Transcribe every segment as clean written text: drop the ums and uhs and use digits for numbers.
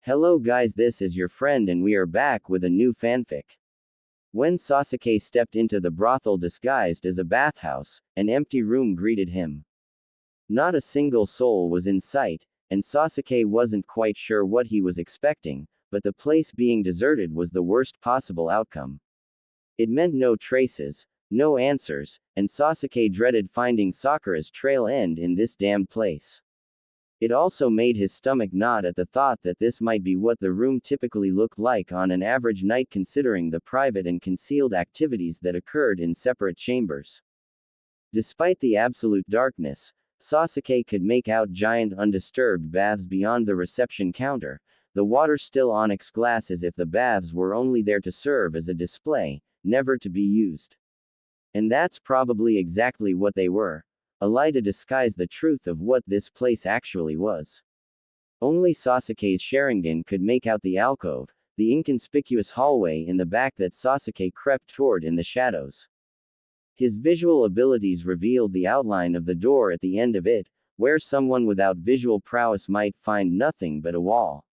Hello guys, this is your friend and we are back with a new fanfic. When Sasuke stepped into the brothel disguised as a bathhouse, an empty room greeted him. Not a single soul was in sight, and Sasuke wasn't quite sure what he was expecting, but the place being deserted was the worst possible outcome. It meant no traces, no answers, and Sasuke dreaded finding Sakura's trail end in this damned place. It also made his stomach knot at the thought that this might be what the room typically looked like on an average night considering the private and concealed activities that occurred in separate chambers. Despite the absolute darkness, Sasuke could make out giant undisturbed baths beyond the reception counter, the water still onyx glass as if the baths were only there to serve as a display, never to be used. And that's probably exactly what they were. A lie to disguise the truth of what this place actually was. Only Sasuke's Sharingan could make out the alcove, the inconspicuous hallway in the back that Sasuke crept toward in the shadows. His visual abilities revealed the outline of the door at the end of it, where someone without visual prowess might find nothing but a wall.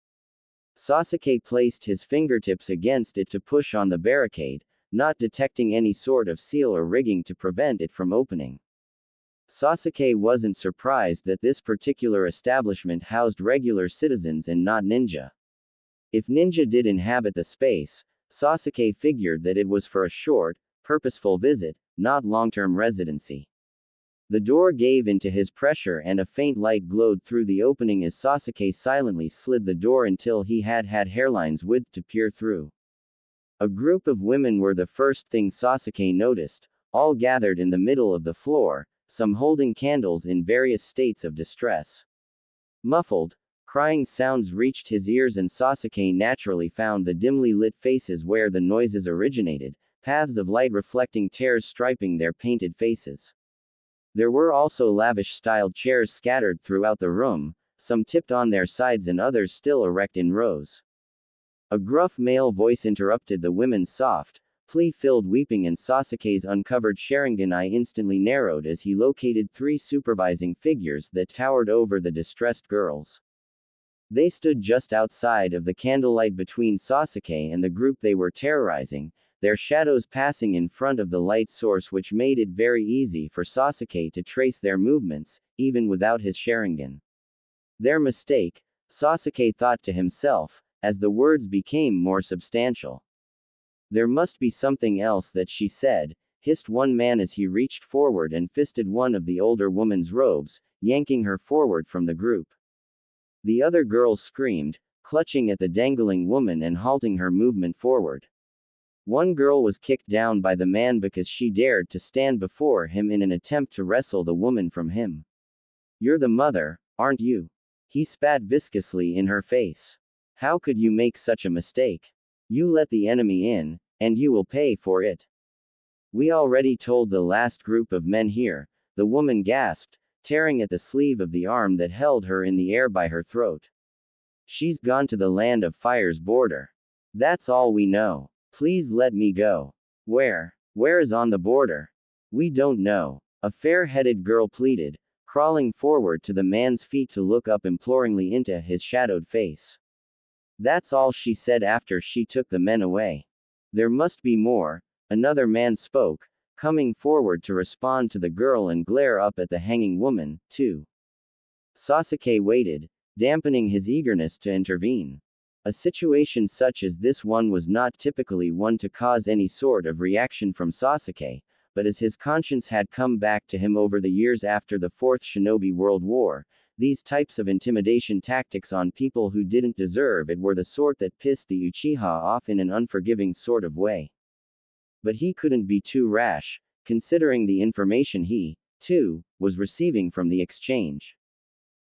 Sasuke placed his fingertips against it to push on the barricade, not detecting any sort of seal or rigging to prevent it from opening. Sasuke wasn't surprised that this particular establishment housed regular citizens and not ninja. If ninja did inhabit the space, Sasuke figured that it was for a short, purposeful visit, not long-term residency. The door gave into his pressure and a faint light glowed through the opening as Sasuke silently slid the door until he had hairline's width to peer through. A group of women were the first thing Sasuke noticed, all gathered in the middle of the floor, some holding candles in various states of distress. Muffled, crying sounds reached his ears and Sasuke naturally found the dimly lit faces where the noises originated, paths of light reflecting tears striping their painted faces. There were also lavish-styled chairs scattered throughout the room, some tipped on their sides and others still erect in rows. A gruff male voice interrupted the women's soft, plea-filled weeping and Sasuke's uncovered Sharingan eye instantly narrowed as he located three supervising figures that towered over the distressed girls. They stood just outside of the candlelight between Sasuke and the group they were terrorizing, their shadows passing in front of the light source which made it very easy for Sasuke to trace their movements, even without his Sharingan. Their mistake, Sasuke thought to himself, as the words became more substantial. There must be something else that she said, hissed one man as he reached forward and fisted one of the older woman's robes, yanking her forward from the group. The other girls screamed, clutching at the dangling woman and halting her movement forward. One girl was kicked down by the man because she dared to stand before him in an attempt to wrestle the woman from him. "You're the mother, aren't you?" He spat viscously in her face. "How could you make such a mistake? You let the enemy in, and you will pay for it." "We already told the last group of men here," the woman gasped, tearing at the sleeve of the arm that held her in the air by her throat. "She's gone to the land of fire's border. That's all we know. Please let me go." Where is on the border?" "We don't know," a fair-headed girl pleaded, crawling forward to the man's feet to look up imploringly into his shadowed face. That's all she said after she took the men away. "There must be more," another man spoke, coming forward to respond to the girl and glare up at the hanging woman, too. Sasuke waited, dampening his eagerness to intervene. A situation such as this one was not typically one to cause any sort of reaction from Sasuke, but as his conscience had come back to him over the years after the Fourth Shinobi World War, these types of intimidation tactics on people who didn't deserve it were the sort that pissed the Uchiha off in an unforgiving sort of way. But he couldn't be too rash, considering the information he, too, was receiving from the exchange.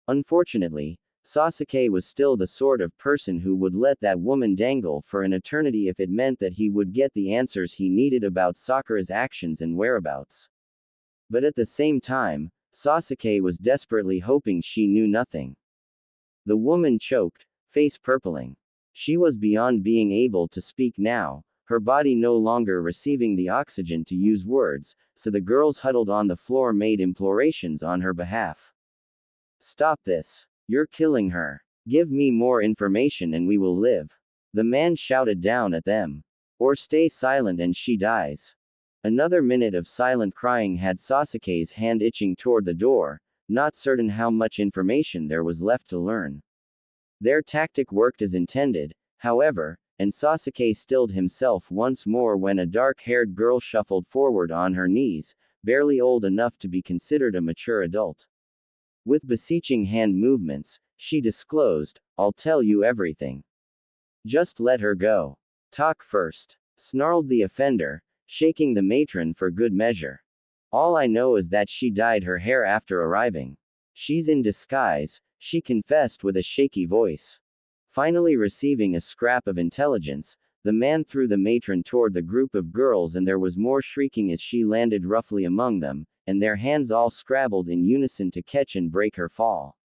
Unfortunately, Sasuke was still the sort of person who would let that woman dangle for an eternity if it meant that he would get the answers he needed about Sakura's actions and whereabouts. But at the same time, Sasuke was desperately hoping she knew nothing. The woman choked, face purpling. She was beyond being able to speak now, her body no longer receiving the oxygen to use words, so the girls huddled on the floor made implorations on her behalf. "Stop this. You're killing her. Give me more information and we will live. The man shouted down at them. Or stay silent and she dies. Another minute of silent crying had Sasuke's hand itching toward the door, not certain how much information there was left to learn. Their tactic worked as intended, however, and Sasuke stilled himself once more when a dark-haired girl shuffled forward on her knees, barely old enough to be considered a mature adult. With beseeching hand movements, she disclosed, "I'll tell you everything. Just let her go." "Talk first," snarled the offender, shaking the matron for good measure. "All I know is that she dyed her hair after arriving. She's in disguise," she confessed with a shaky voice. Finally receiving a scrap of intelligence, the man threw the matron toward the group of girls and there was more shrieking as she landed roughly among them, and their hands all scrabbled in unison to catch and break her fall.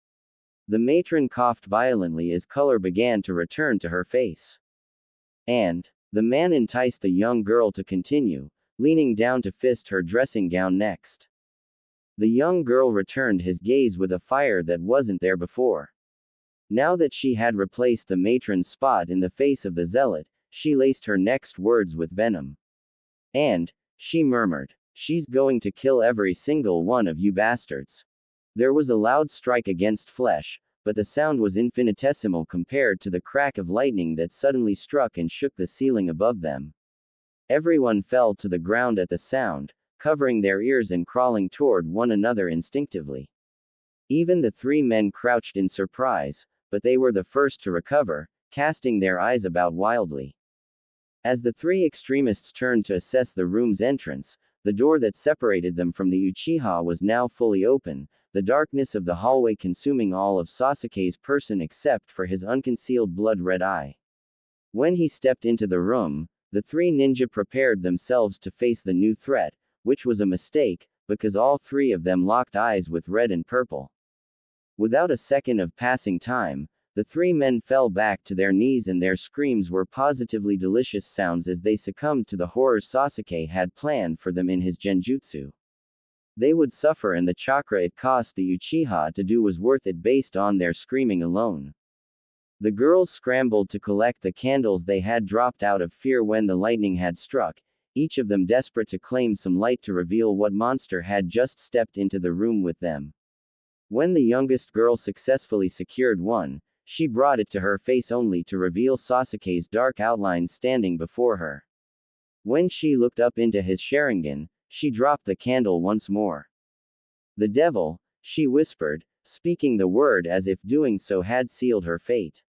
The matron coughed violently as color began to return to her face. And the man enticed the young girl to continue, leaning down to fist her dressing gown next. The young girl returned his gaze with a fire that wasn't there before. Now that she had replaced the matron's spot in the face of the zealot, she laced her next words with venom. "And," she murmured, "she's going to kill every single one of you bastards." There was a loud strike against flesh, but the sound was infinitesimal compared to the crack of lightning that suddenly struck and shook the ceiling above them. Everyone fell to the ground at the sound, covering their ears and crawling toward one another instinctively. Even the three men crouched in surprise, but they were the first to recover, casting their eyes about wildly. As the three extremists turned to assess the room's entrance, the door that separated them from the Uchiha was now fully open, the darkness of the hallway consuming all of Sasuke's person except for his unconcealed blood-red eye. When he stepped into the room, the three ninja prepared themselves to face the new threat, which was a mistake, because all three of them locked eyes with red and purple. Without a second of passing time, the three men fell back to their knees and their screams were positively delicious sounds as they succumbed to the horrors Sasuke had planned for them in his genjutsu. They would suffer and the chakra it cost the Uchiha to do was worth it based on their screaming alone. The girls scrambled to collect the candles they had dropped out of fear when the lightning had struck, each of them desperate to claim some light to reveal what monster had just stepped into the room with them. When the youngest girl successfully secured one, she brought it to her face only to reveal Sasuke's dark outline standing before her. When she looked up into his Sharingan, she dropped the candle once more. "The devil," she whispered, speaking the word as if doing so had sealed her fate.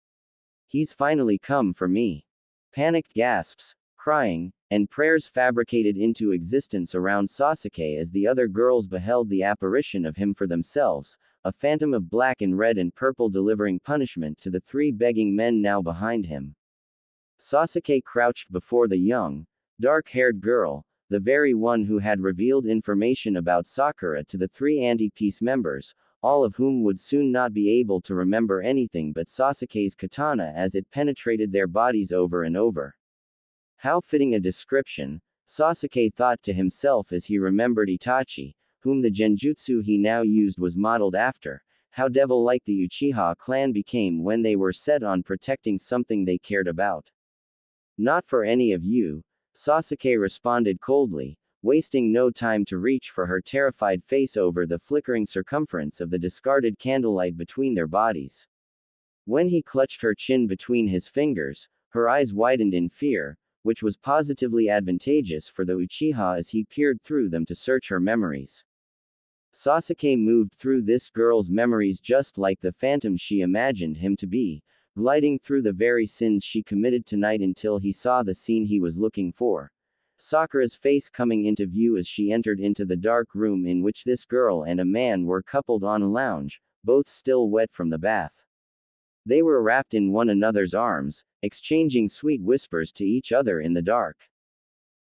"He's finally come for me." Panicked gasps, crying, and prayers fabricated into existence around Sasuke as the other girls beheld the apparition of him for themselves, a phantom of black and red and purple delivering punishment to the three begging men now behind him. Sasuke crouched before the young, dark-haired girl, the very one who had revealed information about Sakura to the three anti-peace members, all of whom would soon not be able to remember anything but Sasuke's katana as it penetrated their bodies over and over. How fitting a description, Sasuke thought to himself as he remembered Itachi, whom the genjutsu he now used was modeled after, how devil-like the Uchiha clan became when they were set on protecting something they cared about. "Not for any of you," Sasuke responded coldly, wasting no time to reach for her terrified face over the flickering circumference of the discarded candlelight between their bodies. When he clutched her chin between his fingers, her eyes widened in fear, which was positively advantageous for the Uchiha as he peered through them to search her memories. Sasuke moved through this girl's memories just like the phantom she imagined him to be, gliding through the very sins she committed tonight until he saw the scene he was looking for. Sakura's face coming into view as she entered into the dark room in which this girl and a man were coupled on a lounge, both still wet from the bath. They were wrapped in one another's arms, exchanging sweet whispers to each other in the dark.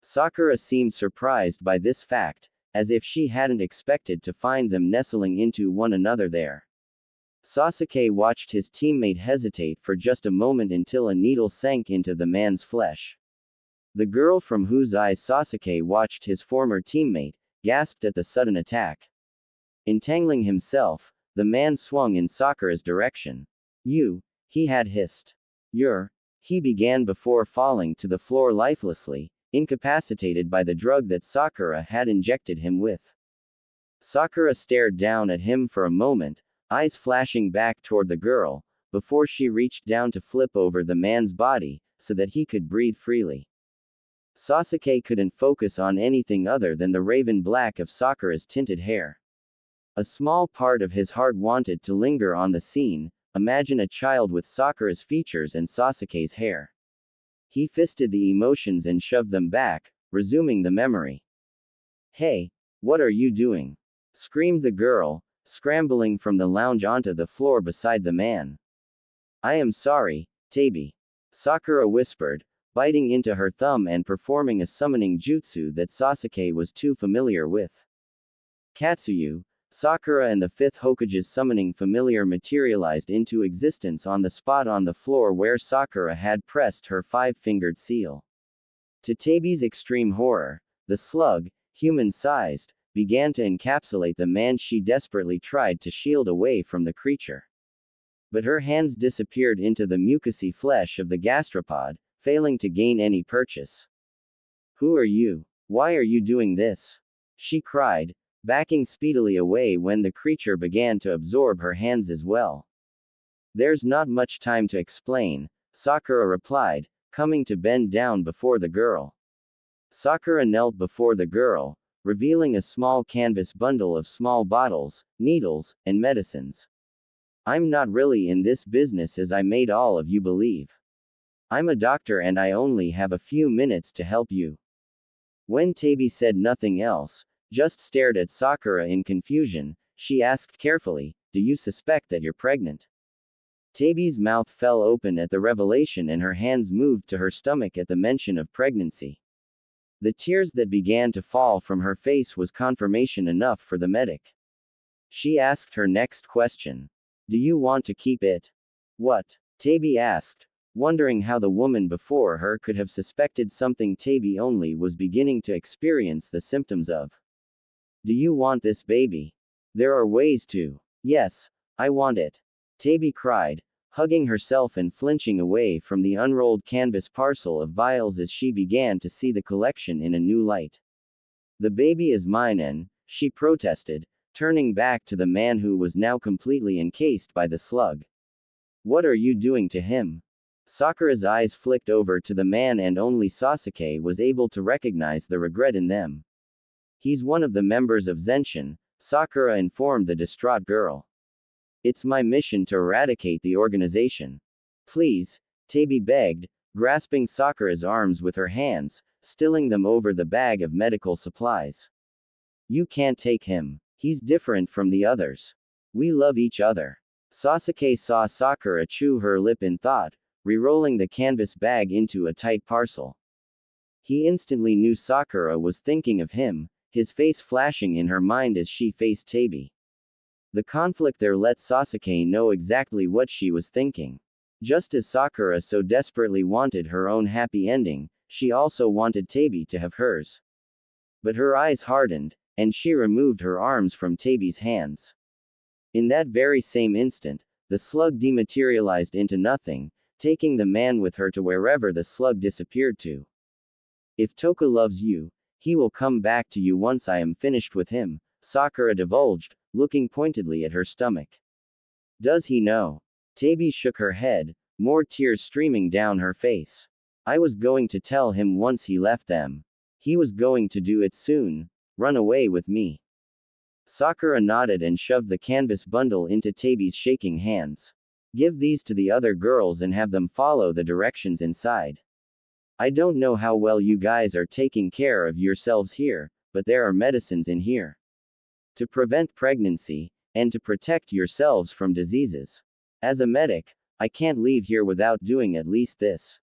Sakura seemed surprised by this fact, as if she hadn't expected to find them nestling into one another there. Sasuke watched his teammate hesitate for just a moment until a needle sank into the man's flesh. The girl from whose eyes Sasuke watched his former teammate, gasped at the sudden attack. Entangling himself, the man swung in Sakura's direction. He had hissed. You're. He began before falling to the floor lifelessly, incapacitated by the drug that Sakura had injected him with. Sakura stared down at him for a moment, eyes flashing back toward the girl, before she reached down to flip over the man's body, so that he could breathe freely. Sasuke couldn't focus on anything other than the raven black of Sakura's tinted hair. A small part of his heart wanted to linger on the scene, imagine a child with Sakura's features and Sasuke's hair. He fisted the emotions and shoved them back, resuming the memory. Hey, what are you doing? Screamed the girl, scrambling from the lounge onto the floor beside the man. I am sorry, Tabi. Sakura whispered, biting into her thumb and performing a summoning jutsu that Sasuke was too familiar with. Katsuyu, Sakura and the fifth Hokage's summoning familiar materialized into existence on the spot on the floor where Sakura had pressed her five-fingered seal. To Tabi's extreme horror, the slug, human-sized, began to encapsulate the man she desperately tried to shield away from the creature. But her hands disappeared into the mucousy flesh of the gastropod, failing to gain any purchase. Who are you? Why are you doing this? She cried, backing speedily away when the creature began to absorb her hands as well. There's not much time to explain, Sakura replied, coming to bend down before the girl. Sakura knelt before the girl, revealing a small canvas bundle of small bottles, needles, and medicines. I'm not really in this business as I made all of you believe. I'm a doctor and I only have a few minutes to help you. When Tabi said nothing else, just stared at Sakura in confusion, she asked carefully, do you suspect that you're pregnant? Tabi's mouth fell open at the revelation and her hands moved to her stomach at the mention of pregnancy. The tears that began to fall from her face was confirmation enough for the medic. She asked her next question. Do you want to keep it? What? Tabi asked, wondering how the woman before her could have suspected something Tabi only was beginning to experience the symptoms of. Do you want this baby? There are ways to. Yes, I want it. Tabi cried, hugging herself and flinching away from the unrolled canvas parcel of vials as she began to see the collection in a new light. The baby is mine and, she protested, turning back to the man who was now completely encased by the slug. What are you doing to him? Sakura's eyes flicked over to the man and only Sasuke was able to recognize the regret in them. He's one of the members of Zenshin, Sakura informed the distraught girl. It's my mission to eradicate the organization. Please, Tabi begged, grasping Sakura's arms with her hands, stilling them over the bag of medical supplies. You can't take him. He's different from the others. We love each other. Sasuke saw Sakura chew her lip in thought, re-rolling the canvas bag into a tight parcel. He instantly knew Sakura was thinking of him, his face flashing in her mind as she faced Tabi. The conflict there let Sasuke know exactly what she was thinking. Just as Sakura so desperately wanted her own happy ending, she also wanted Tabi to have hers. But her eyes hardened, and she removed her arms from Tabi's hands. In that very same instant, the slug dematerialized into nothing, taking the man with her to wherever the slug disappeared to. If Toka loves you, he will come back to you once I am finished with him, Sakura divulged, looking pointedly at her stomach. Does he know? Tabi shook her head, more tears streaming down her face. I was going to tell him once he left them. He was going to do it soon, run away with me. Sakura nodded and shoved the canvas bundle into Tabi's shaking hands. Give these to the other girls and have them follow the directions inside. I don't know how well you guys are taking care of yourselves here, but there are medicines in here. To prevent pregnancy, and to protect yourselves from diseases. As a medic, I can't leave here without doing at least this.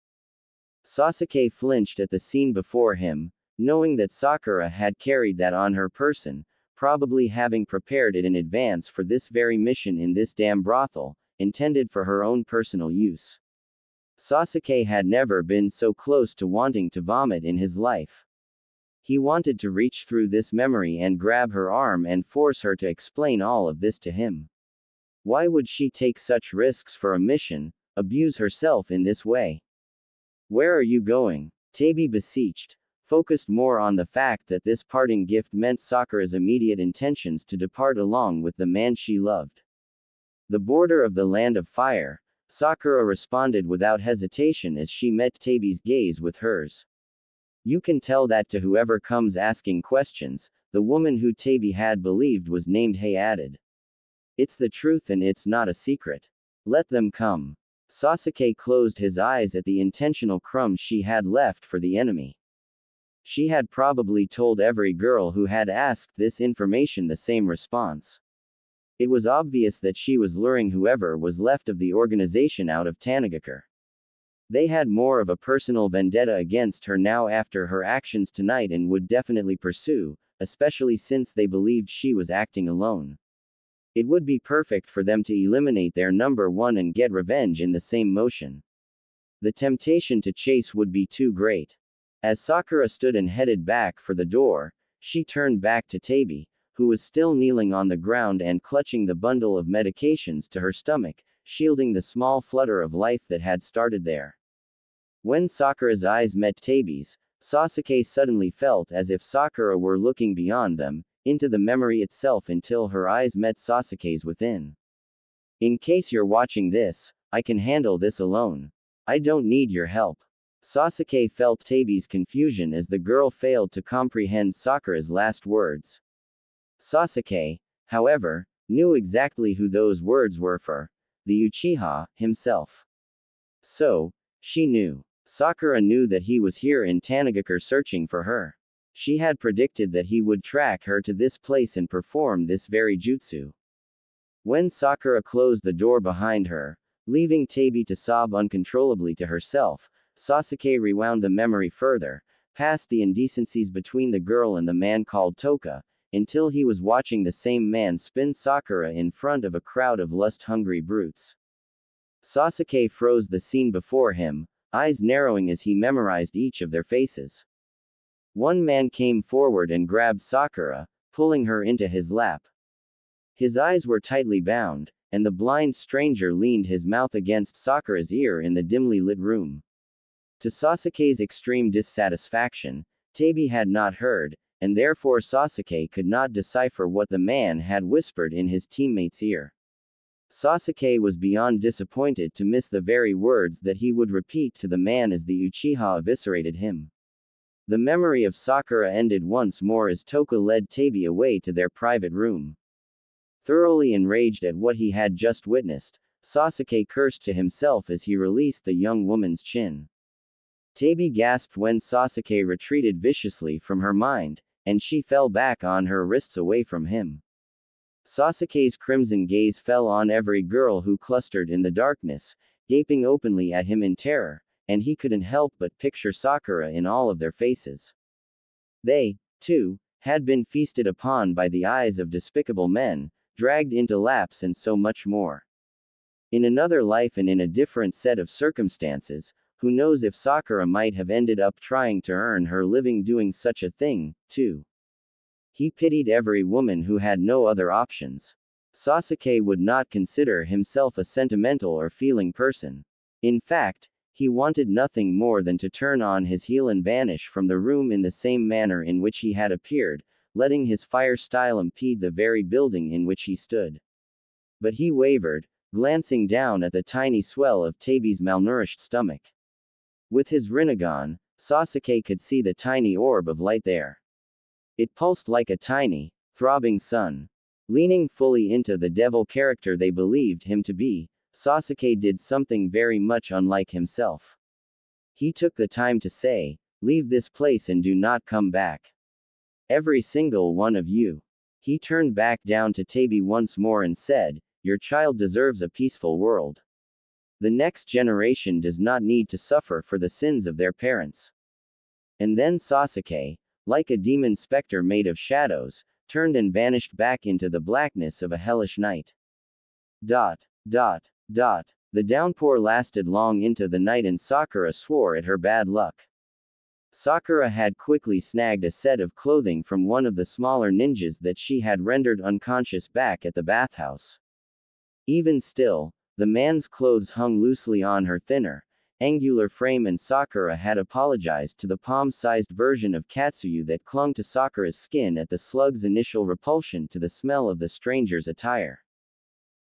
Sasuke flinched at the scene before him, knowing that Sakura had carried that on her person, probably having prepared it in advance for this very mission in this damn brothel, intended for her own personal use. Sasuke had never been so close to wanting to vomit in his life. He wanted to reach through this memory and grab her arm and force her to explain all of this to him. Why would she take such risks for a mission, abuse herself in this way? Where are you going? Tabi beseeched, focused more on the fact that this parting gift meant Sakura's immediate intentions to depart along with the man she loved. The border of the land of fire, Sakura responded without hesitation as she met Tabi's gaze with hers. You can tell that to whoever comes asking questions, the woman who Tabi had believed was named Hei added. It's the truth and it's not a secret. Let them come. Sasuke closed his eyes at the intentional crumbs she had left for the enemy. She had probably told every girl who had asked this information the same response. It was obvious that she was luring whoever was left of the organization out of Tanagakure. They had more of a personal vendetta against her now after her actions tonight and would definitely pursue, especially since they believed she was acting alone. It would be perfect for them to eliminate their number one and get revenge in the same motion. The temptation to chase would be too great. As Sakura stood and headed back for the door, she turned back to Tabi, who was still kneeling on the ground and clutching the bundle of medications to her stomach, shielding the small flutter of life that had started there. When Sakura's eyes met Tabi's, Sasuke suddenly felt as if Sakura were looking beyond them, into the memory itself until her eyes met Sasuke's within. In case you're watching this, I can handle this alone. I don't need your help. Sasuke felt Tabi's confusion as the girl failed to comprehend Sakura's last words. Sasuke, however, knew exactly who those words were for the Uchiha himself. So, she knew. Sakura knew that he was here in Tanagakure searching for her. She had predicted that he would track her to this place and perform this very jutsu. When Sakura closed the door behind her, leaving Tabi to sob uncontrollably to herself, Sasuke rewound the memory further, past the indecencies between the girl and the man called Toka, until he was watching the same man spin Sakura in front of a crowd of lust-hungry brutes. Sasuke froze the scene before him, eyes narrowing as he memorized each of their faces. One man came forward and grabbed Sakura, pulling her into his lap. His eyes were tightly bound, and the blind stranger leaned his mouth against Sakura's ear in the dimly lit room. To Sasuke's extreme dissatisfaction, Tabi had not heard, and therefore Sasuke could not decipher what the man had whispered in his teammate's ear. Sasuke was beyond disappointed to miss the very words that he would repeat to the man as the Uchiha eviscerated him. The memory of Sakura ended once more as Toka led Tabi away to their private room. Thoroughly enraged at what he had just witnessed, Sasuke cursed to himself as he released the young woman's chin. Tabi gasped when Sasuke retreated viciously from her mind, and she fell back on her wrists away from him. Sasuke's crimson gaze fell on every girl who clustered in the darkness, gaping openly at him in terror, and he couldn't help but picture Sakura in all of their faces. They, too, had been feasted upon by the eyes of despicable men, dragged into laps and so much more. In another life and in a different set of circumstances, who knows if Sakura might have ended up trying to earn her living doing such a thing, too. He pitied every woman who had no other options. Sasuke would not consider himself a sentimental or feeling person. In fact, he wanted nothing more than to turn on his heel and vanish from the room in the same manner in which he had appeared, letting his fire style impede the very building in which he stood. But he wavered, glancing down at the tiny swell of Tabi's malnourished stomach. With his Rinnegan, Sasuke could see the tiny orb of light there. It pulsed like a tiny, throbbing sun. Leaning fully into the devil character they believed him to be, Sasuke did something very much unlike himself. He took the time to say, "Leave this place and do not come back. Every single one of you." He turned back down to Tabi once more and said, "Your child deserves a peaceful world. The next generation does not need to suffer for the sins of their parents." And then Sasuke, like a demon specter made of shadows, turned and vanished back into the blackness of a hellish night. Dot. The downpour lasted long into the night and Sakura swore at her bad luck. Sakura had quickly snagged a set of clothing from one of the smaller ninjas that she had rendered unconscious back at the bathhouse. Even still, the man's clothes hung loosely on her thinner, angular frame, and Sakura had apologized to the palm-sized version of Katsuyu that clung to Sakura's skin at the slug's initial repulsion to the smell of the stranger's attire.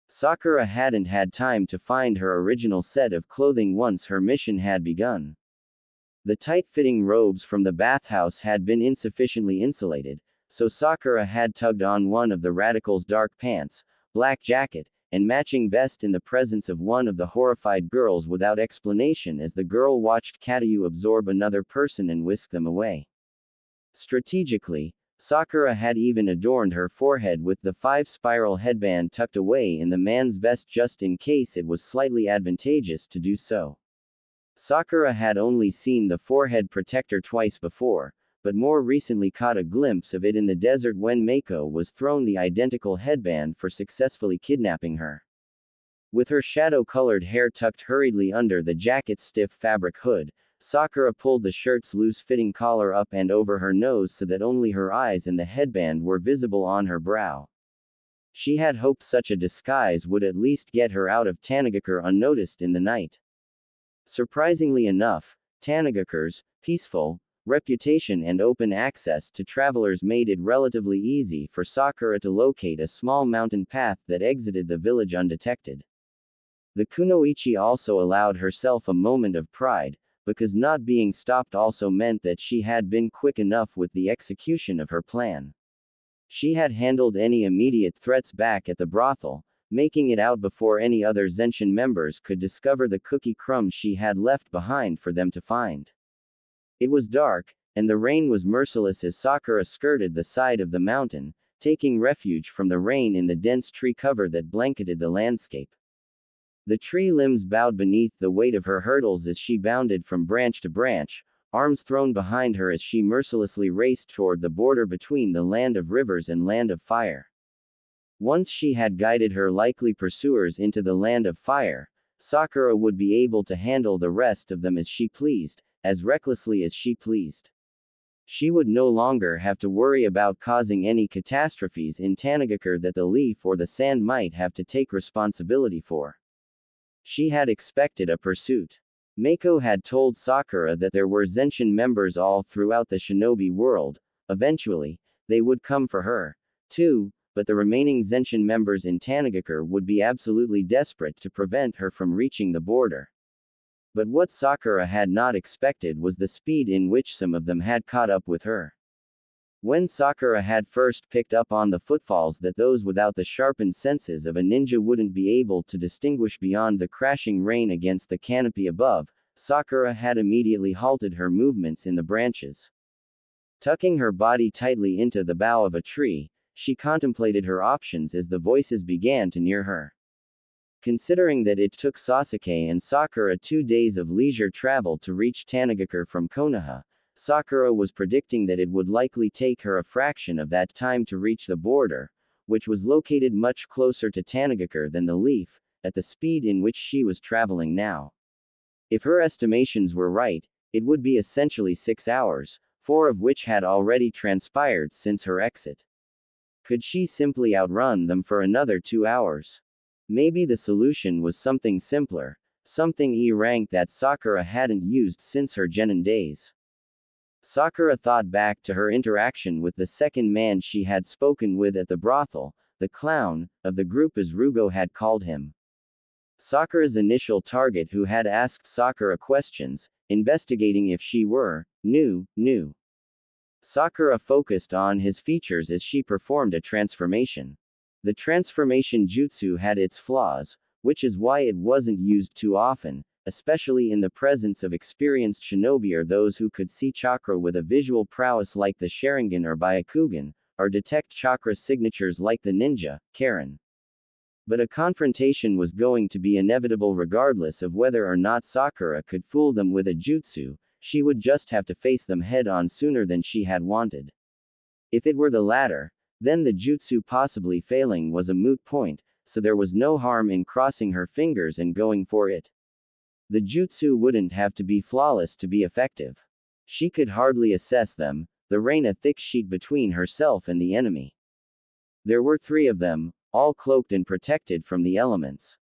Sakura hadn't had time to find her original set of clothing once her mission had begun. The tight-fitting robes from the bathhouse had been insufficiently insulated, so Sakura had tugged on one of the radical's dark pants, black jacket, and matching vest in the presence of one of the horrified girls without explanation as the girl watched Katsuyu absorb another person and whisk them away. Strategically, Sakura had even adorned her forehead with the 5-spiral headband tucked away in the man's vest just in case it was slightly advantageous to do so. Sakura had only seen the forehead protector twice before, but more recently caught a glimpse of it in the desert when Mako was thrown the identical headband for successfully kidnapping her. With her shadow-colored hair tucked hurriedly under the jacket's stiff fabric hood, Sakura pulled the shirt's loose-fitting collar up and over her nose so that only her eyes and the headband were visible on her brow. She had hoped such a disguise would at least get her out of Tanagakure unnoticed in the night. Surprisingly enough, Tanagakure's peaceful reputation and open access to travelers made it relatively easy for Sakura to locate a small mountain path that exited the village undetected. The kunoichi also allowed herself a moment of pride, because not being stopped also meant that she had been quick enough with the execution of her plan. She had handled any immediate threats back at the brothel, making it out before any other Zenshin members could discover the cookie crumbs she had left behind for them to find. It was dark, and the rain was merciless as Sakura skirted the side of the mountain, taking refuge from the rain in the dense tree cover that blanketed the landscape. The tree limbs bowed beneath the weight of her hurdles as she bounded from branch to branch, arms thrown behind her as she mercilessly raced toward the border between the land of rivers and land of fire. Once she had guided her likely pursuers into the land of fire, Sakura would be able to handle the rest of them as she pleased, as recklessly as she pleased. She would no longer have to worry about causing any catastrophes in Tanagakure that the leaf or the sand might have to take responsibility for. She had expected a pursuit. Mako had told Sakura that there were Zenshin members all throughout the shinobi world. Eventually, they would come for her, too, but the remaining Zenshin members in Tanagakure would be absolutely desperate to prevent her from reaching the border. But what Sakura had not expected was the speed in which some of them had caught up with her. When Sakura had first picked up on the footfalls that those without the sharpened senses of a ninja wouldn't be able to distinguish beyond the crashing rain against the canopy above, Sakura had immediately halted her movements in the branches. Tucking her body tightly into the bough of a tree, she contemplated her options as the voices began to near her. Considering that it took Sasuke and Sakura 2 days of leisure travel to reach Tanagakure from Konoha, Sakura was predicting that it would likely take her a fraction of that time to reach the border, which was located much closer to Tanagakure than the leaf, at the speed in which she was traveling now. If her estimations were right, it would be essentially 6 hours, 4 of which had already transpired since her exit. Could she simply outrun them for another 2 hours? Maybe the solution was something simpler, something E-rank that Sakura hadn't used since her genin days. Sakura thought back to her interaction with the second man she had spoken with at the brothel, the clown of the group as Rugo had called him. Sakura's initial target who had asked Sakura questions, investigating if she were new. Sakura focused on his features as she performed a transformation. The transformation jutsu had its flaws, which is why it wasn't used too often, especially in the presence of experienced shinobi or those who could see chakra with a visual prowess like the Sharingan or Byakugan, or detect chakra signatures like the ninja, Karen. But a confrontation was going to be inevitable regardless of whether or not Sakura could fool them with a jutsu. She would just have to face them head-on sooner than she had wanted. If it were the latter, then the jutsu possibly failing was a moot point, so there was no harm in crossing her fingers and going for it. The jutsu wouldn't have to be flawless to be effective. She could hardly assess them, the rain a thick sheet between herself and the enemy. There were 3 of them, all cloaked and protected from the elements.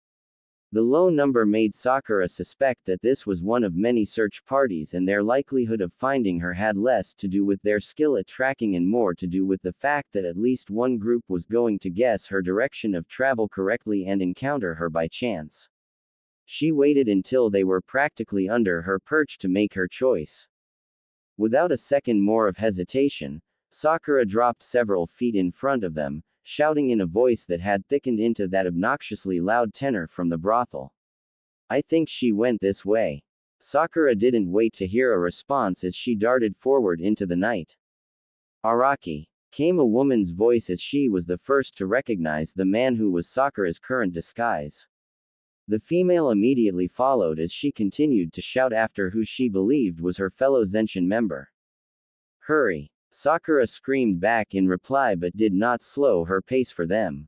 The low number made Sakura suspect that this was one of many search parties, and their likelihood of finding her had less to do with their skill at tracking and more to do with the fact that at least one group was going to guess her direction of travel correctly and encounter her by chance. She waited until they were practically under her perch to make her choice. Without a second more of hesitation, Sakura dropped several feet in front of them, shouting in a voice that had thickened into that obnoxiously loud tenor from the brothel. "I think she went this way." Sakura didn't wait to hear a response as she darted forward into the night. "Araki," came a woman's voice as she was the first to recognize the man who was Sakura's current disguise. The female immediately followed as she continued to shout after who she believed was her fellow Zenshin member. "Hurry!" Sakura screamed back in reply but did not slow her pace for them.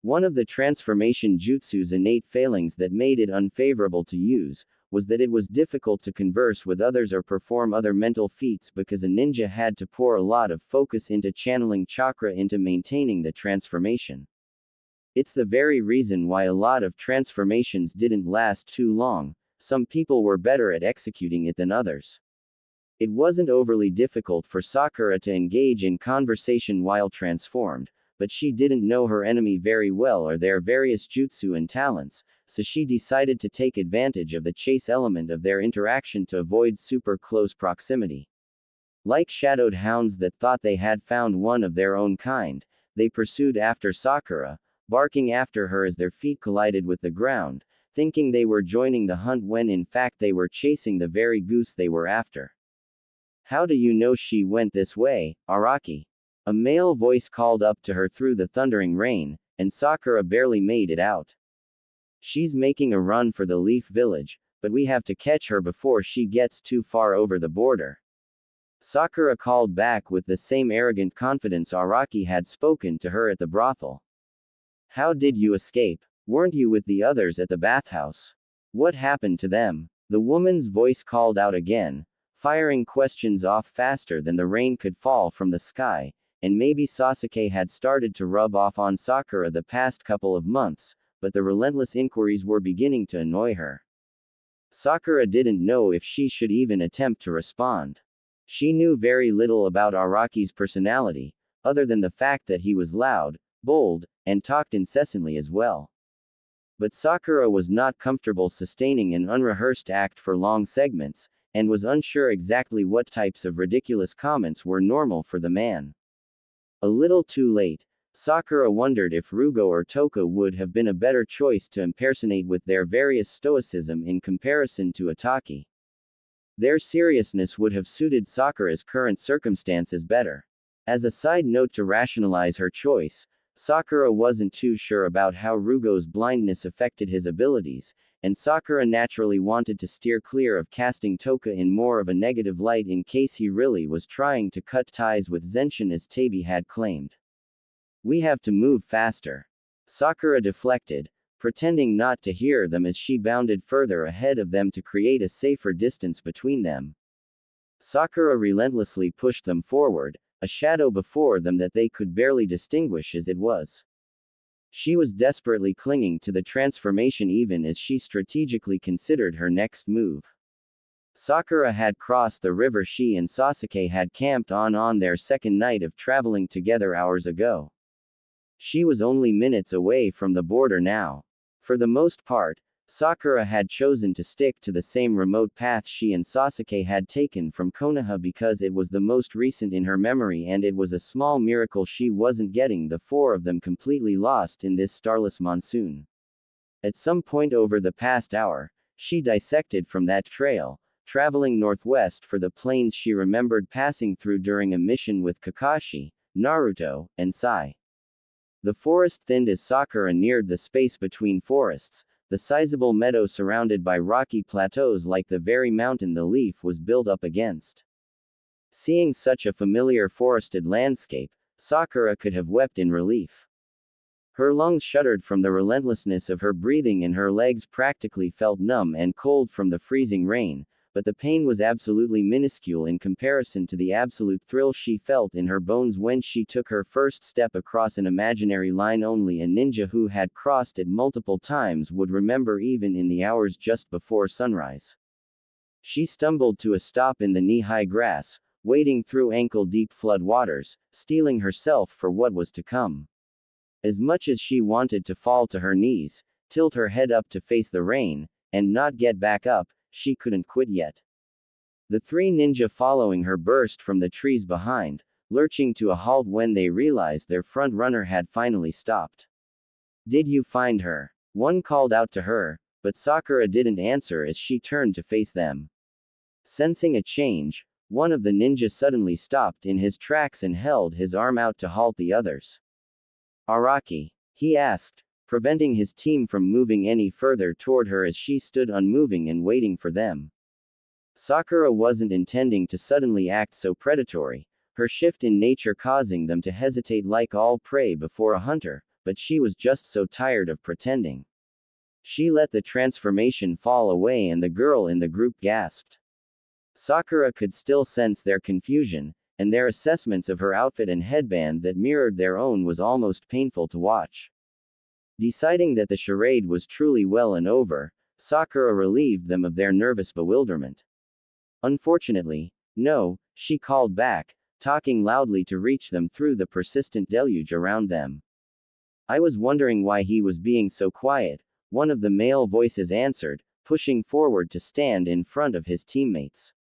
One of the transformation jutsu's innate failings that made it unfavorable to use was that it was difficult to converse with others or perform other mental feats because a ninja had to pour a lot of focus into channeling chakra into maintaining the transformation. It's the very reason why a lot of transformations didn't last too long. Some people were better at executing it than others. It wasn't overly difficult for Sakura to engage in conversation while transformed, but she didn't know her enemy very well or their various jutsu and talents, so she decided to take advantage of the chase element of their interaction to avoid super close proximity. Like shadowed hounds that thought they had found one of their own kind, they pursued after Sakura, barking after her as their feet collided with the ground, thinking they were joining the hunt when in fact they were chasing the very goose they were after. "How do you know she went this way, Araki?" A male voice called up to her through the thundering rain, and Sakura barely made it out. "She's making a run for the Leaf Village, but we have to catch her before she gets too far over the border." Sakura called back with the same arrogant confidence Araki had spoken to her at the brothel. "How did you escape? Weren't you with the others at the bathhouse? What happened to them?" The woman's voice called out again, firing questions off faster than the rain could fall from the sky, and maybe Sasuke had started to rub off on Sakura the past couple of months, but the relentless inquiries were beginning to annoy her. Sakura didn't know if she should even attempt to respond. She knew very little about Araki's personality, other than the fact that he was loud, bold, and talked incessantly as well. But Sakura was not comfortable sustaining an unrehearsed act for long segments, and was unsure exactly what types of ridiculous comments were normal for the man. A little too late, Sakura wondered if Rugo or Toka would have been a better choice to impersonate with their various stoicism in comparison to Ataki. Their seriousness would have suited Sakura's current circumstances better. As a side note to rationalize her choice, Sakura wasn't too sure about how Rugo's blindness affected his abilities, and Sakura naturally wanted to steer clear of casting Toka in more of a negative light in case he really was trying to cut ties with Zenshin as Tabi had claimed. "We have to move faster." Sakura deflected, pretending not to hear them as she bounded further ahead of them to create a safer distance between them. Sakura relentlessly pushed them forward, a shadow before them that they could barely distinguish as it was. She was desperately clinging to the transformation even as she strategically considered her next move. Sakura had crossed the river she and Sasuke had camped on their second night of traveling together hours ago. She was only minutes away from the border now. For the most part, Sakura had chosen to stick to the same remote path she and Sasuke had taken from Konoha because it was the most recent in her memory, and it was a small miracle she wasn't getting the four of them completely lost in this starless monsoon. At some point over the past hour, she dissected from that trail, traveling northwest for the plains she remembered passing through during a mission with Kakashi, Naruto, and Sai. The forest thinned as Sakura neared the space between forests, the sizable meadow surrounded by rocky plateaus like the very mountain the leaf was built up against. Seeing such a familiar forested landscape, Sakura could have wept in relief. Her lungs shuddered from the relentlessness of her breathing and her legs practically felt numb and cold from the freezing rain, but the pain was absolutely minuscule in comparison to the absolute thrill she felt in her bones when she took her first step across an imaginary line only a ninja who had crossed it multiple times would remember even in the hours just before sunrise. She stumbled to a stop in the knee-high grass, wading through ankle-deep flood waters, steeling herself for what was to come. As much as she wanted to fall to her knees, tilt her head up to face the rain, and not get back up, she couldn't quit yet. The three ninja following her burst from the trees behind, lurching to a halt when they realized their front runner had finally stopped. "Did you find her?" one called out to her, but Sakura didn't answer as she turned to face them. Sensing a change, one of the ninja suddenly stopped in his tracks and held his arm out to halt the others. "Araki?" he asked, preventing his team from moving any further toward her as she stood unmoving and waiting for them. Sakura wasn't intending to suddenly act so predatory, her shift in nature causing them to hesitate like all prey before a hunter, but she was just so tired of pretending. She let the transformation fall away and the girl in the group gasped. Sakura could still sense their confusion, and their assessments of her outfit and headband that mirrored their own was almost painful to watch. Deciding that the charade was truly well and over, Sakura relieved them of their nervous bewilderment. "Unfortunately, no," she called back, talking loudly to reach them through the persistent deluge around them. "I was wondering why he was being so quiet," one of the male voices answered, pushing forward to stand in front of his teammates.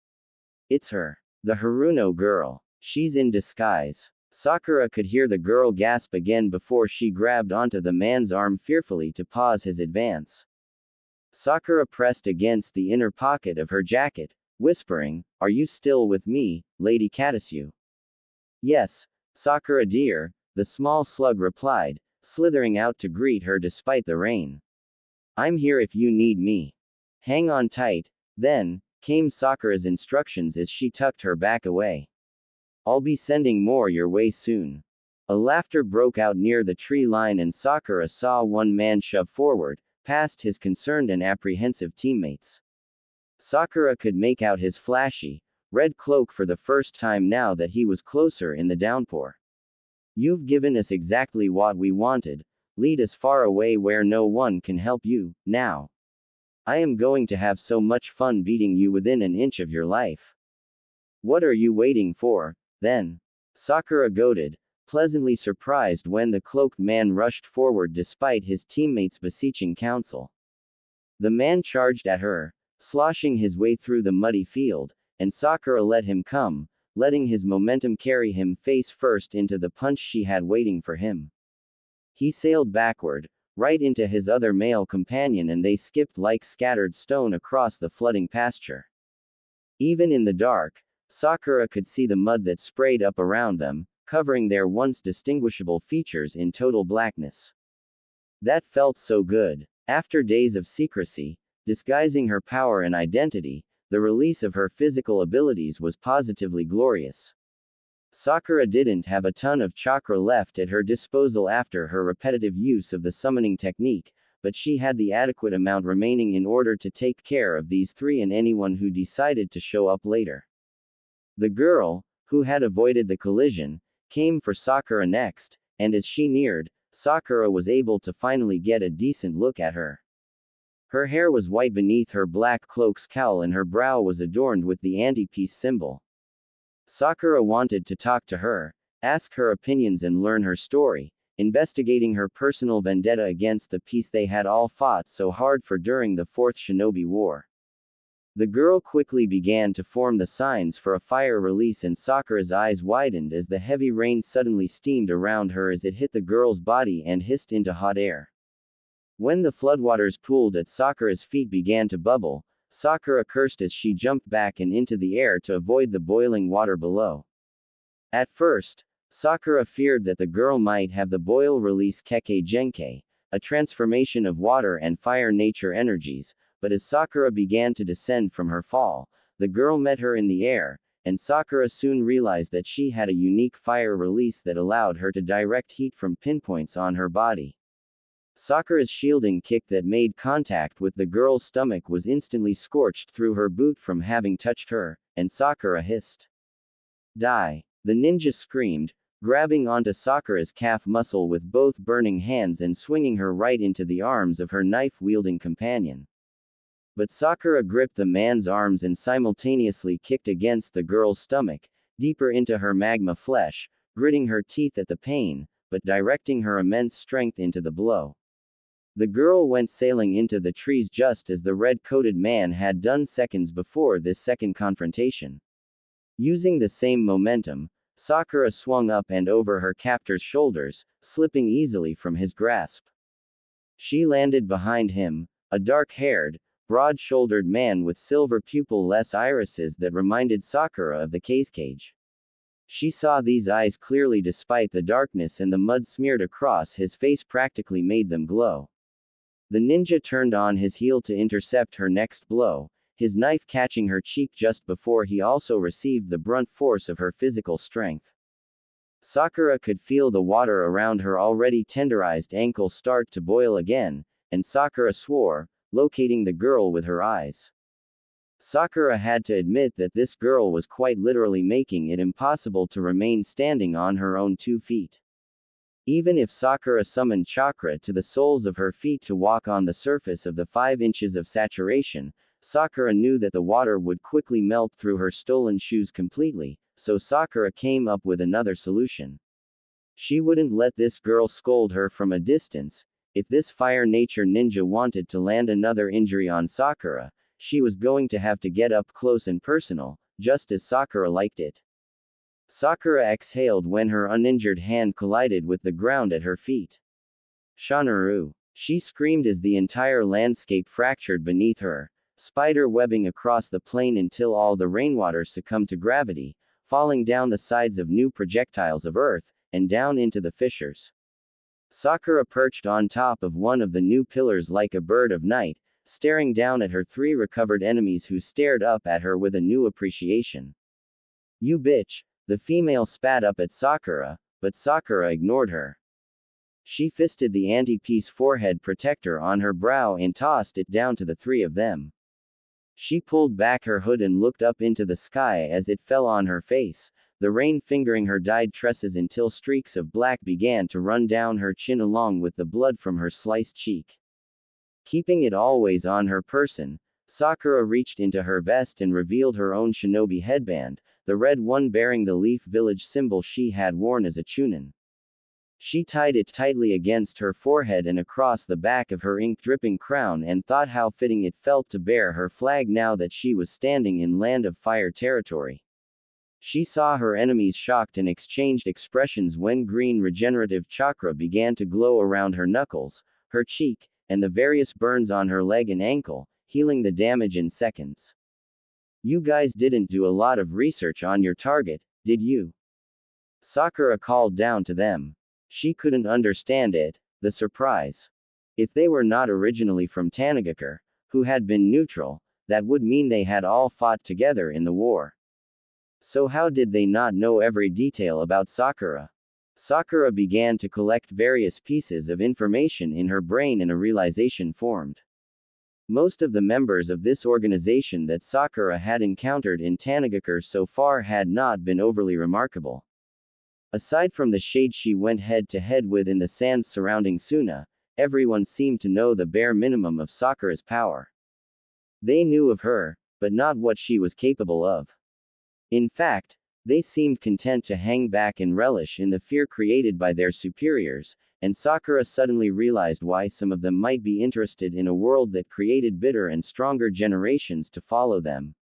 "It's her. The Haruno girl. She's in disguise." Sakura could hear the girl gasp again before she grabbed onto the man's arm fearfully to pause his advance. Sakura pressed against the inner pocket of her jacket, whispering, "Are you still with me, Lady Katasu?" "Yes, Sakura dear," the small slug replied, slithering out to greet her despite the rain. "I'm here if you need me. Hang on tight." Then came Sakura's instructions as she tucked her back away. "I'll be sending more your way soon." A laughter broke out near the tree line and Sakura saw one man shove forward, past his concerned and apprehensive teammates. Sakura could make out his flashy, red cloak for the first time now that he was closer in the downpour. "You've given us exactly what we wanted. Lead us far away where no one can help you, now. I am going to have so much fun beating you within an inch of your life." "What are you waiting for, then?" Sakura goaded, pleasantly surprised when the cloaked man rushed forward despite his teammates' beseeching counsel. The man charged at her, sloshing his way through the muddy field, and Sakura let him come, letting his momentum carry him face first into the punch she had waiting for him. He sailed backward, right into his other male companion and they skipped like scattered stone across the flooding pasture. Even in the dark, Sakura could see the mud that sprayed up around them, covering their once distinguishable features in total blackness. That felt so good. After days of secrecy, disguising her power and identity, the release of her physical abilities was positively glorious. Sakura didn't have a ton of chakra left at her disposal after her repetitive use of the summoning technique, but she had the adequate amount remaining in order to take care of these three and anyone who decided to show up later. The girl, who had avoided the collision, came for Sakura next, and as she neared, Sakura was able to finally get a decent look at her. Her hair was white beneath her black cloak's cowl and her brow was adorned with the anti-peace symbol. Sakura wanted to talk to her, ask her opinions and learn her story, investigating her personal vendetta against the peace they had all fought so hard for during the Fourth Shinobi War. The girl quickly began to form the signs for a fire release and Sakura's eyes widened as the heavy rain suddenly steamed around her as it hit the girl's body and hissed into hot air. When the floodwaters pooled at Sakura's feet began to bubble, Sakura cursed as she jumped back and into the air to avoid the boiling water below. At first, Sakura feared that the girl might have the boil release Kekkei Genkai, a transformation of water and fire nature energies, but as Sakura began to descend from her fall, the girl met her in the air, and Sakura soon realized that she had a unique fire release that allowed her to direct heat from pinpoints on her body. Sakura's shielding kick that made contact with the girl's stomach was instantly scorched through her boot from having touched her, and Sakura hissed. Die! The ninja screamed, grabbing onto Sakura's calf muscle with both burning hands and swinging her right into the arms of her knife-wielding companion. But Sakura gripped the man's arms and simultaneously kicked against the girl's stomach, deeper into her magma flesh, gritting her teeth at the pain, but directing her immense strength into the blow. The girl went sailing into the trees just as the red-coated man had done seconds before this second confrontation. Using the same momentum, Sakura swung up and over her captor's shoulders, slipping easily from his grasp. She landed behind him, a dark-haired, broad-shouldered man with silver pupil-less irises that reminded Sakura of the Cage. She saw these eyes clearly despite the darkness, and the mud smeared across his face practically made them glow. The ninja turned on his heel to intercept her next blow, his knife catching her cheek just before he also received the brunt force of her physical strength. Sakura could feel the water around her already tenderized ankle start to boil again, and Sakura swore, locating the girl with her eyes. Sakura had to admit that this girl was quite literally making it impossible to remain standing on her own 2 feet. Even if Sakura summoned chakra to the soles of her feet to walk on the surface of the 5 inches of saturation, Sakura knew that the water would quickly melt through her stolen shoes completely, so Sakura came up with another solution. She wouldn't let this girl scold her from a distance. If this fire nature ninja wanted to land another injury on Sakura, she was going to have to get up close and personal, just as Sakura liked it. Sakura exhaled when her uninjured hand collided with the ground at her feet. Shanaru! She screamed as the entire landscape fractured beneath her, spider webbing across the plain until all the rainwater succumbed to gravity, falling down the sides of new projectiles of earth, and down into the fissures. Sakura perched on top of one of the new pillars like a bird of night, staring down at her 3 recovered enemies who stared up at her with a new appreciation. You bitch! The female spat up at Sakura, but Sakura ignored her. She fisted the anti-peace forehead protector on her brow and tossed it down to the 3 of them. She pulled back her hood and looked up into the sky as it fell on her face, the rain fingering her dyed tresses until streaks of black began to run down her chin along with the blood from her sliced cheek. Keeping it always on her person, Sakura reached into her vest and revealed her own shinobi headband, the red one bearing the Leaf Village symbol she had worn as a chunin. She tied it tightly against her forehead and across the back of her ink-dripping crown and thought how fitting it felt to bear her flag now that she was standing in Land of Fire territory. She saw her enemies shocked and exchanged expressions when green regenerative chakra began to glow around her knuckles, her cheek, and the various burns on her leg and ankle, healing the damage in seconds. You guys didn't do a lot of research on your target, did you? Sakura called down to them. She couldn't understand it, the surprise. If they were not originally from Tanagakure, who had been neutral, that would mean they had all fought together in the war. So how did they not know every detail about Sakura? Sakura began to collect various pieces of information in her brain and a realization formed. Most of the members of this organization that Sakura had encountered in Tanagakure so far had not been overly remarkable. Aside from the shade she went head-to-head with in the sands surrounding Suna, everyone seemed to know the bare minimum of Sakura's power. They knew of her, but not what she was capable of. In fact, they seemed content to hang back and relish in the fear created by their superiors, and Sakura suddenly realized why some of them might be interested in a world that created bitter and stronger generations to follow them.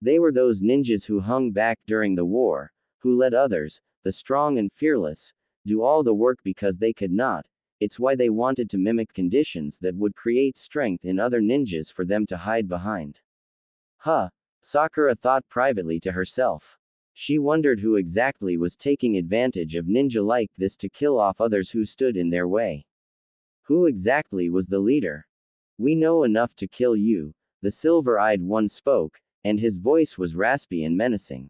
They were those ninjas who hung back during the war, who let others, the strong and fearless, do all the work because they could not. It's why they wanted to mimic conditions that would create strength in other ninjas for them to hide behind. Huh, Sakura thought privately to herself. She wondered who exactly was taking advantage of ninja like this to kill off others who stood in their way. Who exactly was the leader? We know enough to kill you, the silver-eyed one spoke, and his voice was raspy and menacing.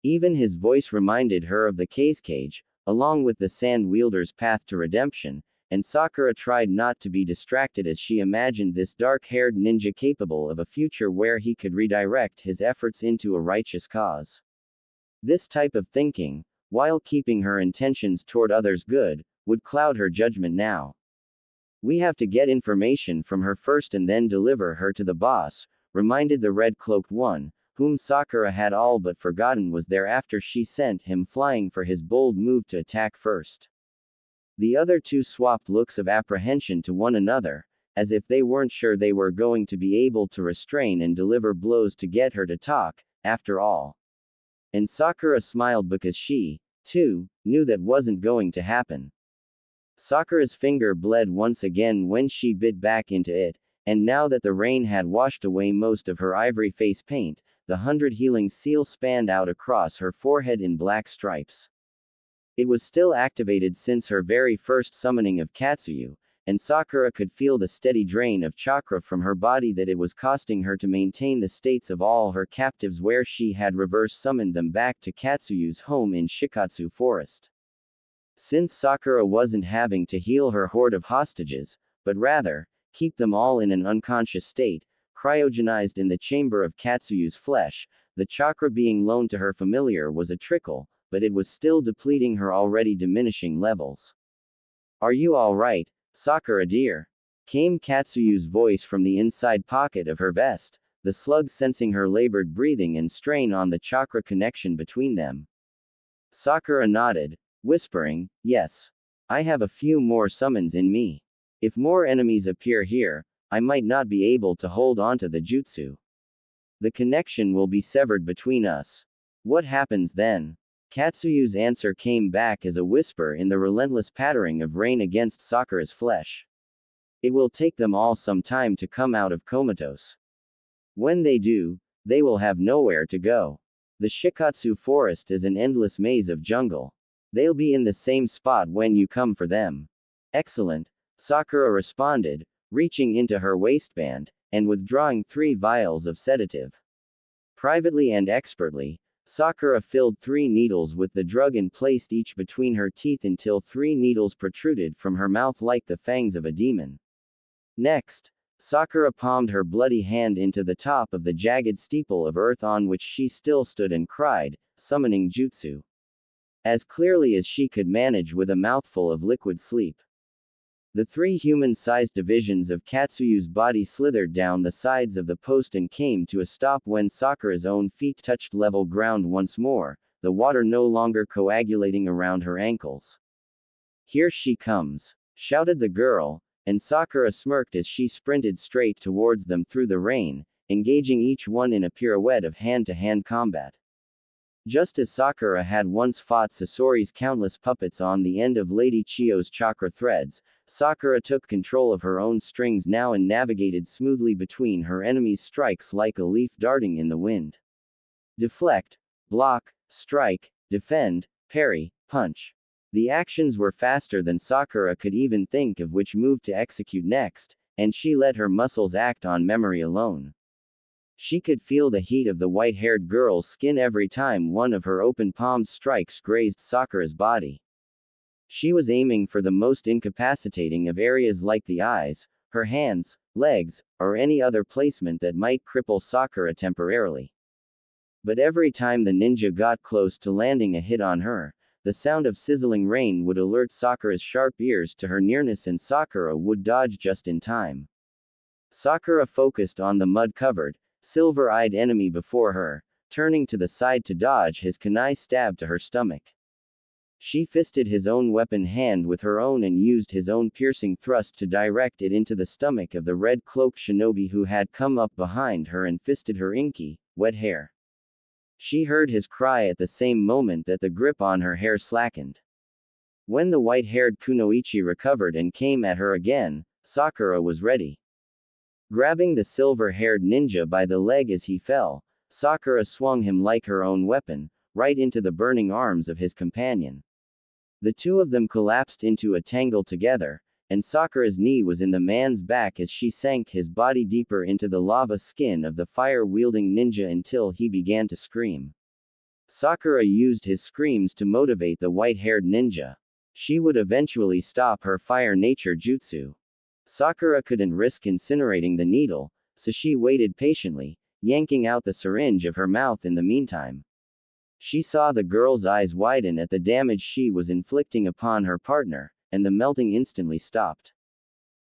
Even his voice reminded her of the Cage, along with the Sand Wielder's path to redemption, and Sakura tried not to be distracted as she imagined this dark-haired ninja capable of a future where he could redirect his efforts into a righteous cause. This type of thinking, while keeping her intentions toward others good, would cloud her judgment now. We have to get information from her first and then deliver her to the boss, reminded the red-cloaked one, whom Sakura had all but forgotten was there after she sent him flying for his bold move to attack first. The other two swapped looks of apprehension to one another, as if they weren't sure they were going to be able to restrain and deliver blows to get her to talk, after all. And Sakura smiled because she, too, knew that wasn't going to happen. Sakura's finger bled once again when she bit back into it, and now that the rain had washed away most of her ivory face paint, the 100 healing seal spanned out across her forehead in black stripes. It was still activated since her very first summoning of Katsuyu, and Sakura could feel the steady drain of chakra from her body that it was costing her to maintain the states of all her captives where she had reverse summoned them back to Katsuyu's home in Shikatsu Forest. Since Sakura wasn't having to heal her horde of hostages, but rather, keep them all in an unconscious state, cryogenized in the chamber of Katsuyu's flesh, the chakra being loaned to her familiar was a trickle, but it was still depleting her already diminishing levels. "Are you alright, Sakura dear?" came Katsuyu's voice from the inside pocket of her vest, the slug sensing her labored breathing and strain on the chakra connection between them. Sakura nodded, whispering, "Yes. I have a few more summons in me. If more enemies appear here, I might not be able to hold onto the jutsu. The connection will be severed between us. What happens then?" Katsuyu's answer came back as a whisper in the relentless pattering of rain against Sakura's flesh. "It will take them all some time to come out of comatose. When they do, they will have nowhere to go. The Shikatsu Forest is an endless maze of jungle. They'll be in the same spot when you come for them." "Excellent," Sakura responded, reaching into her waistband, and withdrawing 3 vials of sedative. Privately and expertly, Sakura filled 3 needles with the drug and placed each between her teeth until 3 needles protruded from her mouth like the fangs of a demon. Next, Sakura palmed her bloody hand into the top of the jagged steeple of earth on which she still stood and cried, summoning jutsu. As clearly as she could manage with a mouthful of liquid sleep. The 3 human-sized divisions of Katsuyu's body slithered down the sides of the post and came to a stop when Sakura's own feet touched level ground once more, the water no longer coagulating around her ankles. "Here she comes," shouted the girl, and Sakura smirked as she sprinted straight towards them through the rain, engaging each one in a pirouette of hand-to-hand combat. Just as Sakura had once fought Sasori's countless puppets on the end of Lady Chiyo's chakra threads, Sakura took control of her own strings now and navigated smoothly between her enemy's strikes like a leaf darting in the wind. Deflect, block, strike, defend, parry, punch. The actions were faster than Sakura could even think of which move to execute next, and she let her muscles act on memory alone. She could feel the heat of the white-haired girl's skin every time one of her open-palmed strikes grazed Sakura's body. She was aiming for the most incapacitating of areas like the eyes, her hands, legs, or any other placement that might cripple Sakura temporarily. But every time the ninja got close to landing a hit on her, the sound of sizzling rain would alert Sakura's sharp ears to her nearness and Sakura would dodge just in time. Sakura focused on the mud-covered, silver-eyed enemy before her, turning to the side to dodge his kunai stab to her stomach. She fisted his own weapon hand with her own and used his own piercing thrust to direct it into the stomach of the red-cloaked shinobi who had come up behind her and fisted her inky, wet hair. She heard his cry at the same moment that the grip on her hair slackened. When the white-haired kunoichi recovered and came at her again, Sakura was ready. Grabbing the silver-haired ninja by the leg as he fell, Sakura swung him like her own weapon, right into the burning arms of his companion. The two of them collapsed into a tangle together, and Sakura's knee was in the man's back as she sank his body deeper into the lava skin of the fire-wielding ninja until he began to scream. Sakura used his screams to motivate the white-haired ninja. She would eventually stop her fire nature jutsu. Sakura couldn't risk incinerating the needle, so she waited patiently, yanking out the syringe of her mouth in the meantime. She saw the girl's eyes widen at the damage she was inflicting upon her partner, and the melting instantly stopped.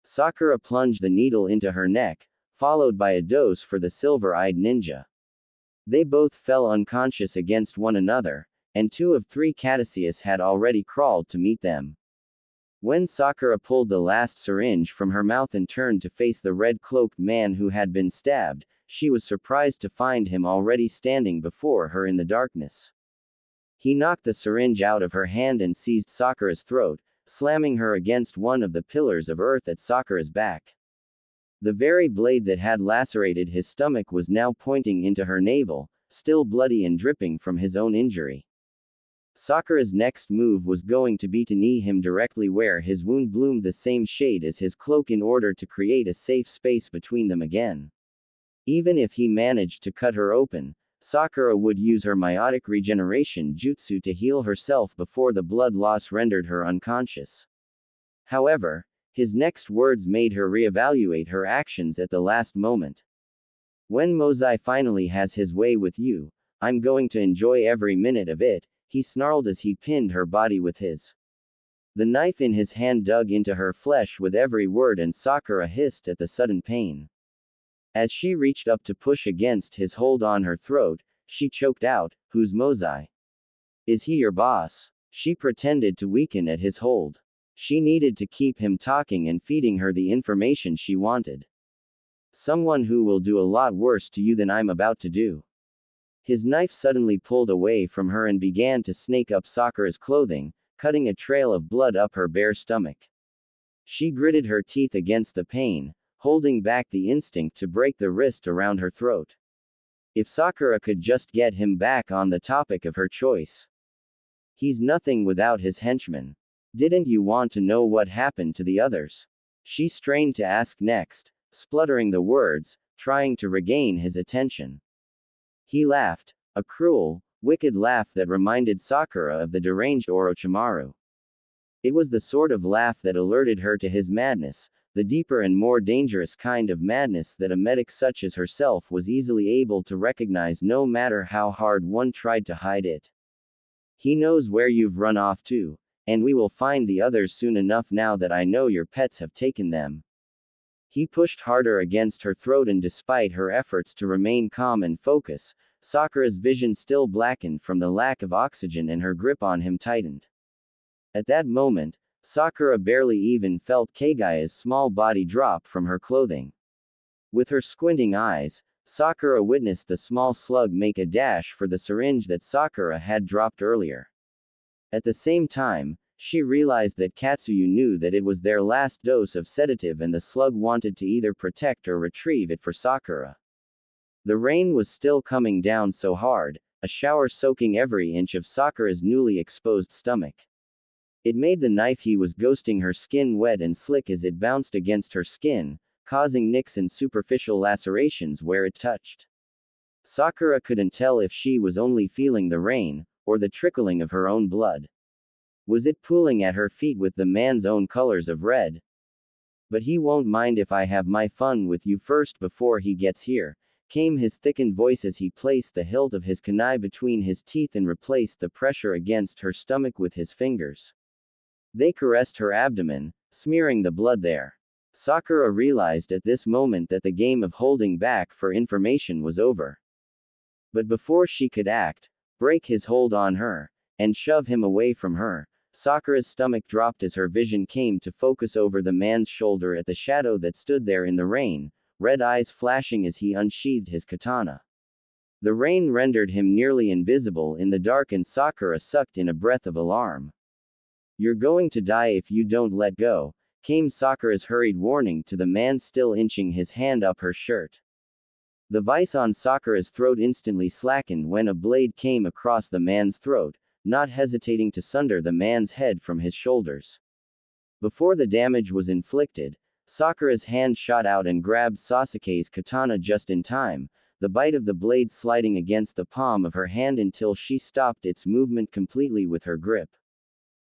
Sakura plunged the needle into her neck, followed by a dose for the silver-eyed ninja. They both fell unconscious against one another, and 2 of 3 Caduceus had already crawled to meet them. When Sakura pulled the last syringe from her mouth and turned to face the red-cloaked man who had been stabbed, she was surprised to find him already standing before her in the darkness. He knocked the syringe out of her hand and seized Sakura's throat, slamming her against one of the pillars of earth at Sakura's back. The very blade that had lacerated his stomach was now pointing into her navel, still bloody and dripping from his own injury. Sakura's next move was going to be to knee him directly where his wound bloomed the same shade as his cloak in order to create a safe space between them again. Even if he managed to cut her open, Sakura would use her meiotic regeneration jutsu to heal herself before the blood loss rendered her unconscious. However, his next words made her reevaluate her actions at the last moment. When Mozai finally has his way with you, I'm going to enjoy every minute of it, he snarled as he pinned her body with his. The knife in his hand dug into her flesh with every word and Sakura hissed at the sudden pain. As she reached up to push against his hold on her throat, she choked out, "Who's Mozai? Is he your boss?" She pretended to weaken at his hold. She needed to keep him talking and feeding her the information she wanted. "Someone who will do a lot worse to you than I'm about to do." His knife suddenly pulled away from her and began to snake up Sakura's clothing, cutting a trail of blood up her bare stomach. She gritted her teeth against the pain, holding back the instinct to break the wrist around her throat. If Sakura could just get him back on the topic of her choice. He's nothing without his henchmen. Didn't you want to know what happened to the others? She strained to ask next, spluttering the words, trying to regain his attention. He laughed, a cruel, wicked laugh that reminded Sakura of the deranged Orochimaru. It was the sort of laugh that alerted her to his madness, the deeper and more dangerous kind of madness that a medic such as herself was easily able to recognize no matter how hard one tried to hide it. He knows where you've run off to, and we will find the others soon enough now that I know your pets have taken them. He pushed harder against her throat and despite her efforts to remain calm and focus, Sakura's vision still blackened from the lack of oxygen and her grip on him tightened. At that moment, Sakura barely even felt Kagaya's small body drop from her clothing. With her squinting eyes, Sakura witnessed the small slug make a dash for the syringe that Sakura had dropped earlier. At the same time, she realized that Katsuyu knew that it was their last dose of sedative and the slug wanted to either protect or retrieve it for Sakura. The rain was still coming down so hard, a shower soaking every inch of Sakura's newly exposed stomach. It made the knife he was ghosting her skin wet and slick as it bounced against her skin, causing nicks and superficial lacerations where it touched. Sakura couldn't tell if she was only feeling the rain, or the trickling of her own blood. Was it pooling at her feet with the man's own colors of red? "But he won't mind if I have my fun with you first before he gets here," came his thickened voice as he placed the hilt of his kunai between his teeth and replaced the pressure against her stomach with his fingers. They caressed her abdomen, smearing the blood there. Sakura realized at this moment that the game of holding back for information was over. But before she could act, break his hold on her, and shove him away from her, Sakura's stomach dropped as her vision came to focus over the man's shoulder at the shadow that stood there in the rain, red eyes flashing as he unsheathed his katana. The rain rendered him nearly invisible in the dark and Sakura sucked in a breath of alarm. "You're going to die if you don't let go," came Sakura's hurried warning to the man still inching his hand up her shirt. The vice on Sakura's throat instantly slackened when a blade came across the man's throat, not hesitating to sunder the man's head from his shoulders. Before the damage was inflicted, Sakura's hand shot out and grabbed Sasuke's katana just in time, the bite of the blade sliding against the palm of her hand until she stopped its movement completely with her grip.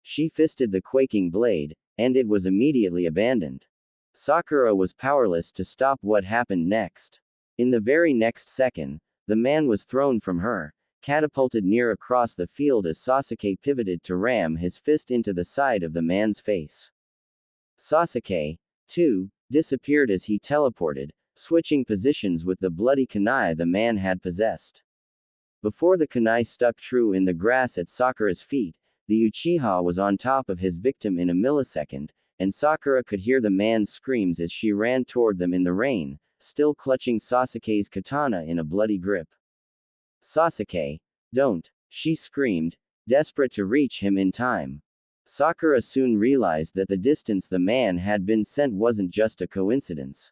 She fisted the quaking blade, and it was immediately abandoned. Sakura was powerless to stop what happened next. In the very next second, the man was thrown from her, catapulted near across the field as Sasuke pivoted to ram his fist into the side of the man's face. Sasuke, too, disappeared as he teleported, switching positions with the bloody kunai the man had possessed. Before the kunai stuck true in the grass at Sakura's feet, the Uchiha was on top of his victim in a millisecond, and Sakura could hear the man's screams as she ran toward them in the rain, still clutching Sasuke's katana in a bloody grip. Sasuke, don't, she screamed, desperate to reach him in time. Sakura soon realized that the distance the man had been sent wasn't just a coincidence.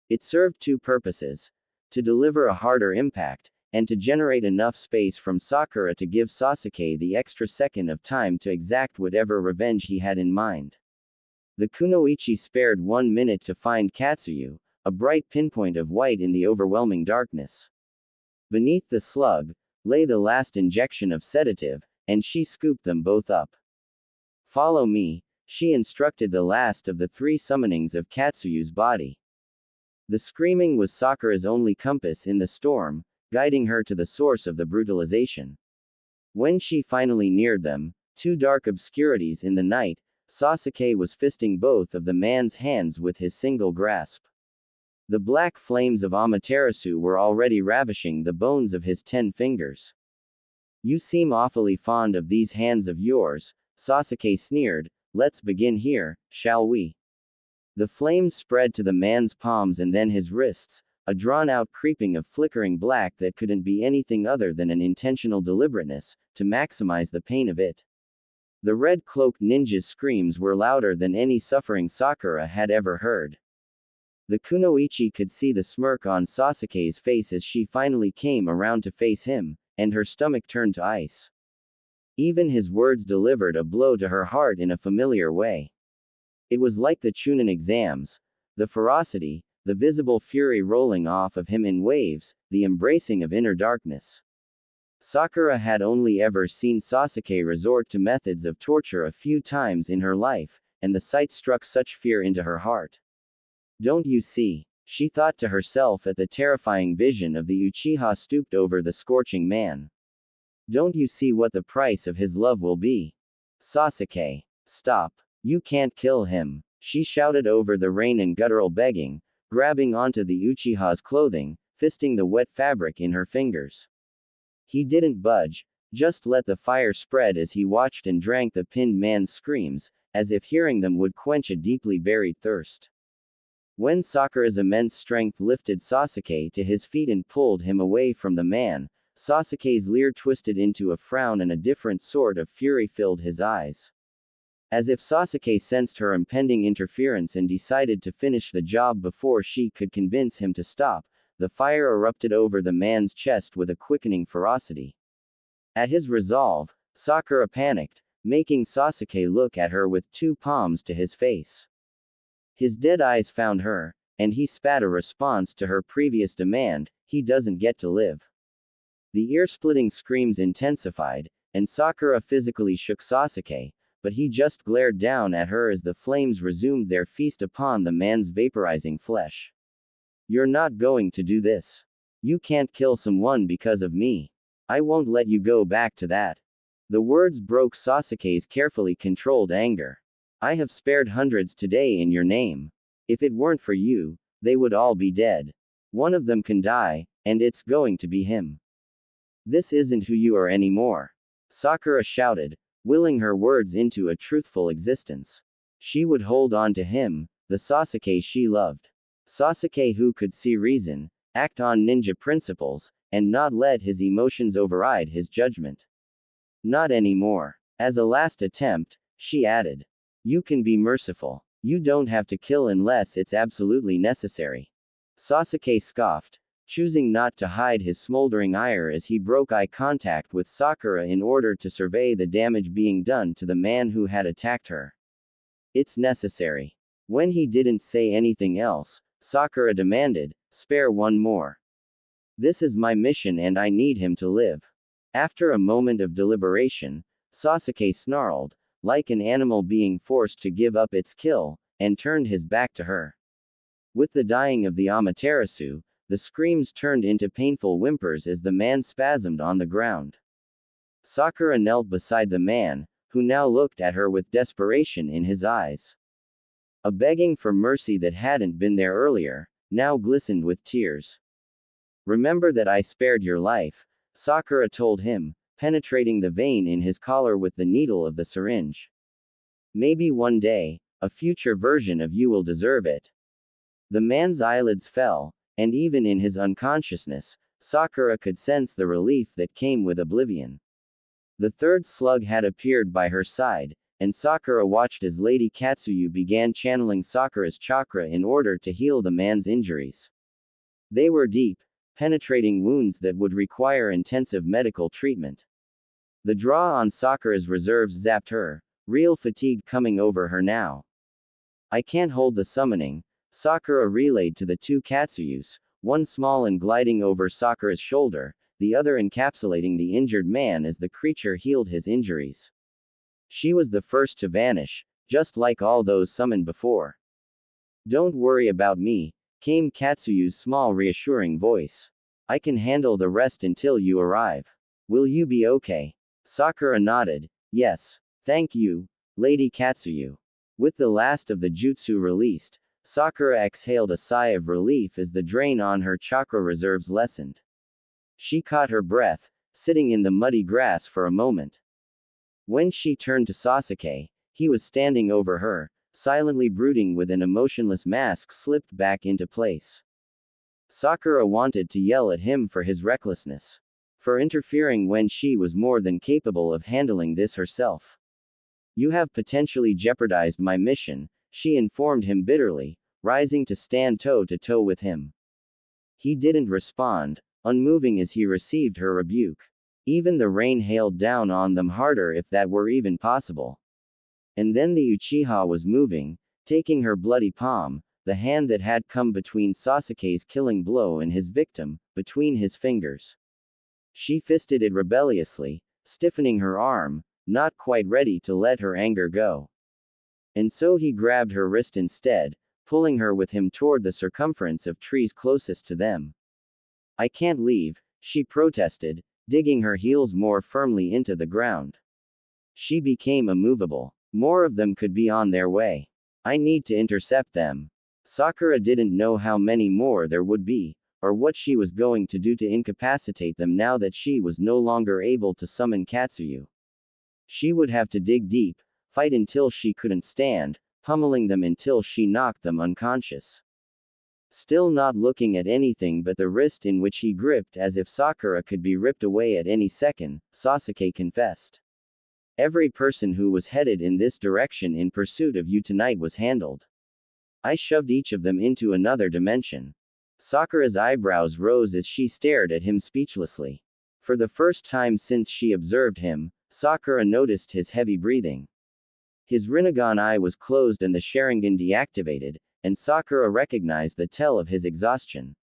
It served two purposes: to deliver a harder impact, and to generate enough space from Sakura to give Sasuke the extra second of time to exact whatever revenge he had in mind. The kunoichi spared 1 minute to find Katsuyu, a bright pinpoint of white in the overwhelming darkness. Beneath the slug lay the last injection of sedative, and she scooped them both up. Follow me, she instructed the last of the 3 summonings of Katsuyu's body. The screaming was Sakura's only compass in the storm, guiding her to the source of the brutalization. When she finally neared them, 2 dark obscurities in the night, Sasuke was fisting both of the man's hands with his single grasp. The black flames of Amaterasu were already ravishing the bones of his 10 fingers. You seem awfully fond of these hands of yours, Sasuke sneered. Let's begin here, shall we? The flames spread to the man's palms and then his wrists, a drawn-out creeping of flickering black that couldn't be anything other than an intentional deliberateness, to maximize the pain of it. The red-cloaked ninja's screams were louder than any suffering Sakura had ever heard. The kunoichi could see the smirk on Sasuke's face as she finally came around to face him, and her stomach turned to ice. Even his words delivered a blow to her heart in a familiar way. It was like the Chunin exams. The ferocity, the visible fury rolling off of him in waves, the embracing of inner darkness. Sakura had only ever seen Sasuke resort to methods of torture a few times in her life, and the sight struck such fear into her heart. Don't you see? She thought to herself at the terrifying vision of the Uchiha stooped over the scorching man. Don't you see what the price of his love will be? Sasuke, stop. You can't kill him, she shouted over the rain and guttural begging, grabbing onto the Uchiha's clothing, fisting the wet fabric in her fingers. He didn't budge, just let the fire spread as he watched and drank the pinned man's screams, as if hearing them would quench a deeply buried thirst. When Sakura's immense strength lifted Sasuke to his feet and pulled him away from the man, Sasuke's leer twisted into a frown and a different sort of fury filled his eyes. As if Sasuke sensed her impending interference and decided to finish the job before she could convince him to stop, the fire erupted over the man's chest with a quickening ferocity. At his resolve, Sakura panicked, making Sasuke look at her with 2 palms to his face. His dead eyes found her, and he spat a response to her previous demand: he doesn't get to live. The ear-splitting screams intensified, and Sakura physically shook Sasuke, but he just glared down at her as the flames resumed their feast upon the man's vaporizing flesh. You're not going to do this. You can't kill someone because of me. I won't let you go back to that. The words broke Sasuke's carefully controlled anger. I have spared hundreds today in your name. If it weren't for you, they would all be dead. One of them can die, and it's going to be him. This isn't who you are anymore. Sakura shouted, willing her words into a truthful existence. She would hold on to him, the Sasuke she loved. Sasuke who could see reason, act on ninja principles, and not let his emotions override his judgment. Not anymore. As a last attempt, she added. You can be merciful. You don't have to kill unless it's absolutely necessary. Sasuke scoffed, choosing not to hide his smoldering ire as he broke eye contact with Sakura in order to survey the damage being done to the man who had attacked her. It's necessary. When he didn't say anything else, Sakura demanded, spare one more. This is my mission and I need him to live. After a moment of deliberation, Sasuke snarled, like an animal being forced to give up its kill, and turned his back to her. With the dying of the Amaterasu, the screams turned into painful whimpers as the man spasmed on the ground. Sakura knelt beside the man, who now looked at her with desperation in his eyes. A begging for mercy that hadn't been there earlier, now glistened with tears. "Remember that I spared your life," Sakura told him, penetrating the vein in his collar with the needle of the syringe. "Maybe one day, a future version of you will deserve it." The man's eyelids fell, and even in his unconsciousness, Sakura could sense the relief that came with oblivion. The third slug had appeared by her side, and Sakura watched as Lady Katsuyu began channeling Sakura's chakra in order to heal the man's injuries. They were deep, penetrating wounds that would require intensive medical treatment. The draw on Sakura's reserves zapped her, real fatigue coming over her now. "I can't hold the summoning," Sakura relayed to the two Katsuyus, one small and gliding over Sakura's shoulder, the other encapsulating the injured man as the creature healed his injuries. She was the first to vanish, just like all those summoned before. "Don't worry about me," came Katsuyu's small reassuring voice. "I can handle the rest until you arrive. Will you be okay?" Sakura nodded. "Yes. Thank you, Lady Katsuyu." With the last of the jutsu released, Sakura exhaled a sigh of relief as the drain on her chakra reserves lessened. She caught her breath, sitting in the muddy grass for a moment. When she turned to Sasuke, he was standing over her, silently brooding with an emotionless mask slipped back into place. Sakura wanted to yell at him for his recklessness. For interfering when she was more than capable of handling this herself. "You have potentially jeopardized my mission," she informed him bitterly, rising to stand toe-to-toe with him. He didn't respond, unmoving as he received her rebuke. Even the rain hailed down on them harder if that were even possible. And then the Uchiha was moving, taking her bloody palm, the hand that had come between Sasuke's killing blow and his victim, between his fingers. She fisted it rebelliously, stiffening her arm, not quite ready to let her anger go. And so he grabbed her wrist instead, pulling her with him toward the circumference of trees closest to them. "I can't leave," she protested, digging her heels more firmly into the ground. She became immovable. "More of them could be on their way. I need to intercept them." Sakura didn't know how many more there would be, or what she was going to do to incapacitate them now that she was no longer able to summon Katsuyu. She would have to dig deep, fight until she couldn't stand, pummeling them until she knocked them unconscious. Still not looking at anything but the wrist in which he gripped as if Sakura could be ripped away at any second, Sasuke confessed. "Every person who was headed in this direction in pursuit of you tonight was handled. I shoved each of them into another dimension." Sakura's eyebrows rose as she stared at him speechlessly. For the first time since she observed him, Sakura noticed his heavy breathing. His Rinnegan eye was closed and the Sharingan deactivated, and Sakura recognized the tell of his exhaustion.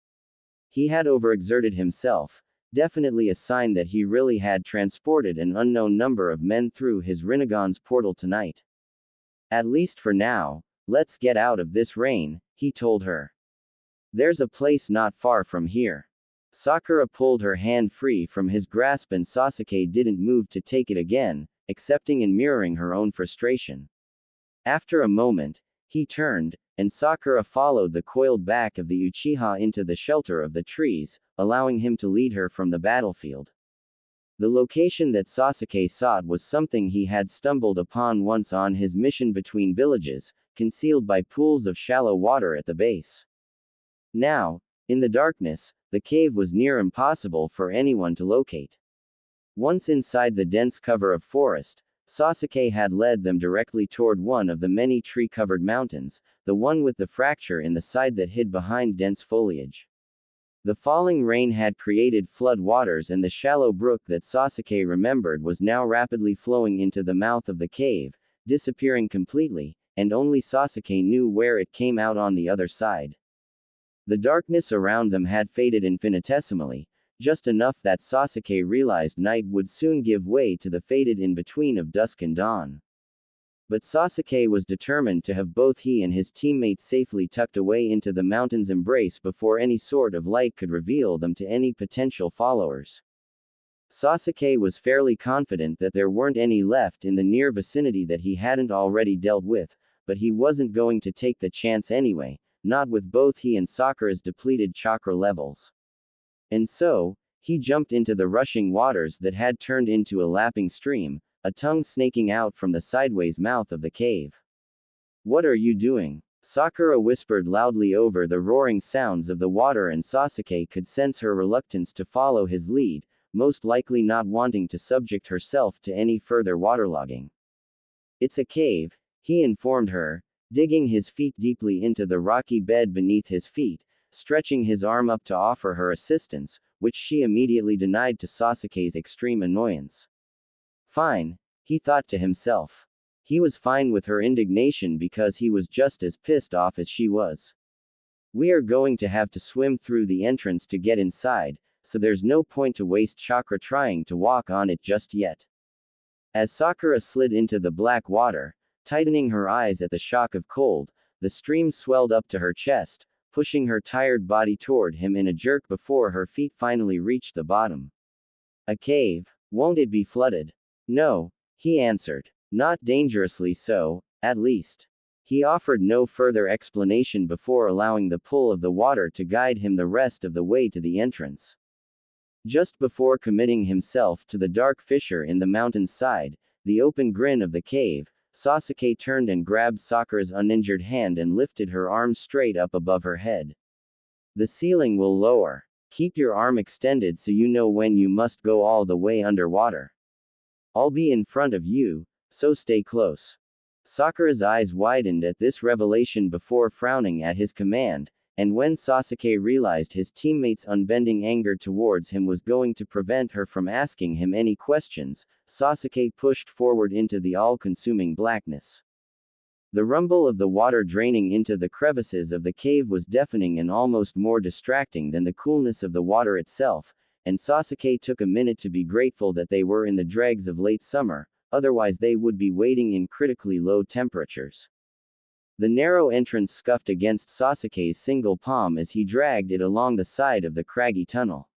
He had overexerted himself, definitely a sign that he really had transported an unknown number of men through his Rinnegan's portal tonight. "At least for now, let's get out of this rain," he told her. "There's a place not far from here." Sakura pulled her hand free from his grasp and Sasuke didn't move to take it again, accepting and mirroring her own frustration. After a moment, he turned, and Sakura followed the coiled back of the Uchiha into the shelter of the trees, allowing him to lead her from the battlefield. The location that Sasuke sought was something he had stumbled upon once on his mission between villages, concealed by pools of shallow water at the base. Now, in the darkness, the cave was near impossible for anyone to locate. Once inside the dense cover of forest, Sasuke had led them directly toward one of the many tree-covered mountains, the one with the fracture in the side that hid behind dense foliage. The falling rain had created flood waters and the shallow brook that Sasuke remembered was now rapidly flowing into the mouth of the cave, disappearing completely, and only Sasuke knew where it came out on the other side. The darkness around them had faded infinitesimally, just enough that Sasuke realized night would soon give way to the faded in-between of dusk and dawn. But Sasuke was determined to have both he and his teammates safely tucked away into the mountain's embrace before any sort of light could reveal them to any potential followers. Sasuke was fairly confident that there weren't any left in the near vicinity that he hadn't already dealt with, but he wasn't going to take the chance anyway, not with both he and Sakura's depleted chakra levels. And so, he jumped into the rushing waters that had turned into a lapping stream, a tongue snaking out from the sideways mouth of the cave. "What are you doing?" Sakura whispered loudly over the roaring sounds of the water, and Sasuke could sense her reluctance to follow his lead, most likely not wanting to subject herself to any further waterlogging. "It's a cave," he informed her, digging his feet deeply into the rocky bed beneath his feet, stretching his arm up to offer her assistance, which she immediately denied to Sasuke's extreme annoyance. Fine, he thought to himself. He was fine with her indignation because he was just as pissed off as she was. "We are going to have to swim through the entrance to get inside, so there's no point to waste chakra trying to walk on it just yet." As Sakura slid into the black water, tightening her eyes at the shock of cold, the stream swelled up to her chest, pushing her tired body toward him in a jerk before her feet finally reached the bottom. "A cave. Won't it be flooded?" "No," he answered. "Not dangerously so, at least." He offered no further explanation before allowing the pull of the water to guide him the rest of the way to the entrance. Just before committing himself to the dark fissure in the mountain's side, the open grin of the cave, Sasuke turned and grabbed Sakura's uninjured hand and lifted her arm straight up above her head. "The ceiling will lower. Keep your arm extended so you know when you must go all the way underwater. I'll be in front of you, so stay close." Sakura's eyes widened at this revelation before frowning at his command, and when Sasuke realized his teammate's unbending anger towards him was going to prevent her from asking him any questions, Sasuke pushed forward into the all-consuming blackness. The rumble of the water draining into the crevices of the cave was deafening and almost more distracting than the coolness of the water itself, and Sasuke took a minute to be grateful that they were in the dregs of late summer, otherwise they would be wading in critically low temperatures. The narrow entrance scuffed against Sasuke's single palm as he dragged it along the side of the craggy tunnel.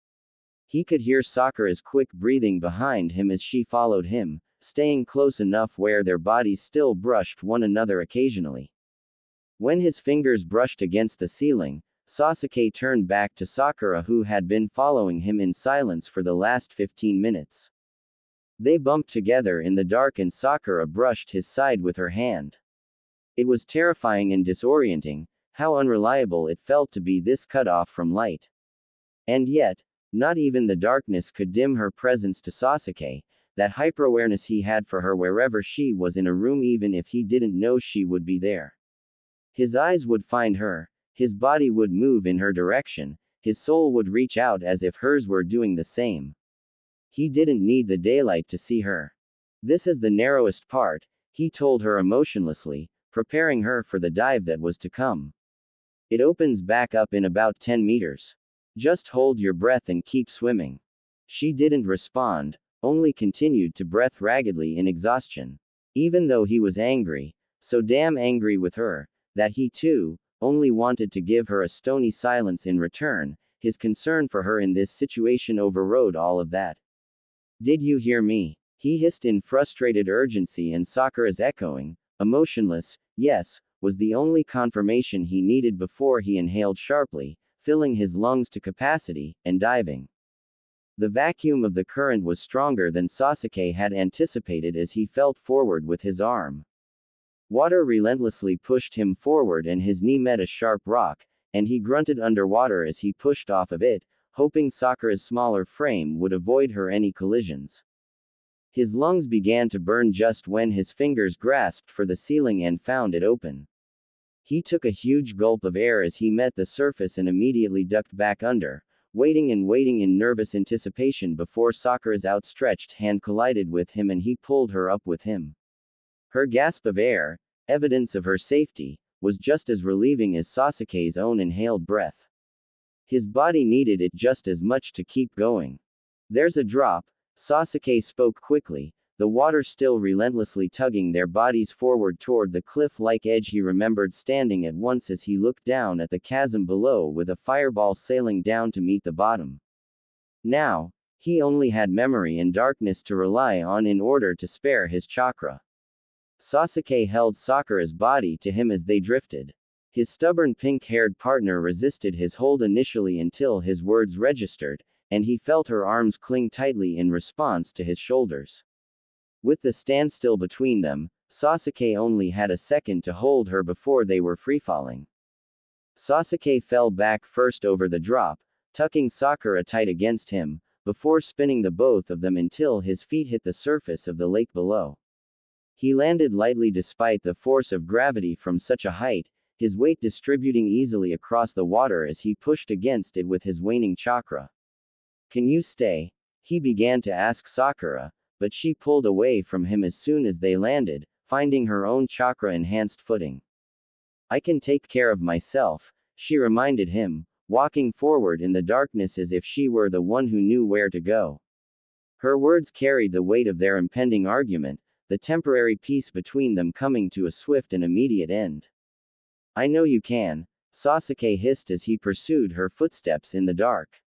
He could hear Sakura's quick breathing behind him as she followed him, staying close enough where their bodies still brushed one another occasionally. When his fingers brushed against the ceiling, Sasuke turned back to Sakura, who had been following him in silence for the last 15 minutes. They bumped together in the dark and Sakura brushed his side with her hand. It was terrifying and disorienting, how unreliable it felt to be this cut off from light. And yet, not even the darkness could dim her presence to Sasuke, that hyper-awareness he had for her wherever she was in a room, even if he didn't know she would be there. His eyes would find her, his body would move in her direction, his soul would reach out as if hers were doing the same. He didn't need the daylight to see her. "This is the narrowest part," he told her emotionlessly, preparing her for the dive that was to come. "It opens back up in about 10 meters. Just hold your breath and keep swimming." She didn't respond, only continued to breathe raggedly in exhaustion. Even though he was angry, so damn angry with her, that he too, only wanted to give her a stony silence in return, his concern for her in this situation overrode all of that. "Did you hear me?" he hissed in frustrated urgency, and Sakura's echoing, emotionless, "yes," was the only confirmation he needed before he inhaled sharply, filling his lungs to capacity, and diving. The vacuum of the current was stronger than Sasuke had anticipated as he felt forward with his arm. Water relentlessly pushed him forward and his knee met a sharp rock, and he grunted underwater as he pushed off of it, hoping Sakura's smaller frame would avoid her any collisions. His lungs began to burn just when his fingers grasped for the ceiling and found it open. He took a huge gulp of air as he met the surface and immediately ducked back under, waiting in nervous anticipation before Sakura's outstretched hand collided with him and he pulled her up with him. Her gasp of air, evidence of her safety, was just as relieving as Sasuke's own inhaled breath. His body needed it just as much to keep going. "There's a drop," Sasuke spoke quickly, the water still relentlessly tugging their bodies forward toward the cliff-like edge. He remembered standing at once as he looked down at the chasm below with a fireball sailing down to meet the bottom. Now, he only had memory and darkness to rely on in order to spare his chakra. Sasuke held Sakura's body to him as they drifted. His stubborn pink-haired partner resisted his hold initially until his words registered, and he felt her arms cling tightly in response to his shoulders. With the standstill between them, Sasuke only had a second to hold her before they were free-falling. Sasuke fell back first over the drop, tucking Sakura tight against him, before spinning the both of them until his feet hit the surface of the lake below. He landed lightly despite the force of gravity from such a height, his weight distributing easily across the water as he pushed against it with his waning chakra. "Can you stay?" he began to ask Sakura, but she pulled away from him as soon as they landed, finding her own chakra-enhanced footing. "I can take care of myself," she reminded him, walking forward in the darkness as if she were the one who knew where to go. Her words carried the weight of their impending argument, the temporary peace between them coming to a swift and immediate end. "I know you can," Sasuke hissed as he pursued her footsteps in the dark.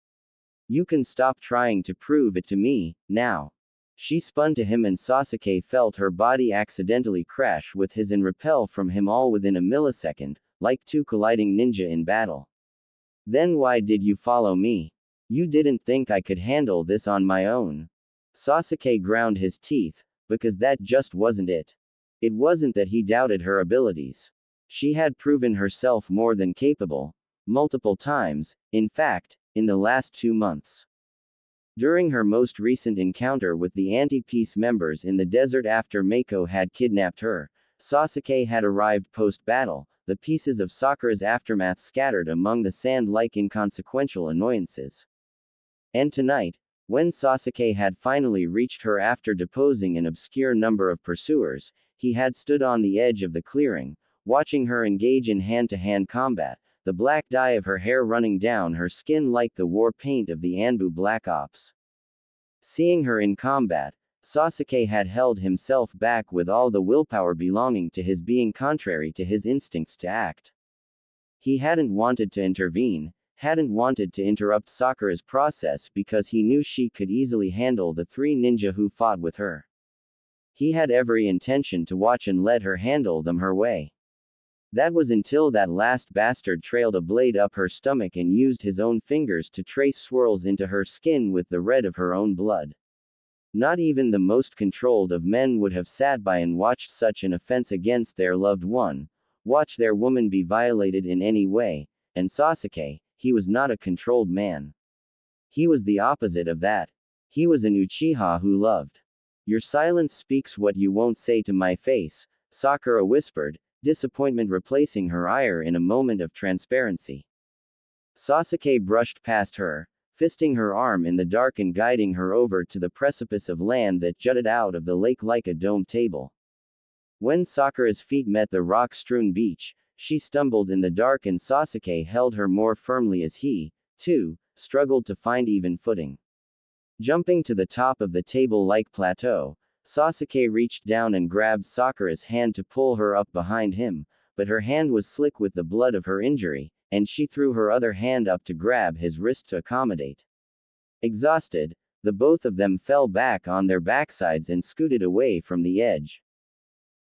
"You can stop trying to prove it to me, now." She spun to him and Sasuke felt her body accidentally crash with his and repel from him all within a millisecond, like two colliding ninja in battle. "Then why did you follow me? You didn't think I could handle this on my own?" Sasuke ground his teeth, because that just wasn't it. It wasn't that he doubted her abilities. She had proven herself more than capable, multiple times, in fact, in the last 2 months. During her most recent encounter with the anti-peace members in the desert after Mako had kidnapped her, Sasuke had arrived post-battle, the pieces of Sakura's aftermath scattered among the sand like inconsequential annoyances. And tonight, when Sasuke had finally reached her after deposing an obscure number of pursuers, he had stood on the edge of the clearing, watching her engage in hand-to-hand combat, the black dye of her hair running down her skin like the war paint of the Anbu Black Ops. Seeing her in combat, Sasuke had held himself back with all the willpower belonging to his being contrary to his instincts to act. He hadn't wanted to intervene, hadn't wanted to interrupt Sakura's process because he knew she could easily handle the 3 ninja who fought with her. He had every intention to watch and let her handle them her way. That was until that last bastard trailed a blade up her stomach and used his own fingers to trace swirls into her skin with the red of her own blood. Not even the most controlled of men would have sat by and watched such an offense against their loved one, watch their woman be violated in any way, and Sasuke, he was not a controlled man. He was the opposite of that. He was an Uchiha who loved. "Your silence speaks what you won't say to my face," Sakura whispered, disappointment replacing her ire in a moment of transparency. Sasuke brushed past her, fisting her arm in the dark and guiding her over to the precipice of land that jutted out of the lake like a domed table. When Sakura's feet met the rock-strewn beach, she stumbled in the dark and Sasuke held her more firmly as he, too, struggled to find even footing. Jumping to the top of the table-like plateau, Sasuke reached down and grabbed Sakura's hand to pull her up behind him, but her hand was slick with the blood of her injury, and she threw her other hand up to grab his wrist to accommodate. Exhausted, the both of them fell back on their backsides and scooted away from the edge.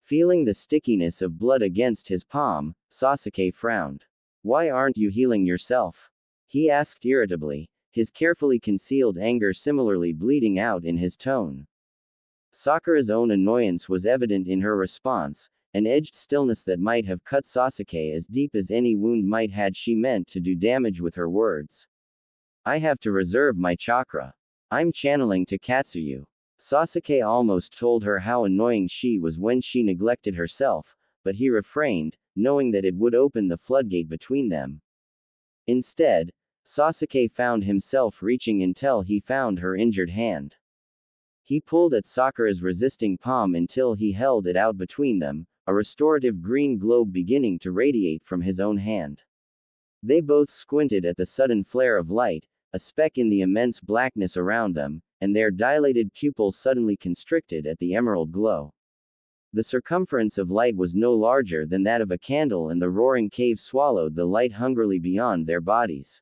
Feeling the stickiness of blood against his palm, Sasuke frowned. "Why aren't you healing yourself?" he asked irritably, his carefully concealed anger similarly bleeding out in his tone. Sakura's own annoyance was evident in her response, an edged stillness that might have cut Sasuke as deep as any wound might had she meant to do damage with her words. "I have to reserve my chakra. I'm channeling to Katsuyu." Sasuke almost told her how annoying she was when she neglected herself, but he refrained, knowing that it would open the floodgate between them. Instead, Sasuke found himself reaching until he found her injured hand. He pulled at Sakura's resisting palm until he held it out between them, a restorative green globe beginning to radiate from his own hand. They both squinted at the sudden flare of light, a speck in the immense blackness around them, and their dilated pupils suddenly constricted at the emerald glow. The circumference of light was no larger than that of a candle, and the roaring cave swallowed the light hungrily beyond their bodies.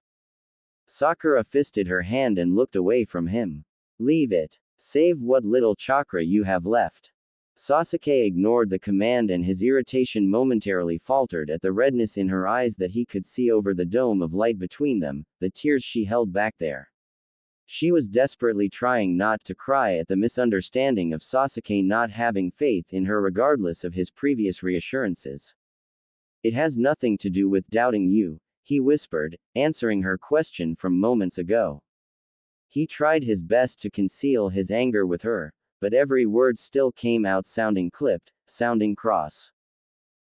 Sakura fisted her hand and looked away from him. Leave it. Save what little chakra you have left. Sasuke ignored the command, and his irritation momentarily faltered at the redness in her eyes that he could see over the dome of light between them, the tears she held back there. She was desperately trying not to cry at the misunderstanding of Sasuke not having faith in her regardless of his previous reassurances. It has nothing to do with doubting you, he whispered, answering her question from moments ago. He tried his best to conceal his anger with her, but every word still came out sounding clipped, sounding cross.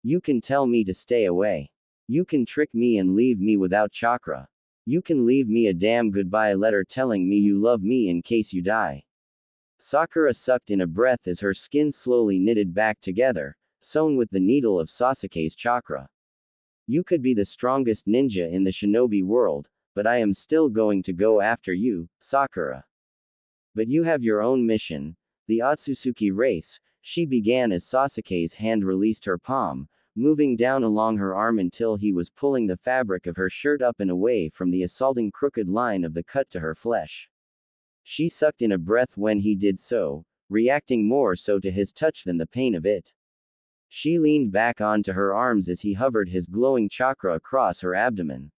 You can tell me to stay away. You can trick me and leave me without chakra. You can leave me a damn goodbye letter telling me you love me in case you die. Sakura sucked in a breath as her skin slowly knitted back together, sewn with the needle of Sasuke's chakra. You could be the strongest ninja in the shinobi world, but I am still going to go after you, Sakura. But you have your own mission, the Otsutsuki race, she began as Sasuke's hand released her palm, moving down along her arm until he was pulling the fabric of her shirt up and away from the assaulting crooked line of the cut to her flesh. She sucked in a breath when he did so, reacting more so to his touch than the pain of it. She leaned back onto her arms as he hovered his glowing chakra across her abdomen.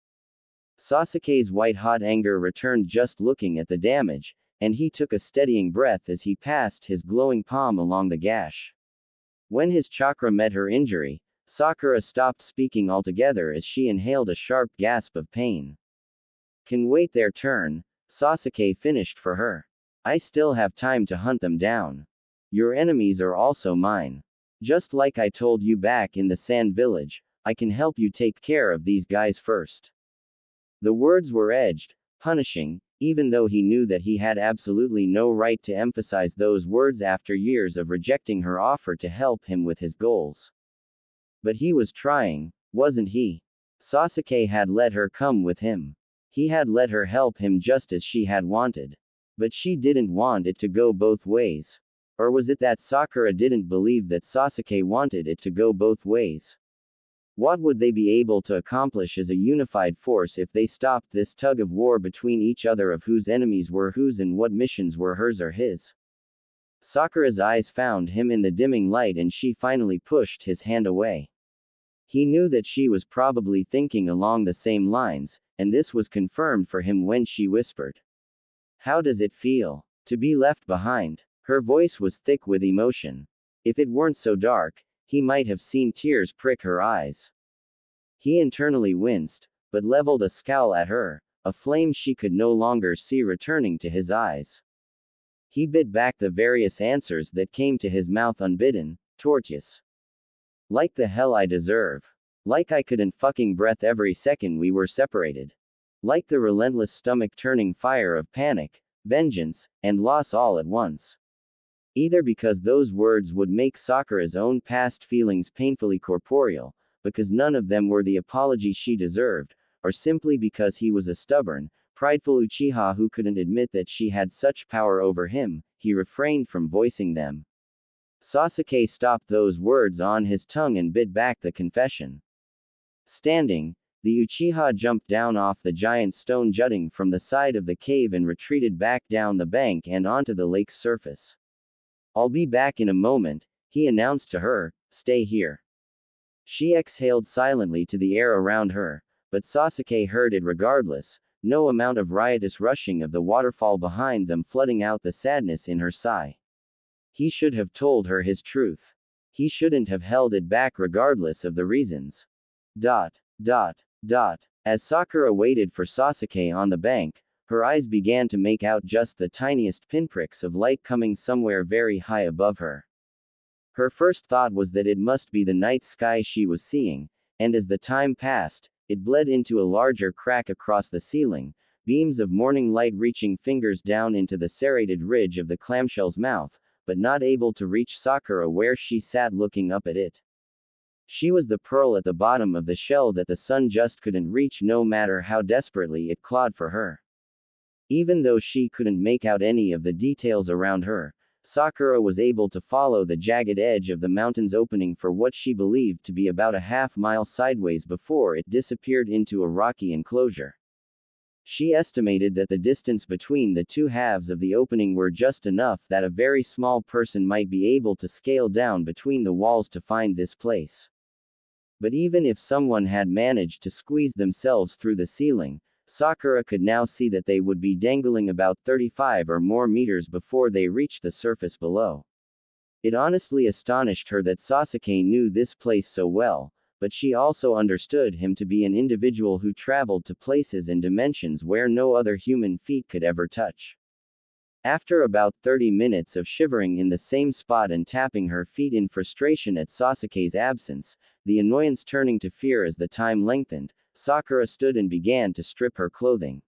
Sasuke's white-hot anger returned just looking at the damage, and he took a steadying breath as he passed his glowing palm along the gash. When his chakra met her injury, Sakura stopped speaking altogether as she inhaled a sharp gasp of pain. Can wait their turn, Sasuke finished for her. I still have time to hunt them down. Your enemies are also mine. Just like I told you back in the Sand Village, I can help you take care of these guys first. The words were edged, punishing, even though he knew that he had absolutely no right to emphasize those words after years of rejecting her offer to help him with his goals. But he was trying, wasn't he? Sasuke had let her come with him. He had let her help him just as she had wanted. But she didn't want it to go both ways. Or was it that Sakura didn't believe that Sasuke wanted it to go both ways? What would they be able to accomplish as a unified force if they stopped this tug of war between each other of whose enemies were whose and what missions were hers or his? Sakura's eyes found him in the dimming light, and she finally pushed his hand away. He knew that she was probably thinking along the same lines, and this was confirmed for him when she whispered. How does it feel to be left behind? Her voice was thick with emotion. If it weren't so dark, he might have seen tears prick her eyes. He internally winced, but leveled a scowl at her, a flame she could no longer see returning to his eyes. He bit back the various answers that came to his mouth unbidden. Tortious. Like the hell I deserve. Like I couldn't fucking breath every second we were separated. Like the relentless stomach-turning fire of panic, vengeance, and loss all at once. Either because those words would make Sakura's own past feelings painfully corporeal, because none of them were the apology she deserved, or simply because he was a stubborn, prideful Uchiha who couldn't admit that she had such power over him, he refrained from voicing them. Sasuke stopped those words on his tongue and bit back the confession. Standing, the Uchiha jumped down off the giant stone jutting from the side of the cave and retreated back down the bank and onto the lake's surface. I'll be back in a moment, he announced to her. Stay here. She exhaled silently to the air around her, but Sasuke heard it regardless, no amount of riotous rushing of the waterfall behind them flooding out the sadness in her sigh. He should have told her his truth. He shouldn't have held it back regardless of the reasons. As Sakura waited for Sasuke on the bank, her eyes began to make out just the tiniest pinpricks of light coming somewhere very high above her. Her first thought was that it must be the night sky she was seeing, and as the time passed, it bled into a larger crack across the ceiling, beams of morning light reaching fingers down into the serrated ridge of the clamshell's mouth, but not able to reach Sakura where she sat looking up at it. She was the pearl at the bottom of the shell that the sun just couldn't reach no matter how desperately it clawed for her. Even though she couldn't make out any of the details around her, Sakura was able to follow the jagged edge of the mountain's opening for what she believed to be about a half-mile sideways before it disappeared into a rocky enclosure. She estimated that the distance between the two halves of the opening were just enough that a very small person might be able to scale down between the walls to find this place. But even if someone had managed to squeeze themselves through the ceiling, Sakura could now see that they would be dangling about 35 or more meters before they reached the surface below. It honestly astonished her that Sasuke knew this place so well, but she also understood him to be an individual who traveled to places and dimensions where no other human feet could ever touch. After about 30 minutes of shivering in the same spot and tapping her feet in frustration at Sasuke's absence, the annoyance turning to fear as the time lengthened, Sakura stood and began to strip her clothing.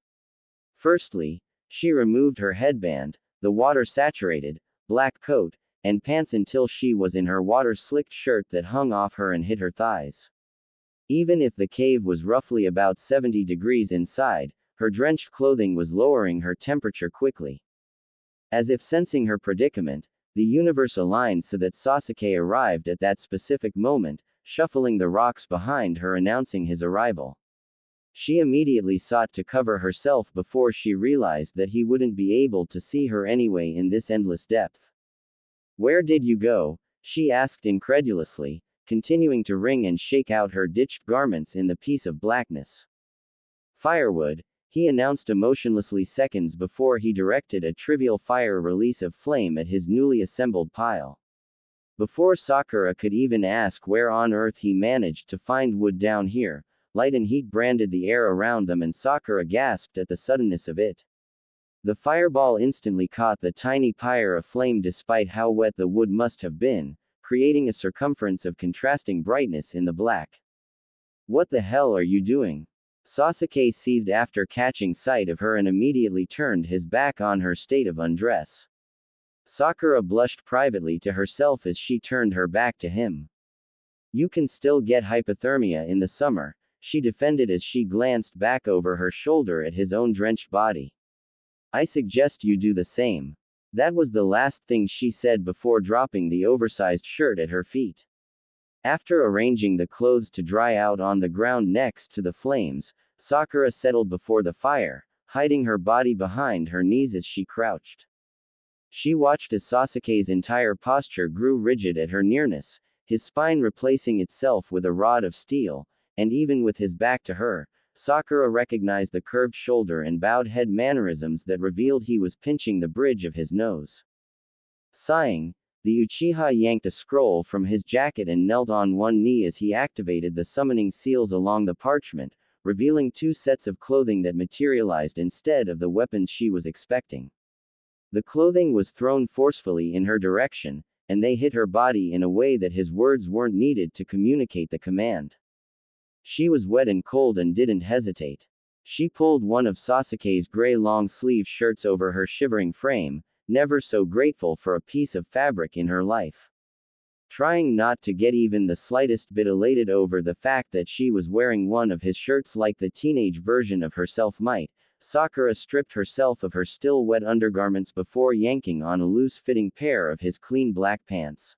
Firstly, she removed her headband, the water-saturated, black coat, and pants until she was in her water-slicked shirt that hung off her and hid her thighs. Even if the cave was roughly about 70 degrees inside, her drenched clothing was lowering her temperature quickly. As if sensing her predicament, the universe aligned so that Sasuke arrived at that specific moment, shuffling the rocks behind her announcing his arrival. She immediately sought to cover herself before she realized that he wouldn't be able to see her anyway in this endless depth. "Where did you go?" she asked incredulously, continuing to wring and shake out her ditched garments in the piece of blackness. "Firewood," he announced emotionlessly seconds before he directed a trivial fire release of flame at his newly assembled pile. Before Sakura could even ask where on earth he managed to find wood down here, light and heat branded the air around them and Sakura gasped at the suddenness of it. The fireball instantly caught the tiny pyre aflame despite how wet the wood must have been, creating a circumference of contrasting brightness in the black. "What the hell are you doing?" Sasuke seethed after catching sight of her and immediately turned his back on her state of undress. Sakura blushed privately to herself as she turned her back to him. "You can still get hypothermia in the summer," she defended as she glanced back over her shoulder at his own drenched body. "I suggest you do the same." That was the last thing she said before dropping the oversized shirt at her feet. After arranging the clothes to dry out on the ground next to the flames, Sakura settled before the fire, hiding her body behind her knees as she crouched. She watched as Sasuke's entire posture grew rigid at her nearness, his spine replacing itself with a rod of steel, and even with his back to her, Sakura recognized the curved shoulder and bowed head mannerisms that revealed he was pinching the bridge of his nose. Sighing, the Uchiha yanked a scroll from his jacket and knelt on one knee as he activated the summoning seals along the parchment, revealing two sets of clothing that materialized instead of the weapons she was expecting. The clothing was thrown forcefully in her direction, and they hit her body in a way that his words weren't needed to communicate the command. She was wet and cold and didn't hesitate. She pulled one of Sasuke's gray long-sleeve shirts over her shivering frame, never so grateful for a piece of fabric in her life. Trying not to get even the slightest bit elated over the fact that she was wearing one of his shirts like the teenage version of herself might, Sakura stripped herself of her still wet undergarments before yanking on a loose-fitting pair of his clean black pants.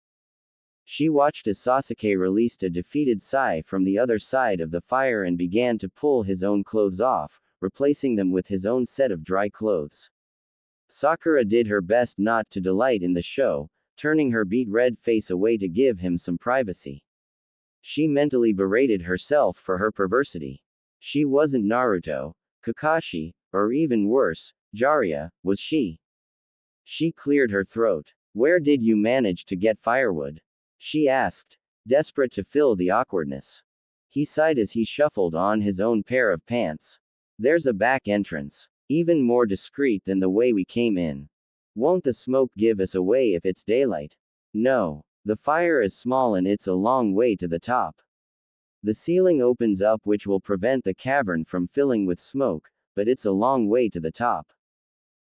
She watched as Sasuke released a defeated sigh from the other side of the fire and began to pull his own clothes off, replacing them with his own set of dry clothes. Sakura did her best not to delight in the show, turning her beet-red face away to give him some privacy. She mentally berated herself for her perversity. She wasn't Naruto, Kakashi, or even worse, Jiraiya, was she? She cleared her throat. "Where did you manage to get firewood?" she asked, desperate to fill the awkwardness. He sighed as he shuffled on his own pair of pants. "There's a back entrance. Even more discreet than the way we came in. Won't the smoke give us away if it's daylight?" "No. The fire is small and it's a long way to the top. The ceiling opens up which will prevent the cavern from filling with smoke, but it's a long way to the top.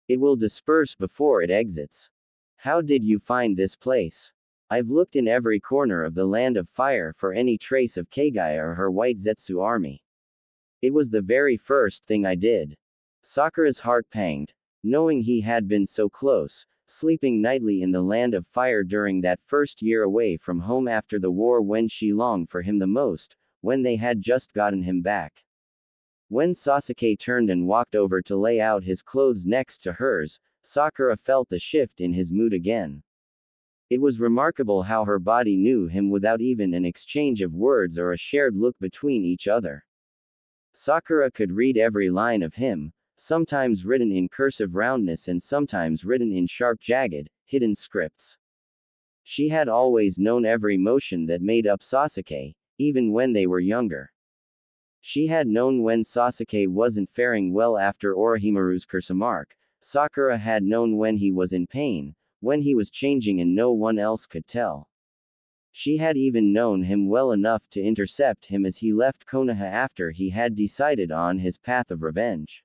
It will disperse before it exits." "How did you find this place?" "I've looked in every corner of the Land of Fire for any trace of Kagaya or her white Zetsu army. It was the very first thing I did." Sakura's heart panged, knowing he had been so close, sleeping nightly in the land of fire during that first year away from home after the war when she longed for him the most, when they had just gotten him back. When Sasuke turned and walked over to lay out his clothes next to hers, Sakura felt the shift in his mood again. It was remarkable how her body knew him without even an exchange of words or a shared look between each other. Sakura could read every line of him, sometimes written in cursive roundness and sometimes written in sharp jagged, hidden scripts. She had always known every motion that made up Sasuke, even when they were younger. She had known when Sasuke wasn't faring well after Orochimaru's curse mark. Sakura had known when he was in pain, when he was changing and no one else could tell. She had even known him well enough to intercept him as he left Konoha after he had decided on his path of revenge.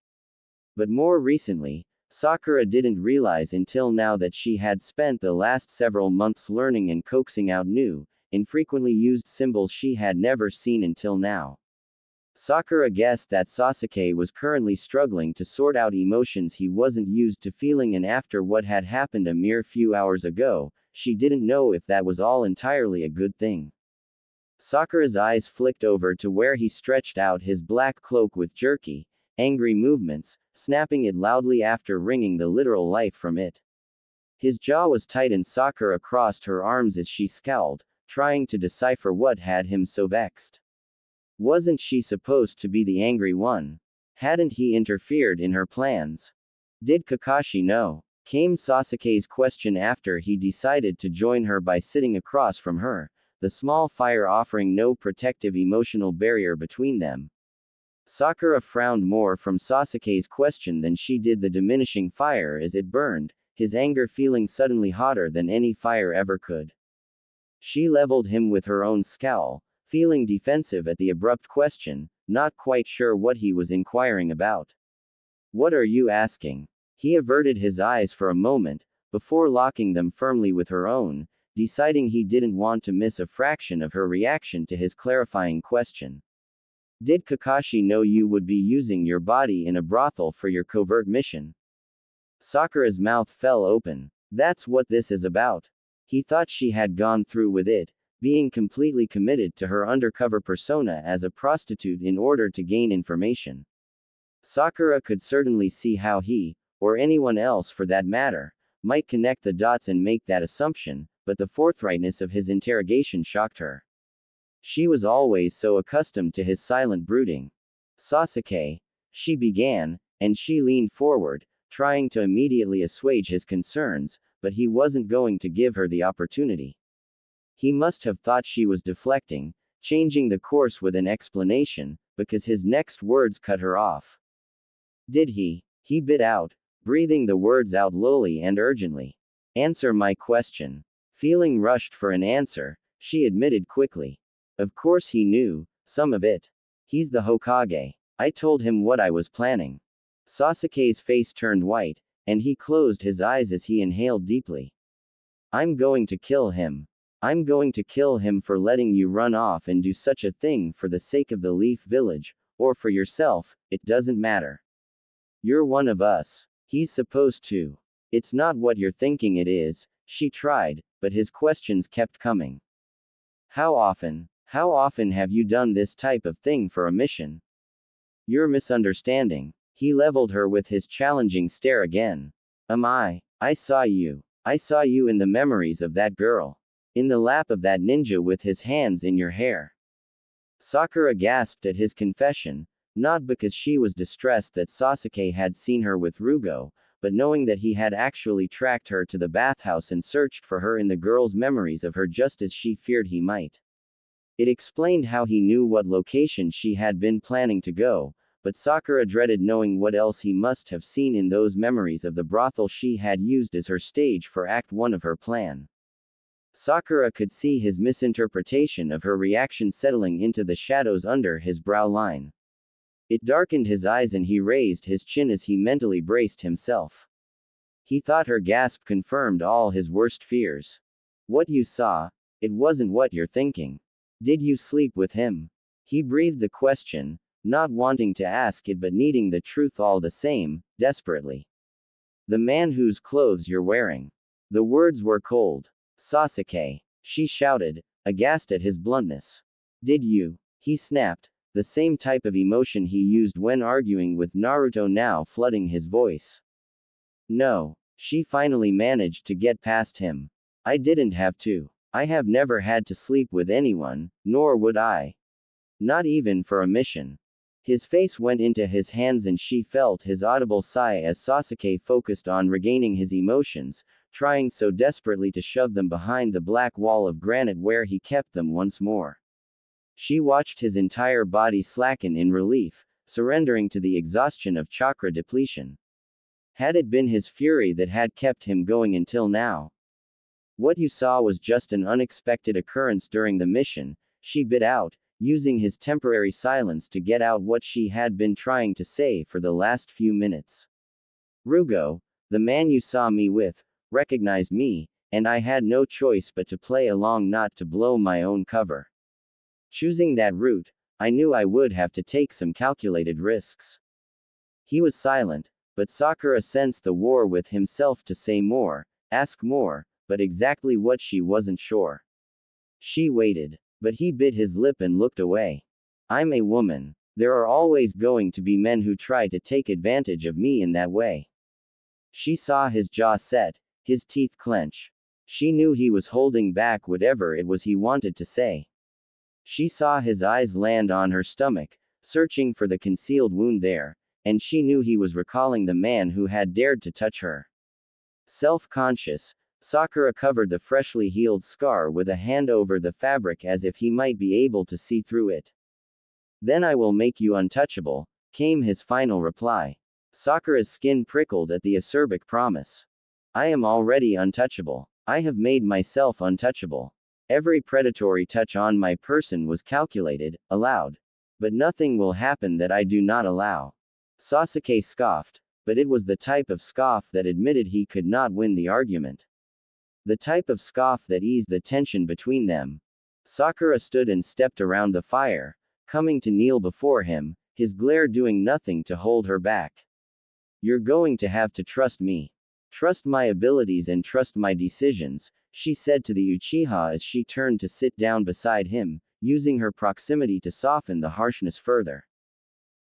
But more recently, Sakura didn't realize until now that she had spent the last several months learning and coaxing out new, infrequently used symbols she had never seen until now. Sakura guessed that Sasuke was currently struggling to sort out emotions he wasn't used to feeling, and after what had happened a mere few hours ago, she didn't know if that was all entirely a good thing. Sakura's eyes flicked over to where he stretched out his black cloak with jerky, angry movements, snapping it loudly after wringing the literal life from it. His jaw was tight and Sakura crossed her arms as she scowled, trying to decipher what had him so vexed. Wasn't she supposed to be the angry one? Hadn't he interfered in her plans? Did Kakashi know? Came Sasuke's question after he decided to join her by sitting across from her, the small fire offering no protective emotional barrier between them. Sakura frowned more from Sasuke's question than she did the diminishing fire as it burned, his anger feeling suddenly hotter than any fire ever could. She leveled him with her own scowl, feeling defensive at the abrupt question, not quite sure what he was inquiring about. What are you asking? He averted his eyes for a moment, before locking them firmly with her own, deciding he didn't want to miss a fraction of her reaction to his clarifying question. Did Kakashi know you would be using your body in a brothel for your covert mission? Sakura's mouth fell open. That's what this is about. He thought she had gone through with it, being completely committed to her undercover persona as a prostitute in order to gain information. Sakura could certainly see how he, or anyone else for that matter, might connect the dots and make that assumption, but the forthrightness of his interrogation shocked her. She was always so accustomed to his silent brooding. Sasuke, she began, and she leaned forward, trying to immediately assuage his concerns, but he wasn't going to give her the opportunity. He must have thought she was deflecting, changing the course with an explanation, because his next words cut her off. Did he? He bit out, breathing the words out lowly and urgently. Answer my question. Feeling rushed for an answer, she admitted quickly. Of course he knew, some of it. He's the Hokage. I told him what I was planning. Sasuke's face turned white, and he closed his eyes as he inhaled deeply. I'm going to kill him. I'm going to kill him for letting you run off and do such a thing for the sake of the Leaf Village, or for yourself, it doesn't matter. You're one of us. He's supposed to. It's not what you're thinking it is, she tried, but his questions kept coming. How often have you done this type of thing for a mission? You're misunderstanding. He leveled her with his challenging stare again. I saw you in the memories of that girl. In the lap of that ninja with his hands in your hair. Sakura gasped at his confession, not because she was distressed that Sasuke had seen her with Rugo, but knowing that he had actually tracked her to the bathhouse and searched for her in the girl's memories of her just as she feared he might. It explained how he knew what location she had been planning to go, but Sakura dreaded knowing what else he must have seen in those memories of the brothel she had used as her stage for Act 1 of her plan. Sakura could see his misinterpretation of her reaction settling into the shadows under his brow line. It darkened his eyes and he raised his chin as he mentally braced himself. He thought her gasp confirmed all his worst fears. What you saw, it wasn't what you're thinking. Did you sleep with him? He breathed the question, not wanting to ask it but needing the truth all the same, desperately. The man whose clothes you're wearing. The words were cold. Sasuke. She shouted, aghast at his bluntness. Did you? He snapped, the same type of emotion he used when arguing with Naruto now flooding his voice. No. She finally managed to get past him. I didn't have to. I have never had to sleep with anyone, nor would I. Not even for a mission. His face went into his hands and she felt his audible sigh as Sasuke focused on regaining his emotions, trying so desperately to shove them behind the black wall of granite where he kept them once more. She watched his entire body slacken in relief, surrendering to the exhaustion of chakra depletion. Had it been his fury that had kept him going until now? What you saw was just an unexpected occurrence during the mission, she bit out, using his temporary silence to get out what she had been trying to say for the last few minutes. Rugo, the man you saw me with, recognized me, and I had no choice but to play along not to blow my own cover. Choosing that route, I knew I would have to take some calculated risks. He was silent, but Sakura sensed the war with himself to say more, ask more, but exactly what she wasn't sure. She waited, but he bit his lip and looked away. I'm a woman. There are always going to be men who try to take advantage of me in that way. She saw his jaw set, his teeth clench. She knew he was holding back whatever it was he wanted to say. She saw his eyes land on her stomach, searching for the concealed wound there, and she knew he was recalling the man who had dared to touch her. Self-conscious, Sakura covered the freshly healed scar with a hand over the fabric as if he might be able to see through it. Then I will make you untouchable, came his final reply. Sakura's skin prickled at the acerbic promise. I am already untouchable. I have made myself untouchable. Every predatory touch on my person was calculated, allowed. But nothing will happen that I do not allow. Sasuke scoffed, but it was the type of scoff that admitted he could not win the argument. The type of scoff that eased the tension between them. Sakura stood and stepped around the fire, coming to kneel before him, his glare doing nothing to hold her back. You're going to have to trust me. Trust my abilities and trust my decisions, she said to the Uchiha as she turned to sit down beside him, using her proximity to soften the harshness further.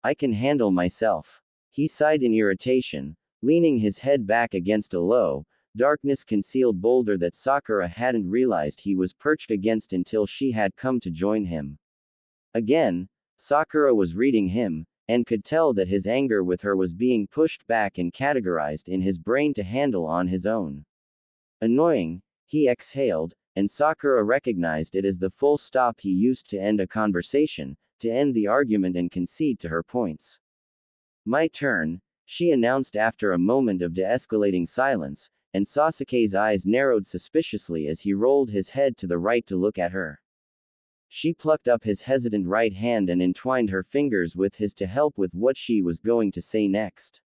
I can handle myself. He sighed in irritation, leaning his head back against a low, darkness-concealed boulder that Sakura hadn't realized he was perched against until she had come to join him. Again, Sakura was reading him, and could tell that his anger with her was being pushed back and categorized in his brain to handle on his own. Annoying, he exhaled, and Sakura recognized it as the full stop he used to end a conversation, to end the argument and concede to her points. My turn, she announced after a moment of de-escalating silence, and Sasuke's eyes narrowed suspiciously as he rolled his head to the right to look at her. She plucked up his hesitant right hand and entwined her fingers with his to help with what she was going to say next.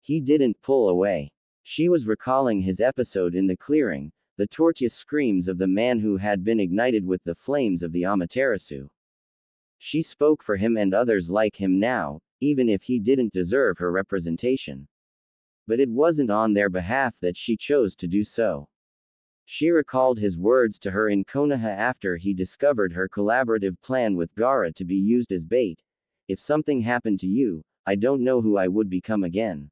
He didn't pull away. She was recalling his episode in the clearing, the tortuous screams of the man who had been ignited with the flames of the Amaterasu. She spoke for him and others like him now, even if he didn't deserve her representation. But it wasn't on their behalf that she chose to do so. She recalled his words to her in Konoha after he discovered her collaborative plan with Gaara to be used as bait. If something happened to you, I don't know who I would become again.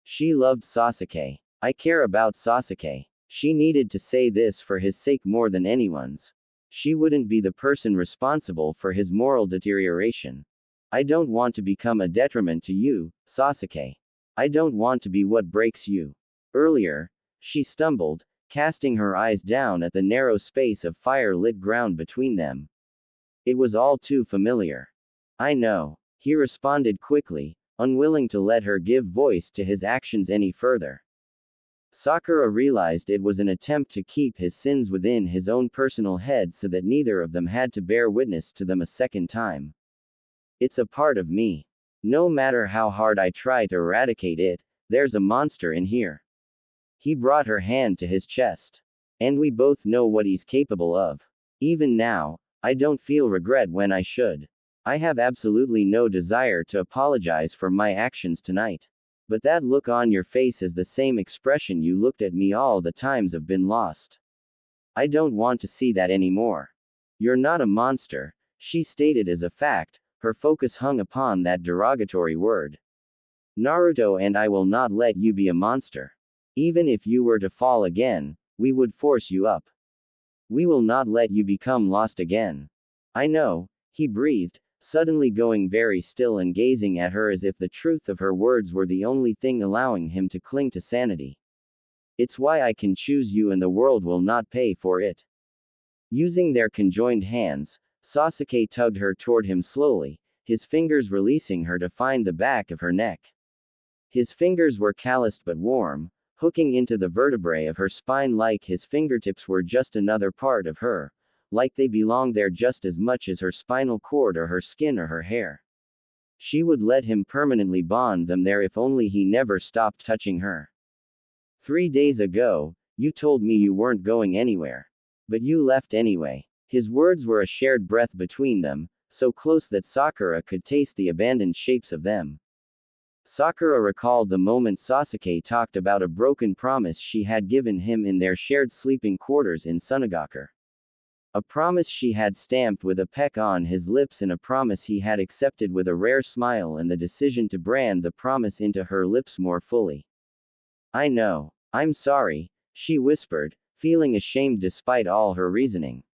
She loved Sasuke. I care about Sasuke. She needed to say this for his sake more than anyone's. She wouldn't be the person responsible for his moral deterioration. I don't want to become a detriment to you, Sasuke. I don't want to be what breaks you. Earlier, she stumbled, casting her eyes down at the narrow space of fire-lit ground between them. It was all too familiar. I know, he responded quickly, unwilling to let her give voice to his actions any further. Sakura realized it was an attempt to keep his sins within his own personal head so that neither of them had to bear witness to them a second time. It's a part of me. No matter how hard I try to eradicate it, there's a monster in here. He brought her hand to his chest. And we both know what he's capable of. Even now, I don't feel regret when I should. I have absolutely no desire to apologize for my actions tonight. But that look on your face is the same expression you looked at me all the times I've been lost. I don't want to see that anymore. You're not a monster, she stated as a fact, her focus hung upon that derogatory word. Naruto and I will not let you be a monster. Even if you were to fall again, we would force you up. We will not let you become lost again. I know, he breathed, suddenly going very still and gazing at her as if the truth of her words were the only thing allowing him to cling to sanity. It's why I can choose you and the world will not pay for it. Using their conjoined hands, Sasuke tugged her toward him slowly, his fingers releasing her to find the back of her neck. His fingers were calloused but warm, hooking into the vertebrae of her spine like his fingertips were just another part of her, like they belonged there just as much as her spinal cord or her skin or her hair. She would let him permanently bond them there if only he never stopped touching her. 3 days ago, you told me you weren't going anywhere. But you left anyway. His words were a shared breath between them, so close that Sakura could taste the abandoned shapes of them. Sakura recalled the moment Sasuke talked about a broken promise she had given him in their shared sleeping quarters in Sunagaku. A promise she had stamped with a peck on his lips and a promise he had accepted with a rare smile and the decision to brand the promise into her lips more fully. I know. I'm sorry, she whispered, feeling ashamed despite all her reasoning.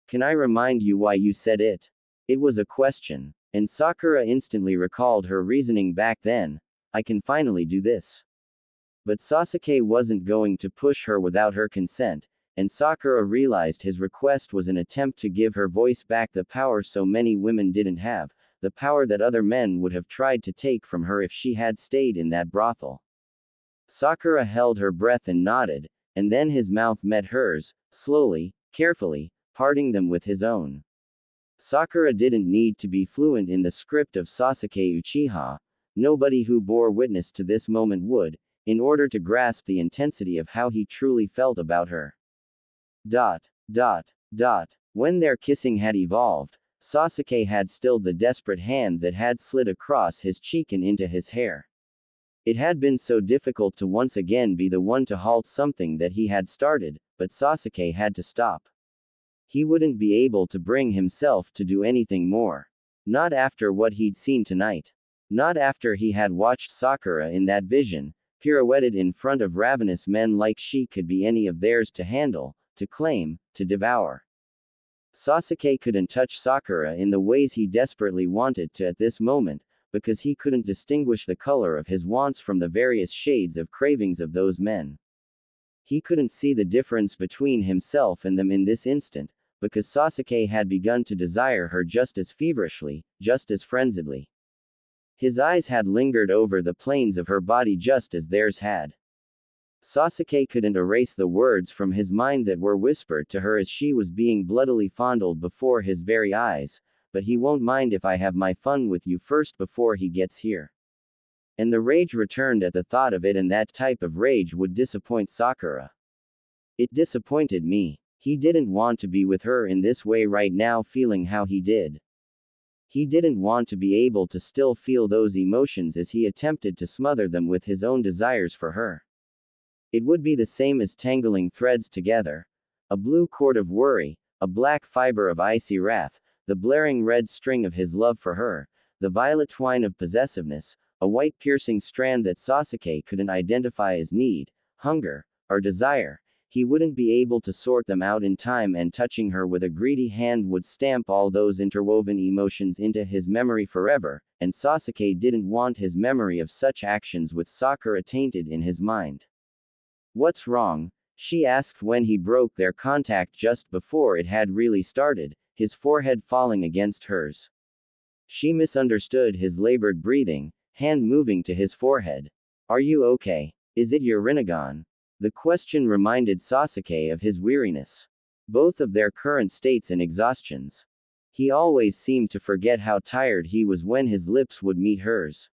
Can I remind you why you said it? It was a question, and Sakura instantly recalled her reasoning back then. I can finally do this. But Sasuke wasn't going to push her without her consent, and Sakura realized his request was an attempt to give her voice back, the power so many women didn't have, the power that other men would have tried to take from her if she had stayed in that brothel. Sakura held her breath and nodded, and then his mouth met hers, slowly, carefully, parting them with his own. Sakura didn't need to be fluent in the script of Sasuke Uchiha, nobody who bore witness to this moment would, in order to grasp the intensity of how he truly felt about her. When their kissing had evolved, Sasuke had stilled the desperate hand that had slid across his cheek and into his hair. It had been so difficult to once again be the one to halt something that he had started, but Sasuke had to stop. He wouldn't be able to bring himself to do anything more. Not after what he'd seen tonight. Not after he had watched Sakura in that vision, pirouetted in front of ravenous men like she could be any of theirs to handle, to claim, to devour. Sasuke couldn't touch Sakura in the ways he desperately wanted to at this moment, because he couldn't distinguish the color of his wants from the various shades of cravings of those men. He couldn't see the difference between himself and them in this instant, because Sasuke had begun to desire her just as feverishly, just as frenziedly. His eyes had lingered over the planes of her body just as theirs had. Sasuke couldn't erase the words from his mind that were whispered to her as she was being bloodily fondled before his very eyes, but he won't mind if I have my fun with you first before he gets here. And the rage returned at the thought of it, and that type of rage would disappoint Sakura. It disappointed me. He didn't want to be with her in this way right now, feeling how he did. He didn't want to be able to still feel those emotions as he attempted to smother them with his own desires for her. It would be the same as tangling threads together. A blue cord of worry, a black fiber of icy wrath, the blaring red string of his love for her, the violet twine of possessiveness, a white piercing strand that Sasuke couldn't identify as need, hunger, or desire. He wouldn't be able to sort them out in time, and touching her with a greedy hand would stamp all those interwoven emotions into his memory forever, and Sasuke didn't want his memory of such actions with Sakura tainted in his mind. What's wrong? She asked when he broke their contact just before it had really started, his forehead falling against hers. She misunderstood his labored breathing, hand moving to his forehead. Are you okay? Is it your Rinnegan? The question reminded Sasuke of his weariness. Both of their current states and exhaustions. He always seemed to forget how tired he was when his lips would meet hers.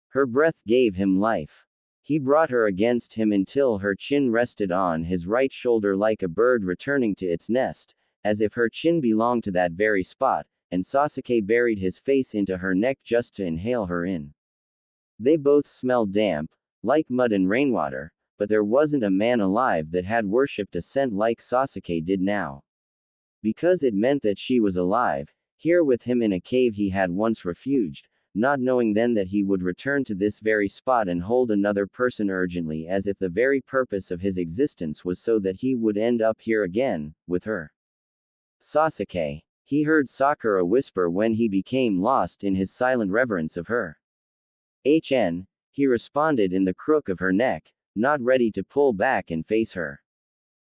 Her breath gave him life. He brought her against him until her chin rested on his right shoulder like a bird returning to its nest, as if her chin belonged to that very spot, and Sasuke buried his face into her neck just to inhale her in. They both smelled damp, like mud and rainwater, but there wasn't a man alive that had worshipped a scent like Sasuke did now. Because it meant that she was alive, here with him in a cave he had once refuged, not knowing then that he would return to this very spot and hold another person urgently, as if the very purpose of his existence was so that he would end up here again, with her. Sasuke. He heard Sakura whisper when he became lost in his silent reverence of her. HN, he responded in the crook of her neck, not ready to pull back and face her.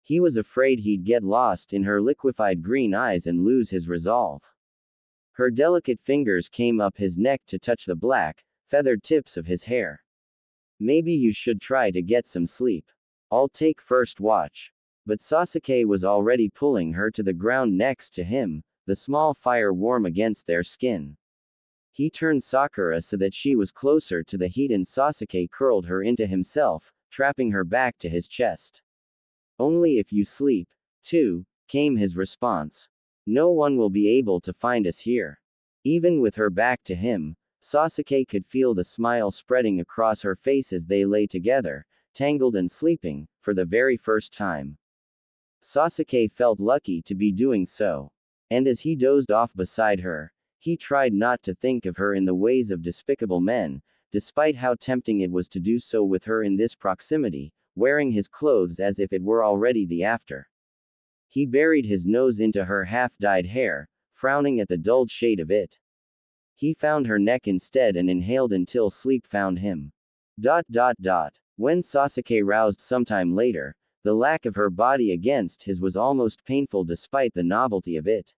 He was afraid he'd get lost in her liquefied green eyes and lose his resolve. Her delicate fingers came up his neck to touch the black, feathered tips of his hair. Maybe you should try to get some sleep. I'll take first watch. But Sasuke was already pulling her to the ground next to him, the small fire warm against their skin. He turned Sakura so that she was closer to the heat and Sasuke curled her into himself, trapping her back to his chest. Only if you sleep, too, came his response. No one will be able to find us here. Even with her back to him, Sasuke could feel the smile spreading across her face as they lay together, tangled and sleeping, for the very first time. Sasuke felt lucky to be doing so. And as he dozed off beside her, he tried not to think of her in the ways of despicable men, despite how tempting it was to do so with her in this proximity, wearing his clothes as if it were already the after. He buried his nose into her half-dyed hair, frowning at the dulled shade of it. He found her neck instead and inhaled until sleep found him. When Sasuke roused sometime later, the lack of her body against his was almost painful despite the novelty of it.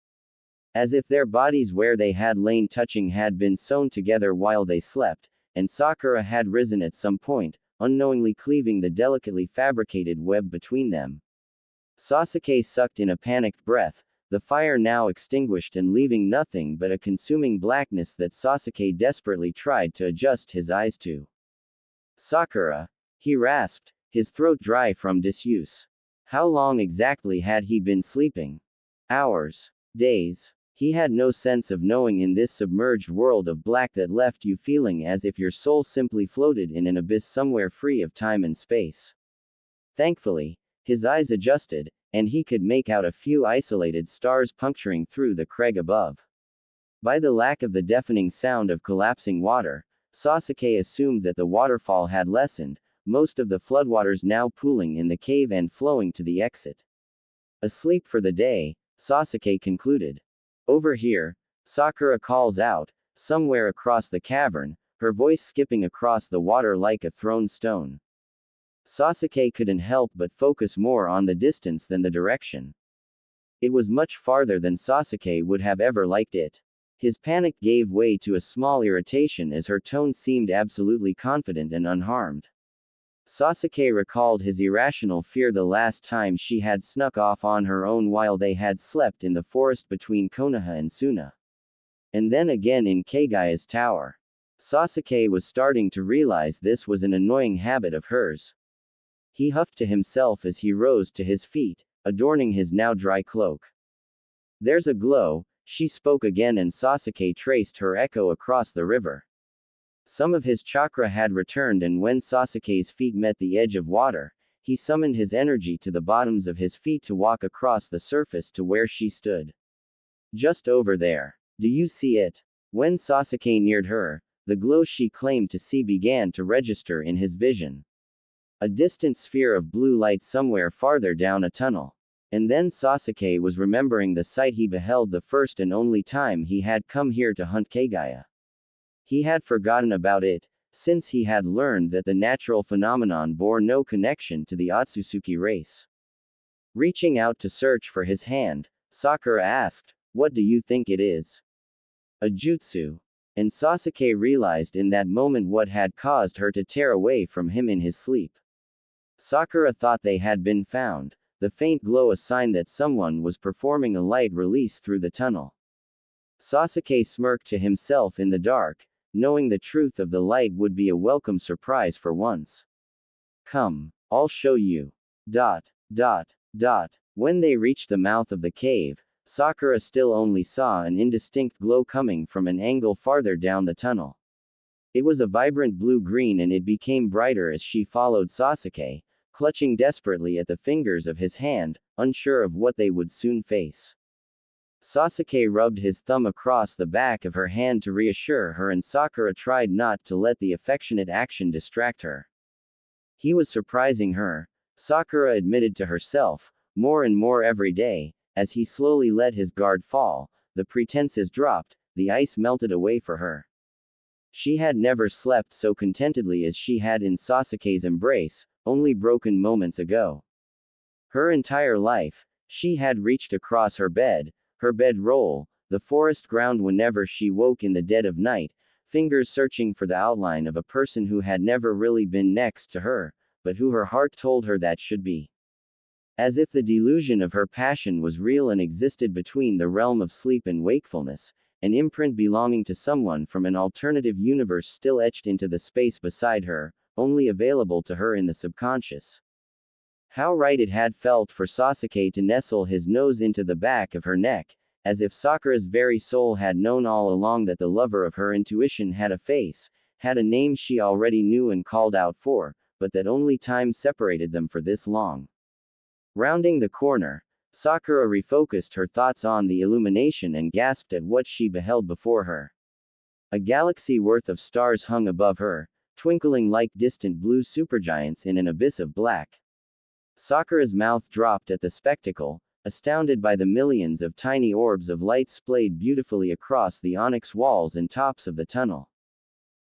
As if their bodies where they had lain touching had been sewn together while they slept, and Sakura had risen at some point, unknowingly cleaving the delicately fabricated web between them. Sasuke sucked in a panicked breath, the fire now extinguished and leaving nothing but a consuming blackness that Sasuke desperately tried to adjust his eyes to. Sakura, he rasped, his throat dry from disuse. How long exactly had he been sleeping? Hours? Days? He had no sense of knowing in this submerged world of black that left you feeling as if your soul simply floated in an abyss somewhere free of time and space. Thankfully, his eyes adjusted, and he could make out a few isolated stars puncturing through the crag above. By the lack of the deafening sound of collapsing water, Sasuke assumed that the waterfall had lessened, most of the floodwaters now pooling in the cave and flowing to the exit. Asleep for the day, Sasuke concluded. Over here, Sakura calls out, somewhere across the cavern, her voice skipping across the water like a thrown stone. Sasuke couldn't help but focus more on the distance than the direction. It was much farther than Sasuke would have ever liked it. His panic gave way to a small irritation as her tone seemed absolutely confident and unharmed. Sasuke recalled his irrational fear the last time she had snuck off on her own while they had slept in the forest between Konoha and Suna. And then again in Kagaya's tower. Sasuke was starting to realize this was an annoying habit of hers. He huffed to himself as he rose to his feet, adorning his now dry cloak. There's a glow, she spoke again and Sasuke traced her echo across the river. Some of his chakra had returned and when Sasuke's feet met the edge of water, he summoned his energy to the bottoms of his feet to walk across the surface to where she stood. Just over there. Do you see it? When Sasuke neared her, the glow she claimed to see began to register in his vision. A distant sphere of blue light somewhere farther down a tunnel. And then Sasuke was remembering the sight he beheld the first and only time he had come here to hunt Kagaya. He had forgotten about it, since he had learned that the natural phenomenon bore no connection to the Otsutsuki race. Reaching out to search for his hand, Sakura asked, "What do you think it is?" "A jutsu." And Sasuke realized in that moment what had caused her to tear away from him in his sleep. Sakura thought they had been found, the faint glow a sign that someone was performing a light release through the tunnel. Sasuke smirked to himself in the dark, knowing the truth of the light would be a welcome surprise for once. "Come, I'll show you." When they reached the mouth of the cave, Sakura still only saw an indistinct glow coming from an angle farther down the tunnel. It was a vibrant blue-green and it became brighter as she followed Sasuke, clutching desperately at the fingers of his hand, unsure of what they would soon face. Sasuke rubbed his thumb across the back of her hand to reassure her, and Sakura tried not to let the affectionate action distract her. He was surprising her, Sakura admitted to herself, more and more every day. As he slowly let his guard fall, the pretenses dropped, the ice melted away for her. She had never slept so contentedly as she had in Sasuke's embrace, only broken moments ago. Her entire life, she had reached across her bedroll, the forest ground whenever she woke in the dead of night, fingers searching for the outline of a person who had never really been next to her, but who her heart told her that should be. As if the delusion of her passion was real and existed between the realm of sleep and wakefulness, an imprint belonging to someone from an alternative universe still etched into the space beside her, only available to her in the subconscious. How right it had felt for Sasuke to nestle his nose into the back of her neck, as if Sakura's very soul had known all along that the lover of her intuition had a face, had a name she already knew and called out for, but that only time separated them for this long. Rounding the corner, Sakura refocused her thoughts on the illumination and gasped at what she beheld before her. A galaxy worth of stars hung above her, twinkling like distant blue supergiants in an abyss of black. Sakura's mouth dropped at the spectacle, astounded by the millions of tiny orbs of light splayed beautifully across the onyx walls and tops of the tunnel.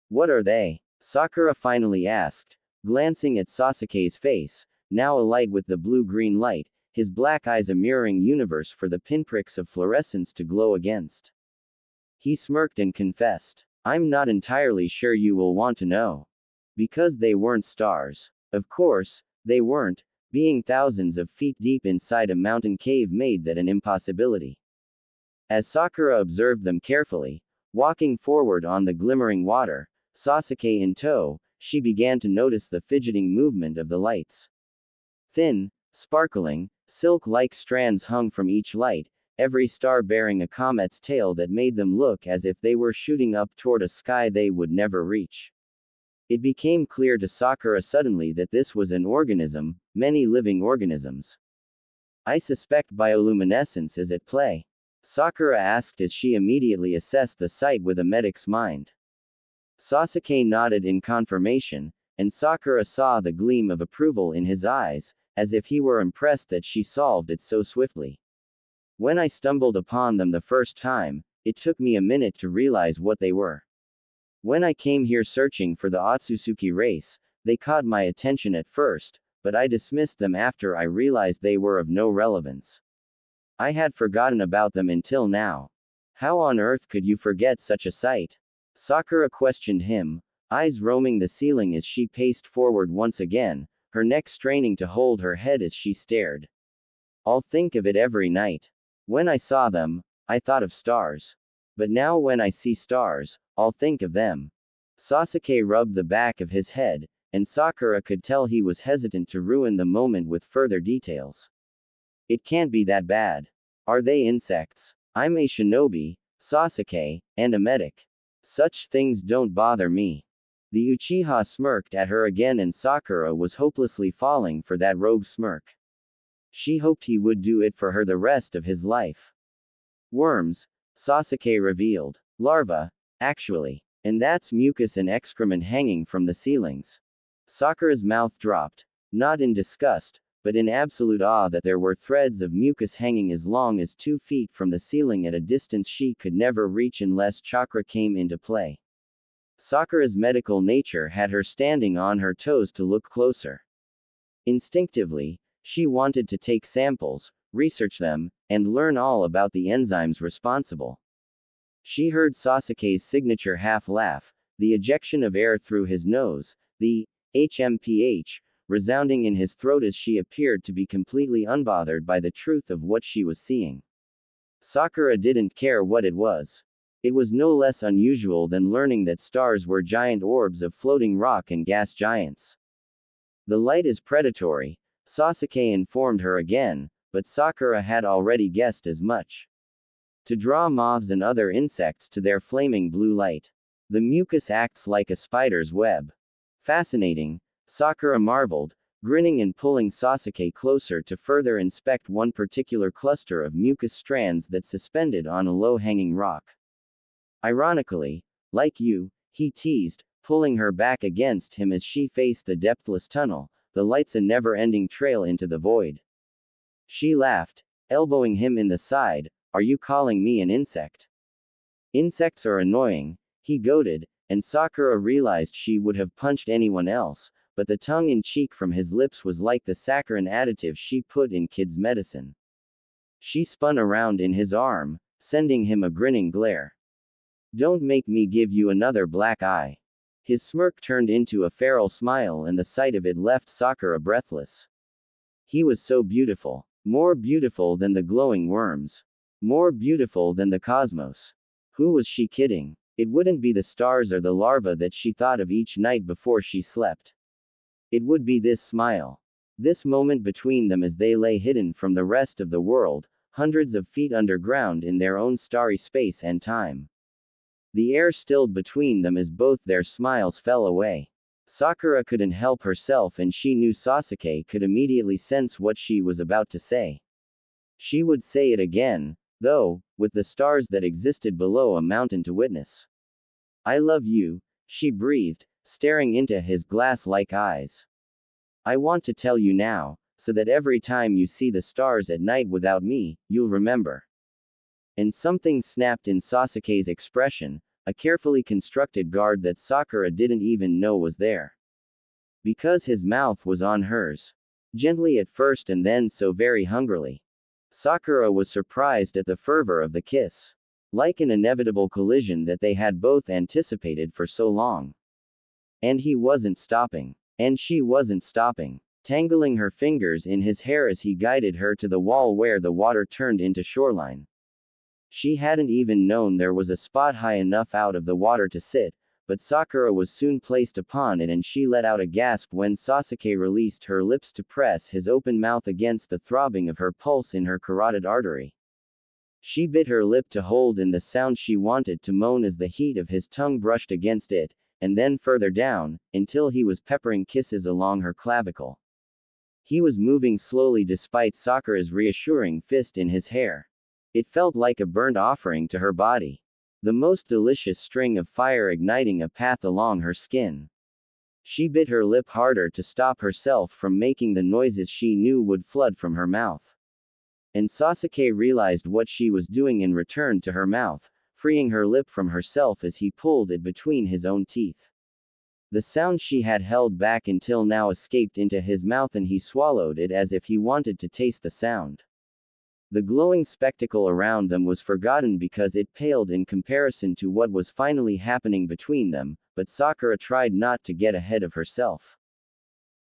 What are they? Sakura finally asked, glancing at Sasuke's face, now alight with the blue-green light, his black eyes a mirroring universe for the pinpricks of fluorescence to glow against. He smirked and confessed, I'm not entirely sure you will want to know. Because they weren't stars. Of course, they weren't, being thousands of feet deep inside a mountain cave made that an impossibility. As Sakura observed them carefully, walking forward on the glimmering water, Sasuke in tow, she began to notice the fidgeting movement of the lights. Thin, sparkling, silk-like strands hung from each light, every star bearing a comet's tail that made them look as if they were shooting up toward a sky they would never reach. It became clear to Sakura suddenly that this was an organism, many living organisms. I suspect bioluminescence is at play. Sakura asked as she immediately assessed the sight with a medic's mind. Sasuke nodded in confirmation, and Sakura saw the gleam of approval in his eyes, as if he were impressed that she solved it so swiftly. When I stumbled upon them the first time, it took me a minute to realize what they were. When I came here searching for the Otsutsuki race, they caught my attention at first, but I dismissed them after I realized they were of no relevance. I had forgotten about them until now. How on earth could you forget such a sight? Sakura questioned him, eyes roaming the ceiling as she paced forward once again, her neck straining to hold her head as she stared. I'll think of it every night. When I saw them, I thought of stars. But now when I see stars, I'll think of them. Sasuke rubbed the back of his head, and Sakura could tell he was hesitant to ruin the moment with further details. It can't be that bad. Are they insects? I'm a shinobi, Sasuke, and a medic. Such things don't bother me. The Uchiha smirked at her again, and Sakura was hopelessly falling for that rogue smirk. She hoped he would do it for her the rest of his life. Worms, Sasuke revealed. Larvae, actually. And that's mucus and excrement hanging from the ceilings. Sakura's mouth dropped, not in disgust, but in absolute awe that there were threads of mucus hanging as long as 2 feet from the ceiling at a distance she could never reach unless chakra came into play. Sakura's medical nature had her standing on her toes to look closer. Instinctively, she wanted to take samples, research them, and learn all about the enzymes responsible. She heard Sasuke's signature half-laugh, the ejection of air through his nose, the HMPH, resounding in his throat as she appeared to be completely unbothered by the truth of what she was seeing. Sakura didn't care what it was. It was no less unusual than learning that stars were giant orbs of floating rock and gas giants. The light is predatory, Sasuke informed her again, but Sakura had already guessed as much. to draw moths and other insects to their flaming blue light. The mucus acts like a spider's web. Fascinating, Sakura marveled, grinning and pulling Sasuke closer to further inspect one particular cluster of mucus strands that suspended on a low-hanging rock. Ironically, like you, he teased, pulling her back against him as she faced the depthless tunnel, the lights a never-ending trail into the void. She laughed, elbowing him in the side. Are you calling me an insect? Insects are annoying, he goaded, and Sakura realized she would have punched anyone else, but the tongue-in-cheek from his lips was like the saccharin additive she put in kids' medicine. She spun around in his arm, sending him a grinning glare. Don't make me give you another black eye. His smirk turned into a feral smile and the sight of it left Sakura breathless. He was so beautiful. More beautiful than the glowing worms. More beautiful than the cosmos. Who was she kidding? It wouldn't be the stars or the larvae that she thought of each night before she slept. It would be this smile. This moment between them as they lay hidden from the rest of the world, hundreds of feet underground in their own starry space and time. The air stilled between them as both their smiles fell away. Sakura couldn't help herself and she knew Sasuke could immediately sense what she was about to say. She would say it again, though, with the stars that existed below a mountain to witness. I love you, she breathed, staring into his glass-like eyes. I want to tell you now, so that every time you see the stars at night without me, you'll remember. And something snapped in Sasuke's expression, a carefully constructed guard that Sakura didn't even know was there. Because his mouth was on hers. Gently at first and then so very hungrily. Sakura was surprised at the fervor of the kiss. Like an inevitable collision that they had both anticipated for so long. And he wasn't stopping. And she wasn't stopping. Tangling her fingers in his hair as he guided her to the wall where the water turned into shoreline. She hadn't even known there was a spot high enough out of the water to sit, but Sakura was soon placed upon it and she let out a gasp when Sasuke released her lips to press his open mouth against the throbbing of her pulse in her carotid artery. She bit her lip to hold in the sound she wanted to moan as the heat of his tongue brushed against it, and then further down, until he was peppering kisses along her clavicle. He was moving slowly despite Sakura's reassuring fist in his hair. It felt like a burnt offering to her body. The most delicious string of fire igniting a path along her skin. She bit her lip harder to stop herself from making the noises she knew would flood from her mouth. And Sasuke realized what she was doing and returned to her mouth, freeing her lip from herself as he pulled it between his own teeth. The sound she had held back until now escaped into his mouth and he swallowed it as if he wanted to taste the sound. The glowing spectacle around them was forgotten because it paled in comparison to what was finally happening between them, but Sakura tried not to get ahead of herself.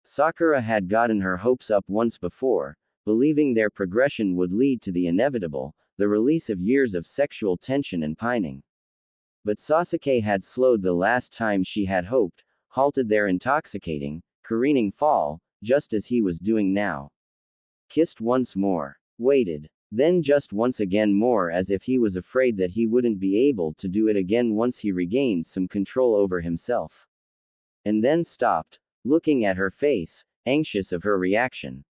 Sakura had gotten her hopes up once before, believing their progression would lead to the inevitable, the release of years of sexual tension and pining. But Sasuke had slowed the last time she had hoped, halted their intoxicating, careening fall, just as he was doing now. Kissed once more. Waited. Then just once again more as if he was afraid that he wouldn't be able to do it again once he regained some control over himself. And then stopped, looking at her face, anxious of her reaction.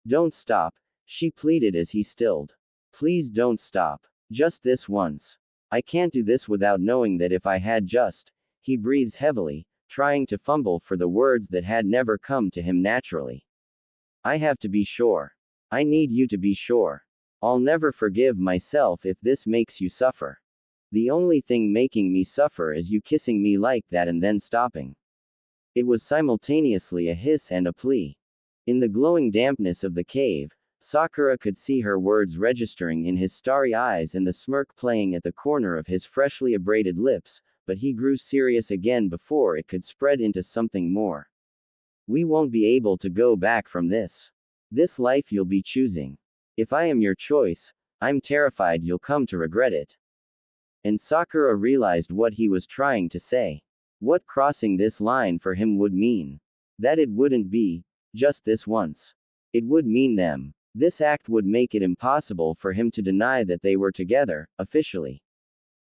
Don't stop, she pleaded as he stilled. Please don't stop. Just this once. I can't do this without knowing that if I had just. He breathes heavily, trying to fumble for the words that had never come to him naturally. I have to be sure. I need you to be sure. I'll never forgive myself if this makes you suffer. The only thing making me suffer is you kissing me like that and then stopping. It was simultaneously a hiss and a plea. In the glowing dampness of the cave, Sakura could see her words registering in his starry eyes and the smirk playing at the corner of his freshly abraded lips, but he grew serious again before it could spread into something more. We won't be able to go back from this. This life you'll be choosing. If I am your choice, I'm terrified you'll come to regret it. And Sakura realized what he was trying to say. What crossing this line for him would mean. That it wouldn't be just this once. It would mean them. This act would make it impossible for him to deny that they were together, officially.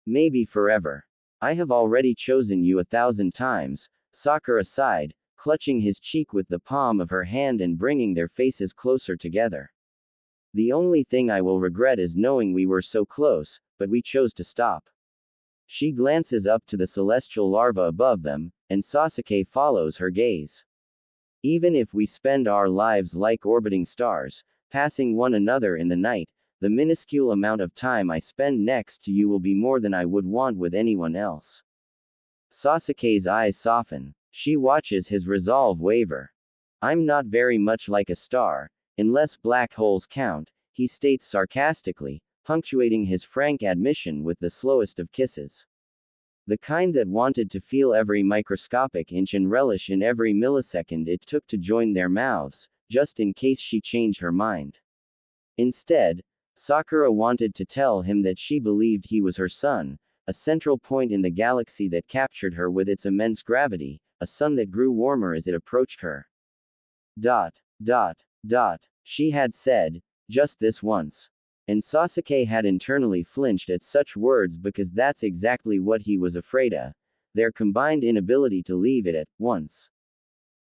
Maybe forever. I have already chosen you 1,000 times, Sakura sighed, clutching his cheek with the palm of her hand and bringing their faces closer together. The only thing I will regret is knowing we were so close, but we chose to stop. She glances up to the celestial larva above them, and Sasuke follows her gaze. Even if we spend our lives like orbiting stars, passing one another in the night, the minuscule amount of time I spend next to you will be more than I would want with anyone else. Sasuke's eyes soften. She watches his resolve waver. I'm not very much like a star, unless black holes count, he states sarcastically, punctuating his frank admission with the slowest of kisses. The kind that wanted to feel every microscopic inch and relish in every millisecond it took to join their mouths, just in case she changed her mind. Instead, Sakura wanted to tell him that she believed he was her sun, a central point in the galaxy that captured her with its immense gravity, a sun that grew warmer as it approached her. Dot, dot, dot, she had said, just this once. And Sasuke had internally flinched at such words because that's exactly what he was afraid of, their combined inability to leave it at once.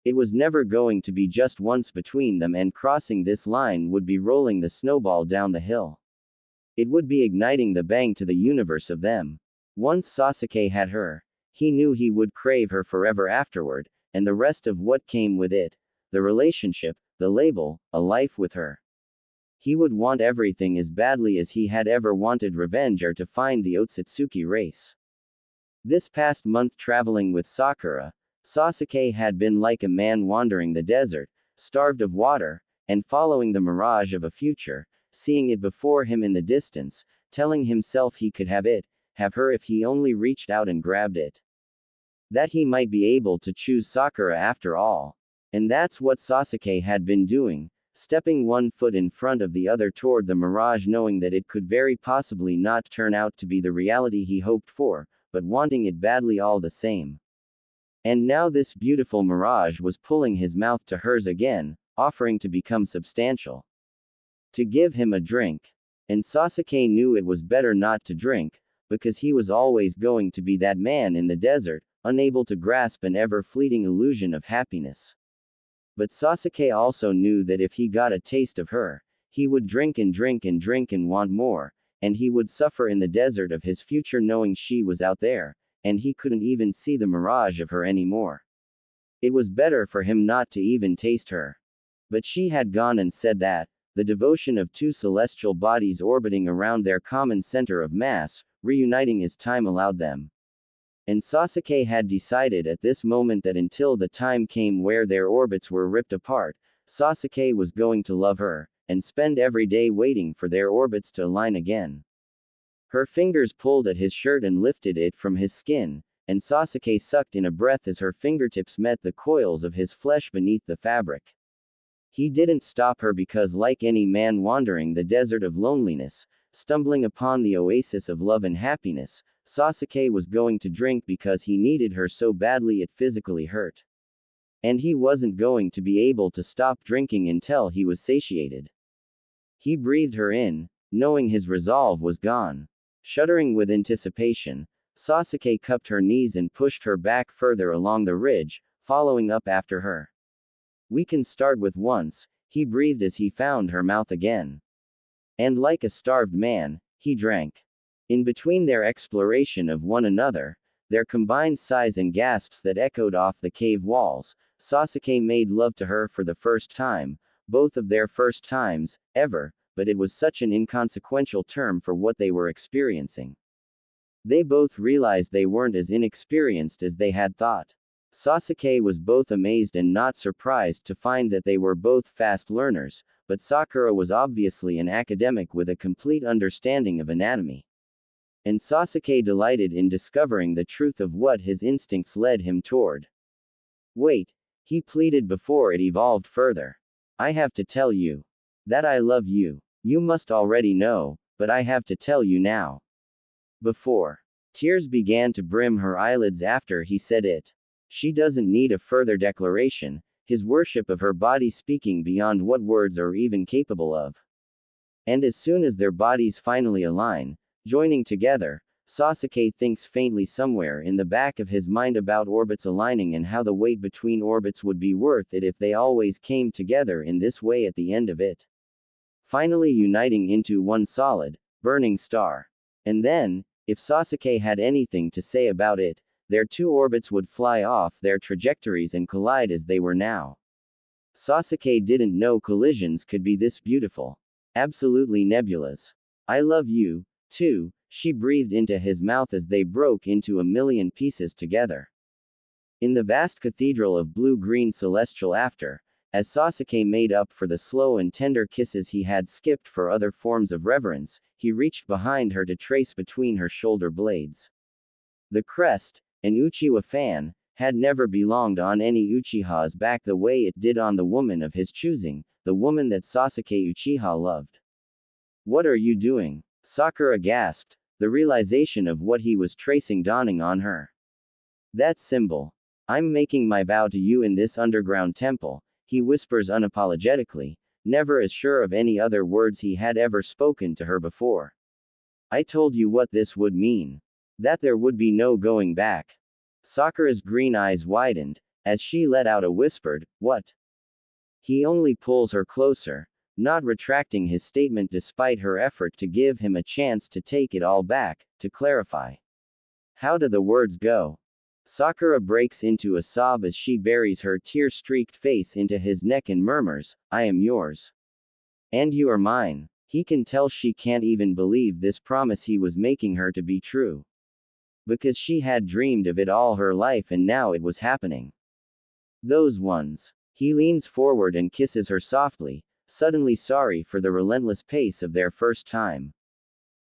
It was never going to be just once between them, and crossing this line would be rolling the snowball down the hill. It would be igniting the bang to the universe of them. Once Sasuke had her, he knew he would crave her forever afterward, and the rest of what came with it, the relationship, the label, a life with her. He would want everything as badly as he had ever wanted revenge or to find the Otsutsuki race. This past month traveling with Sakura, Sasuke had been like a man wandering the desert, starved of water, and following the mirage of a future, seeing it before him in the distance, telling himself he could have it, have her if he only reached out and grabbed it. That he might be able to choose Sakura after all. And that's what Sasuke had been doing, stepping one foot in front of the other toward the mirage, knowing that it could very possibly not turn out to be the reality he hoped for, but wanting it badly all the same. And now this beautiful mirage was pulling his mouth to hers again, offering to become substantial. To give him a drink. And Sasuke knew it was better not to drink, because he was always going to be that man in the desert, unable to grasp an ever-fleeting illusion of happiness. But Sasuke also knew that if he got a taste of her, he would drink and drink and drink and want more, and he would suffer in the desert of his future knowing she was out there, and he couldn't even see the mirage of her anymore. It was better for him not to even taste her. But she had gone and said that, the devotion of two celestial bodies orbiting around their common center of mass, reuniting as time allowed them. And Sasuke had decided at this moment that until the time came where their orbits were ripped apart, Sasuke was going to love her, and spend every day waiting for their orbits to align again. Her fingers pulled at his shirt and lifted it from his skin, and Sasuke sucked in a breath as her fingertips met the coils of his flesh beneath the fabric. He didn't stop her because, like any man wandering the desert of loneliness, stumbling upon the oasis of love and happiness, Sasuke was going to drink because he needed her so badly it physically hurt. And he wasn't going to be able to stop drinking until he was satiated. He breathed her in, knowing his resolve was gone. Shuddering with anticipation, Sasuke cupped her knees and pushed her back further along the ridge, following up after her. We can start with once, he breathed as he found her mouth again. And like a starved man, he drank. In between their exploration of one another, their combined sighs and gasps that echoed off the cave walls, Sasuke made love to her for the first time, both of their first times, ever, but it was such an inconsequential term for what they were experiencing. They both realized they weren't as inexperienced as they had thought. Sasuke was both amazed and not surprised to find that they were both fast learners, but Sakura was obviously an academic with a complete understanding of anatomy. And Sasuke delighted in discovering the truth of what his instincts led him toward. Wait, he pleaded before it evolved further. I have to tell you. That I love you. You must already know, but I have to tell you now. Before. Tears began to brim her eyelids after he said it. She doesn't need a further declaration, his worship of her body speaking beyond what words are even capable of. And as soon as their bodies finally align, joining together, Sasuke thinks faintly somewhere in the back of his mind about orbits aligning and how the weight between orbits would be worth it if they always came together in this way at the end of it. Finally uniting into one solid, burning star. And then, if Sasuke had anything to say about it, their two orbits would fly off their trajectories and collide as they were now. Sasuke didn't know collisions could be this beautiful. Absolutely nebulous. I love you, too, she breathed into his mouth as they broke into a million pieces together. In the vast cathedral of blue-green celestial after, as Sasuke made up for the slow and tender kisses he had skipped for other forms of reverence, he reached behind her to trace between her shoulder blades. The crest, an Uchiwa fan, had never belonged on any Uchiha's back the way it did on the woman of his choosing, the woman that Sasuke Uchiha loved. What are you doing? Sakura gasped, the realization of what he was tracing dawning on her. That symbol. I'm making my vow to you in this underground temple, he whispers unapologetically, never as sure of any other words he had ever spoken to her before. I told you what this would mean. That there would be no going back. Sakura's green eyes widened, as she let out a whispered, what? He only pulls her closer, not retracting his statement despite her effort to give him a chance to take it all back, to clarify. How do the words go? Sakura breaks into a sob as she buries her tear-streaked face into his neck and murmurs, I am yours. And you are mine. He can tell she can't even believe this promise he was making her to be true. Because she had dreamed of it all her life and now it was happening. Those ones. He leans forward and kisses her softly, suddenly sorry for the relentless pace of their first time.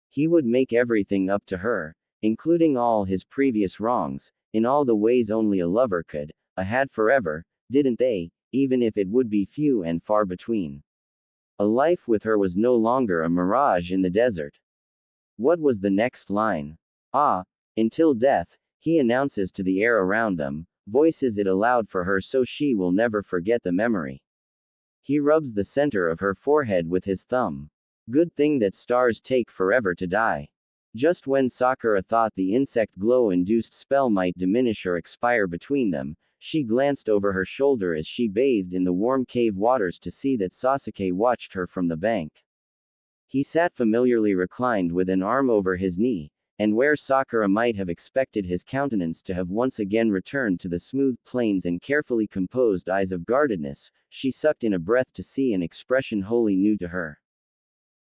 He would make everything up to her, including all his previous wrongs, in all the ways only a lover could, had forever, didn't they, even if it would be few and far between. A life with her was no longer a mirage in the desert. What was the next line? Until death, he announces to the air around them, voices it aloud for her so she will never forget the memory. He rubs the center of her forehead with his thumb. Good thing that stars take forever to die. Just when Sakura thought the insect glow-induced spell might diminish or expire between them, she glanced over her shoulder as she bathed in the warm cave waters to see that Sasuke watched her from the bank. He sat familiarly reclined with an arm over his knee, and where Sakura might have expected his countenance to have once again returned to the smooth planes and carefully composed eyes of guardedness, she sucked in a breath to see an expression wholly new to her.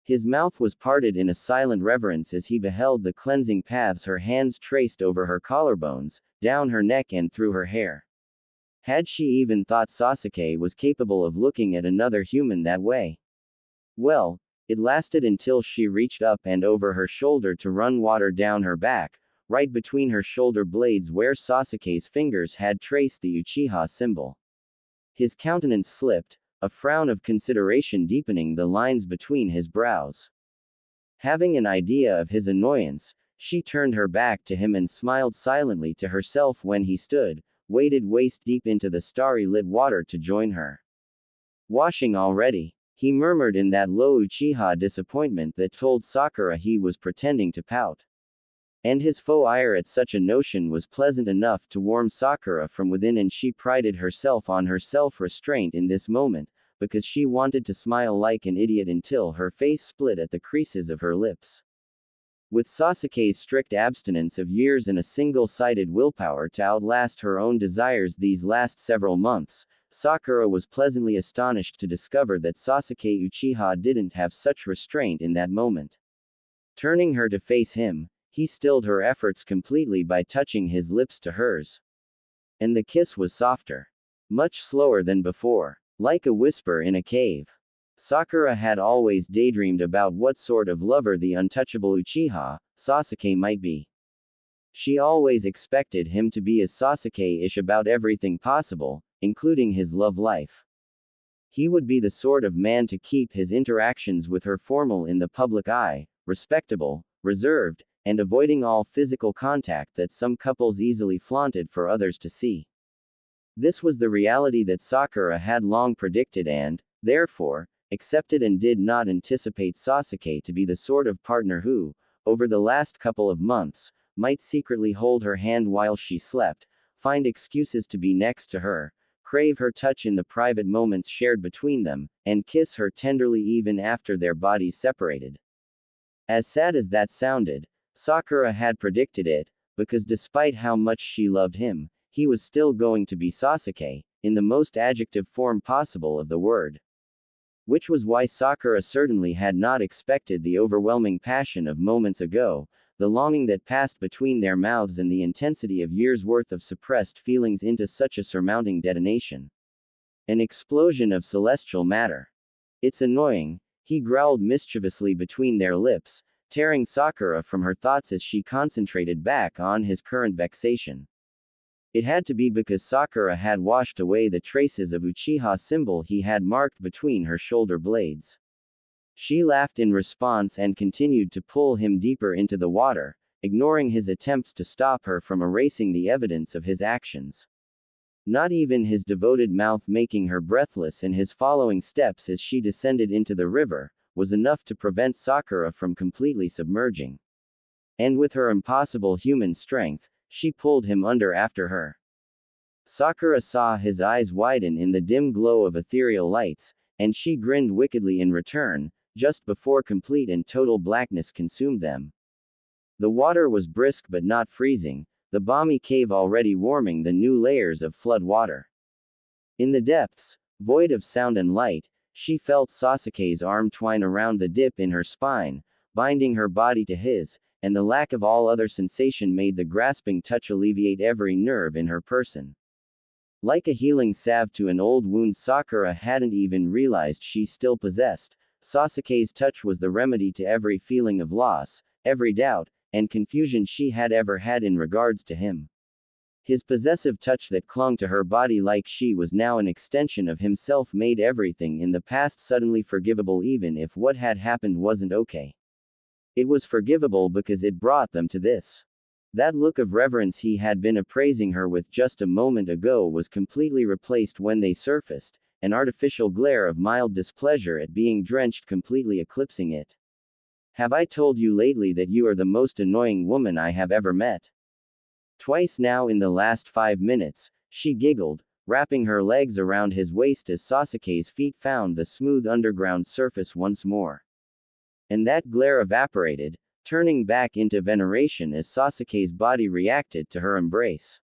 His mouth was parted in a silent reverence as he beheld the cleansing paths her hands traced over her collarbones, down her neck and through her hair. Had she even thought Sasuke was capable of looking at another human that way? Well, it lasted until she reached up and over her shoulder to run water down her back, right between her shoulder blades where Sasuke's fingers had traced the Uchiha symbol. His countenance slipped, a frown of consideration deepening the lines between his brows. Having an idea of his annoyance, she turned her back to him and smiled silently to herself when he stood, waded waist-deep into the starry-lit water to join her. Washing already, he murmured in that low Uchiha disappointment that told Sakura he was pretending to pout. And his faux ire at such a notion was pleasant enough to warm Sakura from within, and she prided herself on her self-restraint in this moment, because she wanted to smile like an idiot until her face split at the creases of her lips. With Sasuke's strict abstinence of years and a single-sided willpower to outlast her own desires these last several months, Sakura was pleasantly astonished to discover that Sasuke Uchiha didn't have such restraint in that moment. Turning her to face him, he stilled her efforts completely by touching his lips to hers. And the kiss was softer. Much slower than before. Like a whisper in a cave. Sakura had always daydreamed about what sort of lover the untouchable Uchiha, Sasuke, might be. She always expected him to be as Sasuke-ish about everything possible, including his love life. He would be the sort of man to keep his interactions with her formal in the public eye, respectable, reserved, and avoiding all physical contact that some couples easily flaunted for others to see. This was the reality that Sakura had long predicted and, therefore, accepted and did not anticipate Sasuke to be the sort of partner who, over the last couple of months, might secretly hold her hand while she slept, find excuses to be next to her, crave her touch in the private moments shared between them, and kiss her tenderly even after their bodies separated. As sad as that sounded, Sakura had predicted it, because despite how much she loved him, he was still going to be Sasuke, in the most adjective form possible of the word. Which was why Sakura certainly had not expected the overwhelming passion of moments ago, the longing that passed between their mouths and the intensity of years' worth of suppressed feelings into such a surmounting detonation. An explosion of celestial matter. It's annoying, he growled mischievously between their lips, tearing Sakura from her thoughts as she concentrated back on his current vexation. It had to be because Sakura had washed away the traces of Uchiha symbol he had marked between her shoulder blades. She laughed in response and continued to pull him deeper into the water, ignoring his attempts to stop her from erasing the evidence of his actions. Not even his devoted mouth making her breathless and his following steps as she descended into the river, was enough to prevent Sakura from completely submerging. And with her impossible human strength, she pulled him under after her. Sakura saw his eyes widen in the dim glow of ethereal lights, and she grinned wickedly in return, just before complete and total blackness consumed them. The water was brisk but not freezing, the balmy cave already warming the new layers of flood water. In the depths, void of sound and light, she felt Sasuke's arm twine around the dip in her spine, binding her body to his, and the lack of all other sensation made the grasping touch alleviate every nerve in her person. Like a healing salve to an old wound Sakura hadn't even realized she still possessed, Sasuke's touch was the remedy to every feeling of loss, every doubt, and confusion she had ever had in regards to him. His possessive touch that clung to her body like she was now an extension of himself made everything in the past suddenly forgivable even if what had happened wasn't okay. It was forgivable because it brought them to this. That look of reverence he had been appraising her with just a moment ago was completely replaced when they surfaced, an artificial glare of mild displeasure at being drenched completely eclipsing it. Have I told you lately that you are the most annoying woman I have ever met? Twice now in the last 5 minutes, she giggled, wrapping her legs around his waist as Sasuke's feet found the smooth underground surface once more. And that glare evaporated, turning back into veneration as Sasuke's body reacted to her embrace.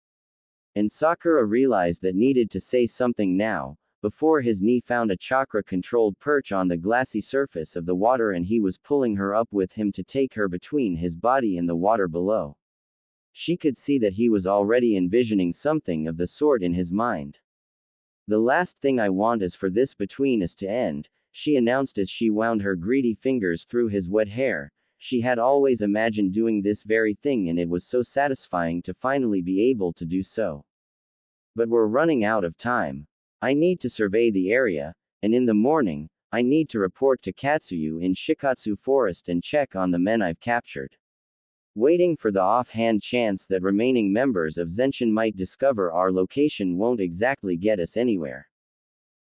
And Sakura realized that needed to say something now, before his knee found a chakra-controlled perch on the glassy surface of the water and he was pulling her up with him to take her between his body and the water below. She could see that he was already envisioning something of the sort in his mind. The last thing I want is for this between us to end, she announced as she wound her greedy fingers through his wet hair. She had always imagined doing this very thing and it was so satisfying to finally be able to do so. But we're running out of time. I need to survey the area, and in the morning, I need to report to Katsuyu in Shikatsu Forest and check on the men I've captured. Waiting for the offhand chance that remaining members of Zenshin might discover our location won't exactly get us anywhere.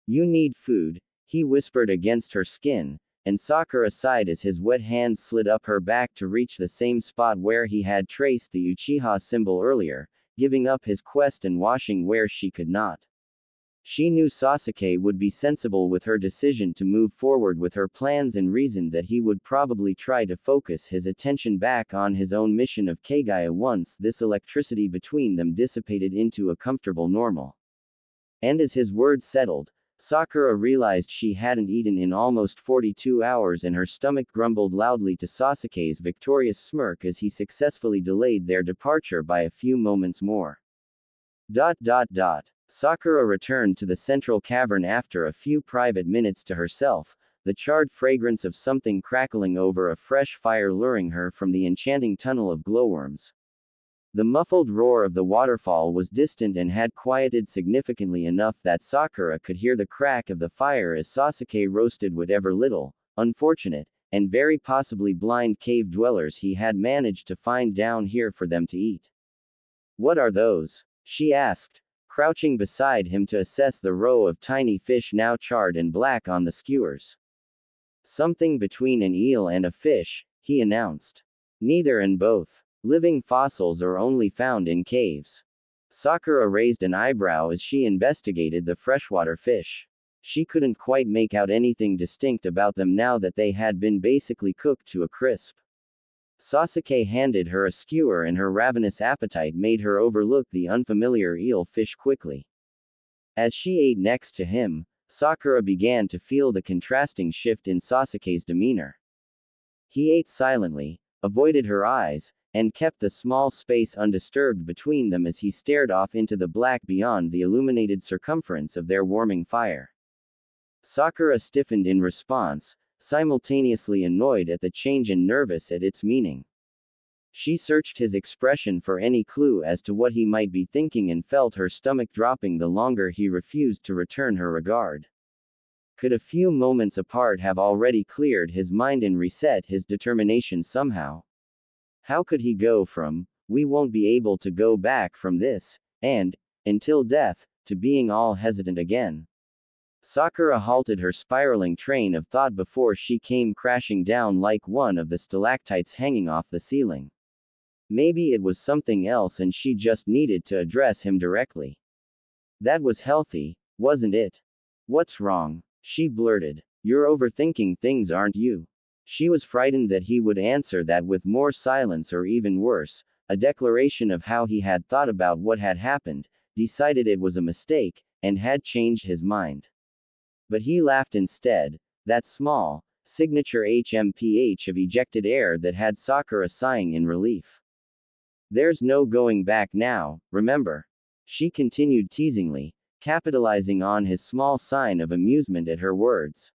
You need food, he whispered against her skin, and Sakura sighed as his wet hand slid up her back to reach the same spot where he had traced the Uchiha symbol earlier, giving up his quest and washing where she could not. She knew Sasuke would be sensible with her decision to move forward with her plans and reasoned that he would probably try to focus his attention back on his own mission of Kagaya once this electricity between them dissipated into a comfortable normal. And as his words settled, Sakura realized she hadn't eaten in almost 42 hours and her stomach grumbled loudly to Sasuke's victorious smirk as he successfully delayed their departure by a few moments more. Sakura returned to the central cavern after a few private minutes to herself, the charred fragrance of something crackling over a fresh fire luring her from the enchanting tunnel of glowworms. The muffled roar of the waterfall was distant and had quieted significantly enough that Sakura could hear the crack of the fire as Sasuke roasted whatever little, unfortunate, and very possibly blind cave dwellers he had managed to find down here for them to eat. What are those? She asked, crouching beside him to assess the row of tiny fish now charred and black on the skewers. Something between an eel and a fish, he announced. Neither and both. Living fossils are only found in caves. Sakura raised an eyebrow as she investigated the freshwater fish. She couldn't quite make out anything distinct about them now that they had been basically cooked to a crisp. Sasuke handed her a skewer and her ravenous appetite made her overlook the unfamiliar eel fish quickly. As she ate next to him, Sakura began to feel the contrasting shift in Sasuke's demeanor. He ate silently, avoided her eyes, and kept the small space undisturbed between them as he stared off into the black beyond the illuminated circumference of their warming fire. Sakura stiffened in response, simultaneously annoyed at the change and nervous at its meaning. She searched his expression for any clue as to what he might be thinking and felt her stomach dropping the longer he refused to return her regard. Could a few moments apart have already cleared his mind and reset his determination somehow? How could he go from, "We won't be able to go back from this," and, "until death," to being all hesitant again? Sakura halted her spiraling train of thought before she came crashing down like one of the stalactites hanging off the ceiling. Maybe it was something else and she just needed to address him directly. That was healthy, wasn't it? "What's wrong?" she blurted. "You're overthinking things, aren't you?" She was frightened that he would answer that with more silence or even worse, a declaration of how he had thought about what had happened, decided it was a mistake, and had changed his mind. But he laughed instead, that small, signature HMPH of ejected air that had Sakura sighing in relief. "There's no going back now, remember?" she continued teasingly, capitalizing on his small sign of amusement at her words.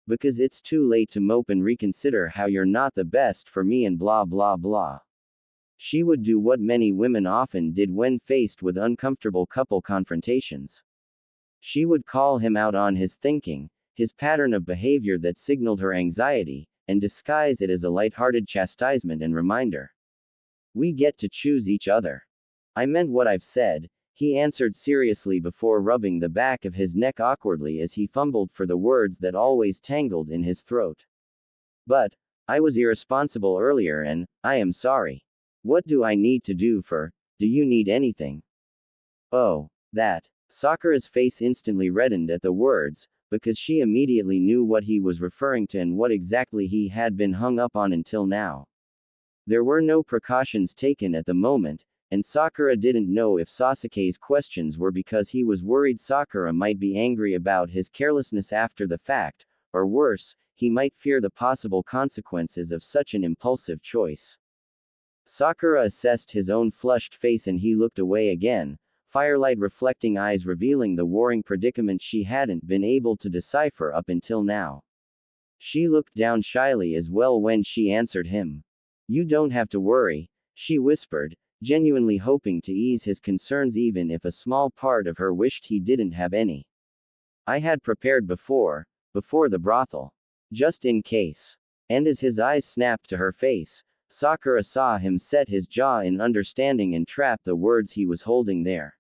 "Because it's too late to mope and reconsider how you're not the best for me and blah blah blah." She would do what many women often did when faced with uncomfortable couple confrontations. She would call him out on his thinking, his pattern of behavior that signaled her anxiety, and disguise it as a light-hearted chastisement and reminder. "We get to choose each other." "I meant what I've said," he answered seriously before rubbing the back of his neck awkwardly as he fumbled for the words that always tangled in his throat. "But, I was irresponsible earlier and, I am sorry. What do I need to do do you need anything?" "Oh, that." Sakura's face instantly reddened at the words, because she immediately knew what he was referring to and what exactly he had been hung up on until now. There were no precautions taken at the moment, and Sakura didn't know if Sasuke's questions were because he was worried Sakura might be angry about his carelessness after the fact, or worse, he might fear the possible consequences of such an impulsive choice. Sakura assessed his own flushed face and he looked away again, firelight reflecting eyes revealing the warring predicament she hadn't been able to decipher up until now. She looked down shyly as well when she answered him. "You don't have to worry," she whispered, genuinely hoping to ease his concerns even if a small part of her wished he didn't have any. "I had prepared before the brothel. Just in case." And as his eyes snapped to her face, Sakura saw him set his jaw in understanding and trap the words he was holding there.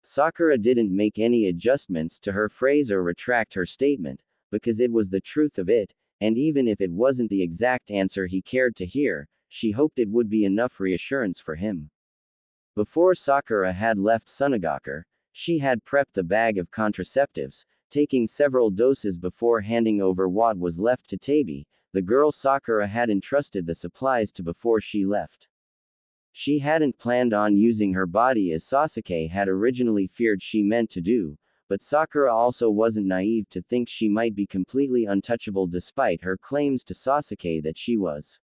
Sakura didn't make any adjustments to her phrase or retract her statement, because it was the truth of it, and even if it wasn't the exact answer he cared to hear, she hoped it would be enough reassurance for him. Before Sakura had left Sunagakure, she had prepped the bag of contraceptives, taking several doses before handing over what was left to Tabi, the girl Sakura had entrusted the supplies to before she left. She hadn't planned on using her body as Sasuke had originally feared she meant to do, but Sakura also wasn't naive to think she might be completely untouchable despite her claims to Sasuke that she was.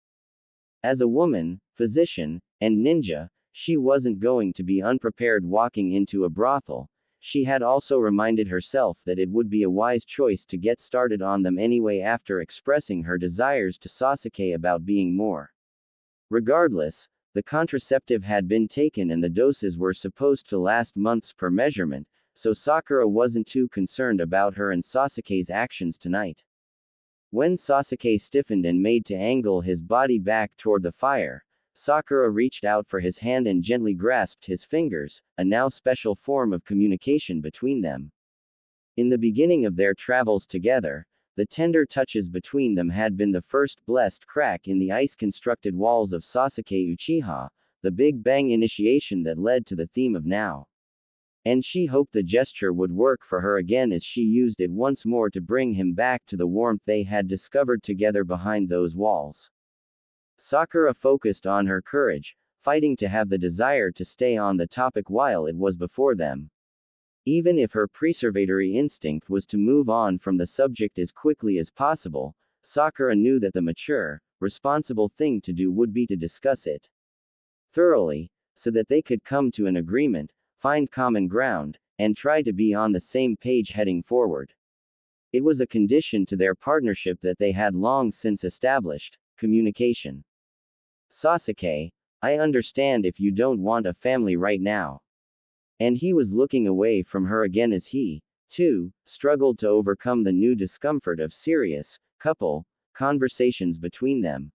As a woman, physician, and ninja, she wasn't going to be unprepared walking into a brothel. She had also reminded herself that it would be a wise choice to get started on them anyway after expressing her desires to Sasuke about being more. Regardless, the contraceptive had been taken and the doses were supposed to last months per measurement, so Sakura wasn't too concerned about her and Sasuke's actions tonight. When Sasuke stiffened and made to angle his body back toward the fire, Sakura reached out for his hand and gently grasped his fingers, a now special form of communication between them. In the beginning of their travels together, the tender touches between them had been the first blessed crack in the ice-constructed walls of Sasuke Uchiha, the Big Bang initiation that led to the theme of now. And she hoped the gesture would work for her again as she used it once more to bring him back to the warmth they had discovered together behind those walls. Sakura focused on her courage, fighting to have the desire to stay on the topic while it was before them. Even if her preservatory instinct was to move on from the subject as quickly as possible, Sakura knew that the mature, responsible thing to do would be to discuss it thoroughly, so that they could come to an agreement, find common ground, and try to be on the same page heading forward. It was a condition to their partnership that they had long since established: communication. Sasuke, I understand if you don't want a family right now. And he was looking away from her again as he, too, struggled to overcome the new discomfort of serious, couple, conversations between them.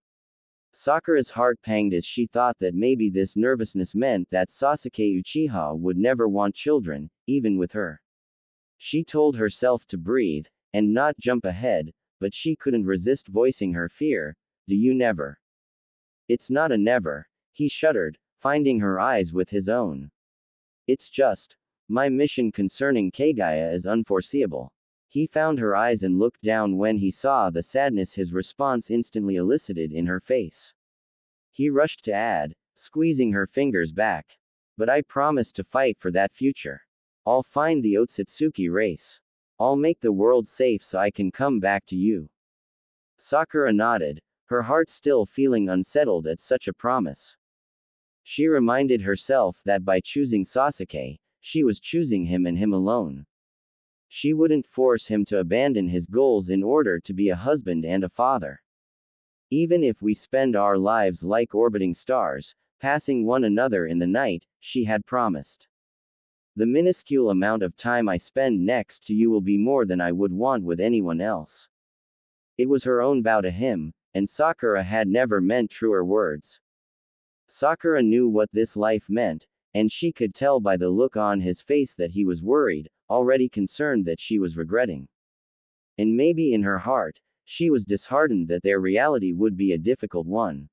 Sakura's heart panged as she thought that maybe this nervousness meant that Sasuke Uchiha would never want children, even with her. She told herself to breathe, and not jump ahead, but she couldn't resist voicing her fear. Do you never? It's not a never, he shuddered, finding her eyes with his own. It's just, my mission concerning Kagaya is unforeseeable. He found her eyes and looked down when he saw the sadness his response instantly elicited in her face. He rushed to add, squeezing her fingers back. But I promise to fight for that future. I'll find the Otsutsuki race. I'll make the world safe so I can come back to you. Sakura nodded, her heart still feeling unsettled at such a promise. She reminded herself that by choosing Sasuke, she was choosing him and him alone. She wouldn't force him to abandon his goals in order to be a husband and a father. Even if we spend our lives like orbiting stars, passing one another in the night, she had promised. The minuscule amount of time I spend next to you will be more than I would want with anyone else. It was her own vow to him, and Sakura had never meant truer words. Sakura knew what this life meant, and she could tell by the look on his face that he was worried, already concerned that she was regretting. And maybe in her heart, she was disheartened that their reality would be a difficult one.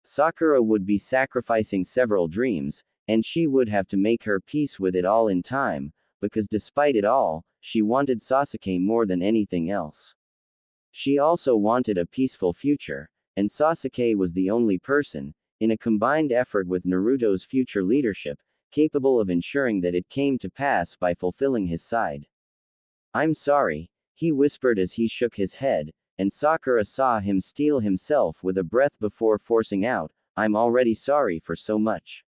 Sakura would be sacrificing several dreams, and she would have to make her peace with it all in time, because despite it all, she wanted Sasuke more than anything else. She also wanted a peaceful future, and Sasuke was the only person, in a combined effort with Naruto's future leadership, capable of ensuring that it came to pass by fulfilling his side. I'm sorry, he whispered as he shook his head, and Sakura saw him steel himself with a breath before forcing out, I'm already sorry for so much.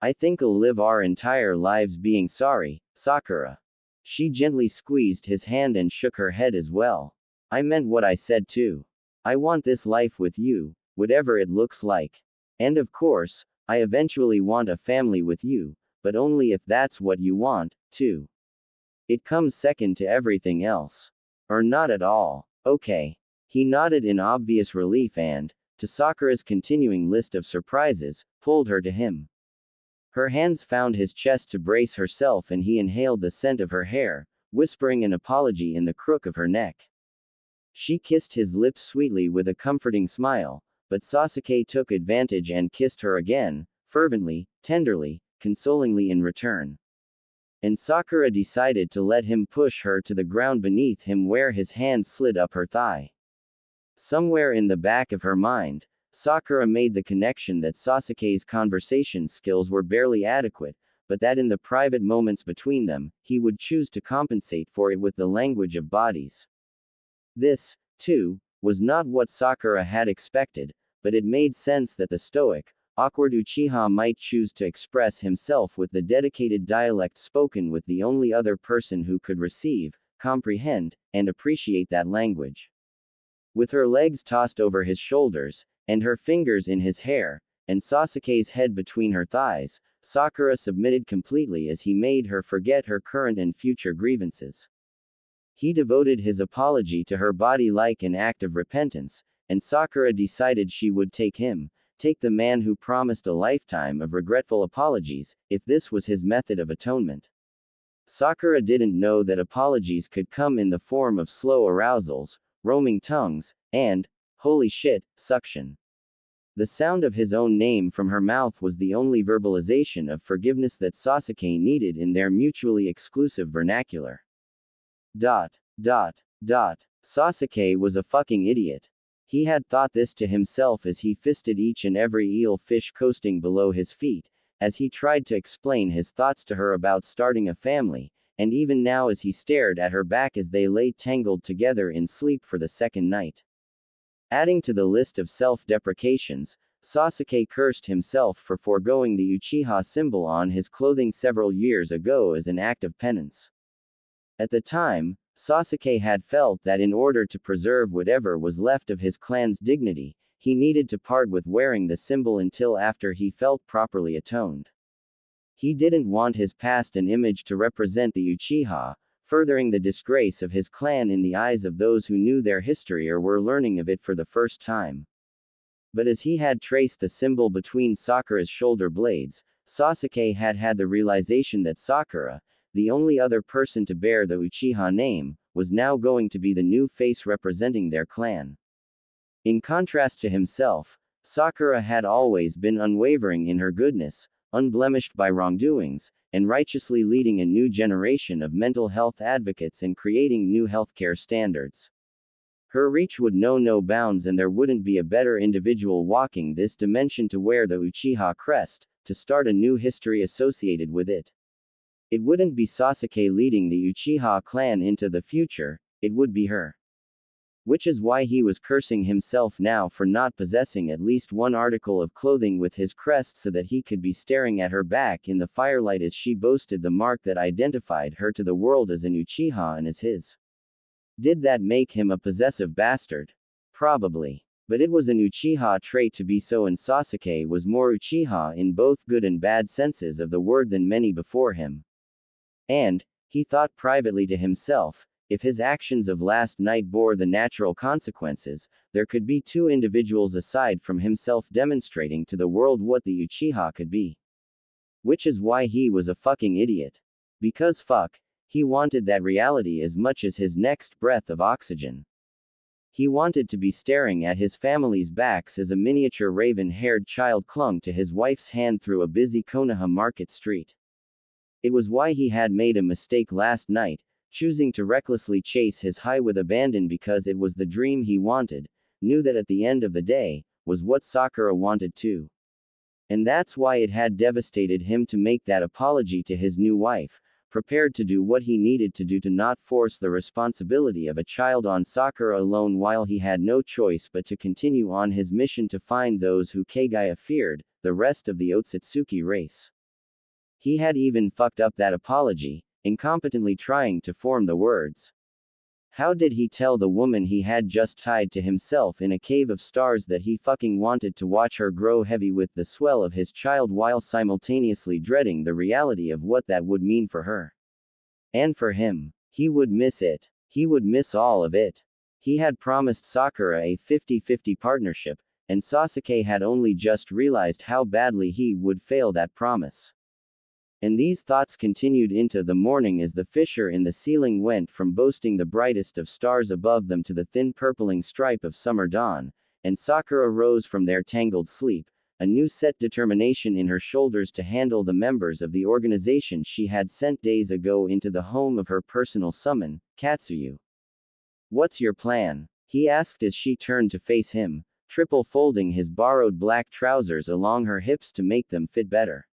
I think I'll live our entire lives being sorry, Sakura. She gently squeezed his hand and shook her head as well. I meant what I said too. I want this life with you, whatever it looks like. And of course, I eventually want a family with you, but only if that's what you want, too. It comes second to everything else. Or not at all. Okay. He nodded in obvious relief and, to Sakura's continuing list of surprises, pulled her to him. Her hands found his chest to brace herself and he inhaled the scent of her hair, whispering an apology in the crook of her neck. She kissed his lips sweetly with a comforting smile, but Sasuke took advantage and kissed her again, fervently, tenderly, consolingly in return. And Sakura decided to let him push her to the ground beneath him where his hand slid up her thigh. Somewhere in the back of her mind, Sakura made the connection that Sasuke's conversation skills were barely adequate, but that in the private moments between them, he would choose to compensate for it with the language of bodies. This, too, was not what Sakura had expected, but it made sense that the stoic, awkward Uchiha might choose to express himself with the dedicated dialect spoken with the only other person who could receive, comprehend, and appreciate that language. With her legs tossed over his shoulders, and her fingers in his hair, and Sasuke's head between her thighs, Sakura submitted completely as he made her forget her current and future grievances. He devoted his apology to her body like an act of repentance, and Sakura decided she would take him, take the man who promised a lifetime of regretful apologies, if this was his method of atonement. Sakura didn't know that apologies could come in the form of slow arousals, roaming tongues, and, holy shit, suction. The sound of his own name from her mouth was the only verbalization of forgiveness that Sasuke needed in their mutually exclusive vernacular. Sasuke was a fucking idiot. He had thought this to himself as he fisted each and every eel fish coasting below his feet, as he tried to explain his thoughts to her about starting a family, and even now as he stared at her back as they lay tangled together in sleep for the second night. Adding to the list of self-deprecations, Sasuke cursed himself for foregoing the Uchiha symbol on his clothing several years ago as an act of penance. At the time, Sasuke had felt that in order to preserve whatever was left of his clan's dignity, he needed to part with wearing the symbol until after he felt properly atoned. He didn't want his past and image to represent the Uchiha, furthering the disgrace of his clan in the eyes of those who knew their history or were learning of it for the first time. But as he had traced the symbol between Sakura's shoulder blades, Sasuke had had the realization that Sakura, the only other person to bear the Uchiha name, was now going to be the new face representing their clan. In contrast to himself, Sakura had always been unwavering in her goodness, unblemished by wrongdoings, and righteously leading a new generation of mental health advocates and creating new healthcare standards. Her reach would know no bounds, and there wouldn't be a better individual walking this dimension to wear the Uchiha crest, to start a new history associated with it. It wouldn't be Sasuke leading the Uchiha clan into the future, it would be her. Which is why he was cursing himself now for not possessing at least one article of clothing with his crest so that he could be staring at her back in the firelight as she boasted the mark that identified her to the world as an Uchiha and as his. Did that make him a possessive bastard? Probably. But it was an Uchiha trait to be so, and Sasuke was more Uchiha in both good and bad senses of the word than many before him. And, he thought privately to himself, if his actions of last night bore the natural consequences, there could be two individuals aside from himself demonstrating to the world what the Uchiha could be. Which is why he was a fucking idiot. Because fuck, he wanted that reality as much as his next breath of oxygen. He wanted to be staring at his family's backs as a miniature raven-haired child clung to his wife's hand through a busy Konoha market street. It was why he had made a mistake last night, choosing to recklessly chase his high with abandon, because it was the dream he wanted, knew that at the end of the day, was what Sakura wanted too. And that's why it had devastated him to make that apology to his new wife, prepared to do what he needed to do to not force the responsibility of a child on Sakura alone while he had no choice but to continue on his mission to find those who Kagaya feared, the rest of the Otsutsuki race. He had even fucked up that apology, incompetently trying to form the words. How did he tell the woman he had just tied to himself in a cave of stars that he fucking wanted to watch her grow heavy with the swell of his child while simultaneously dreading the reality of what that would mean for her? And for him. He would miss it. He would miss all of it. He had promised Sakura a 50-50 partnership, and Sasuke had only just realized how badly he would fail that promise. And these thoughts continued into the morning as the fissure in the ceiling went from boasting the brightest of stars above them to the thin purpling stripe of summer dawn, and Sakura rose from their tangled sleep, a new set determination in her shoulders to handle the members of the organization she had sent days ago into the home of her personal summon, Katsuyu. "What's your plan?" he asked as she turned to face him, triple folding his borrowed black trousers along her hips to make them fit better.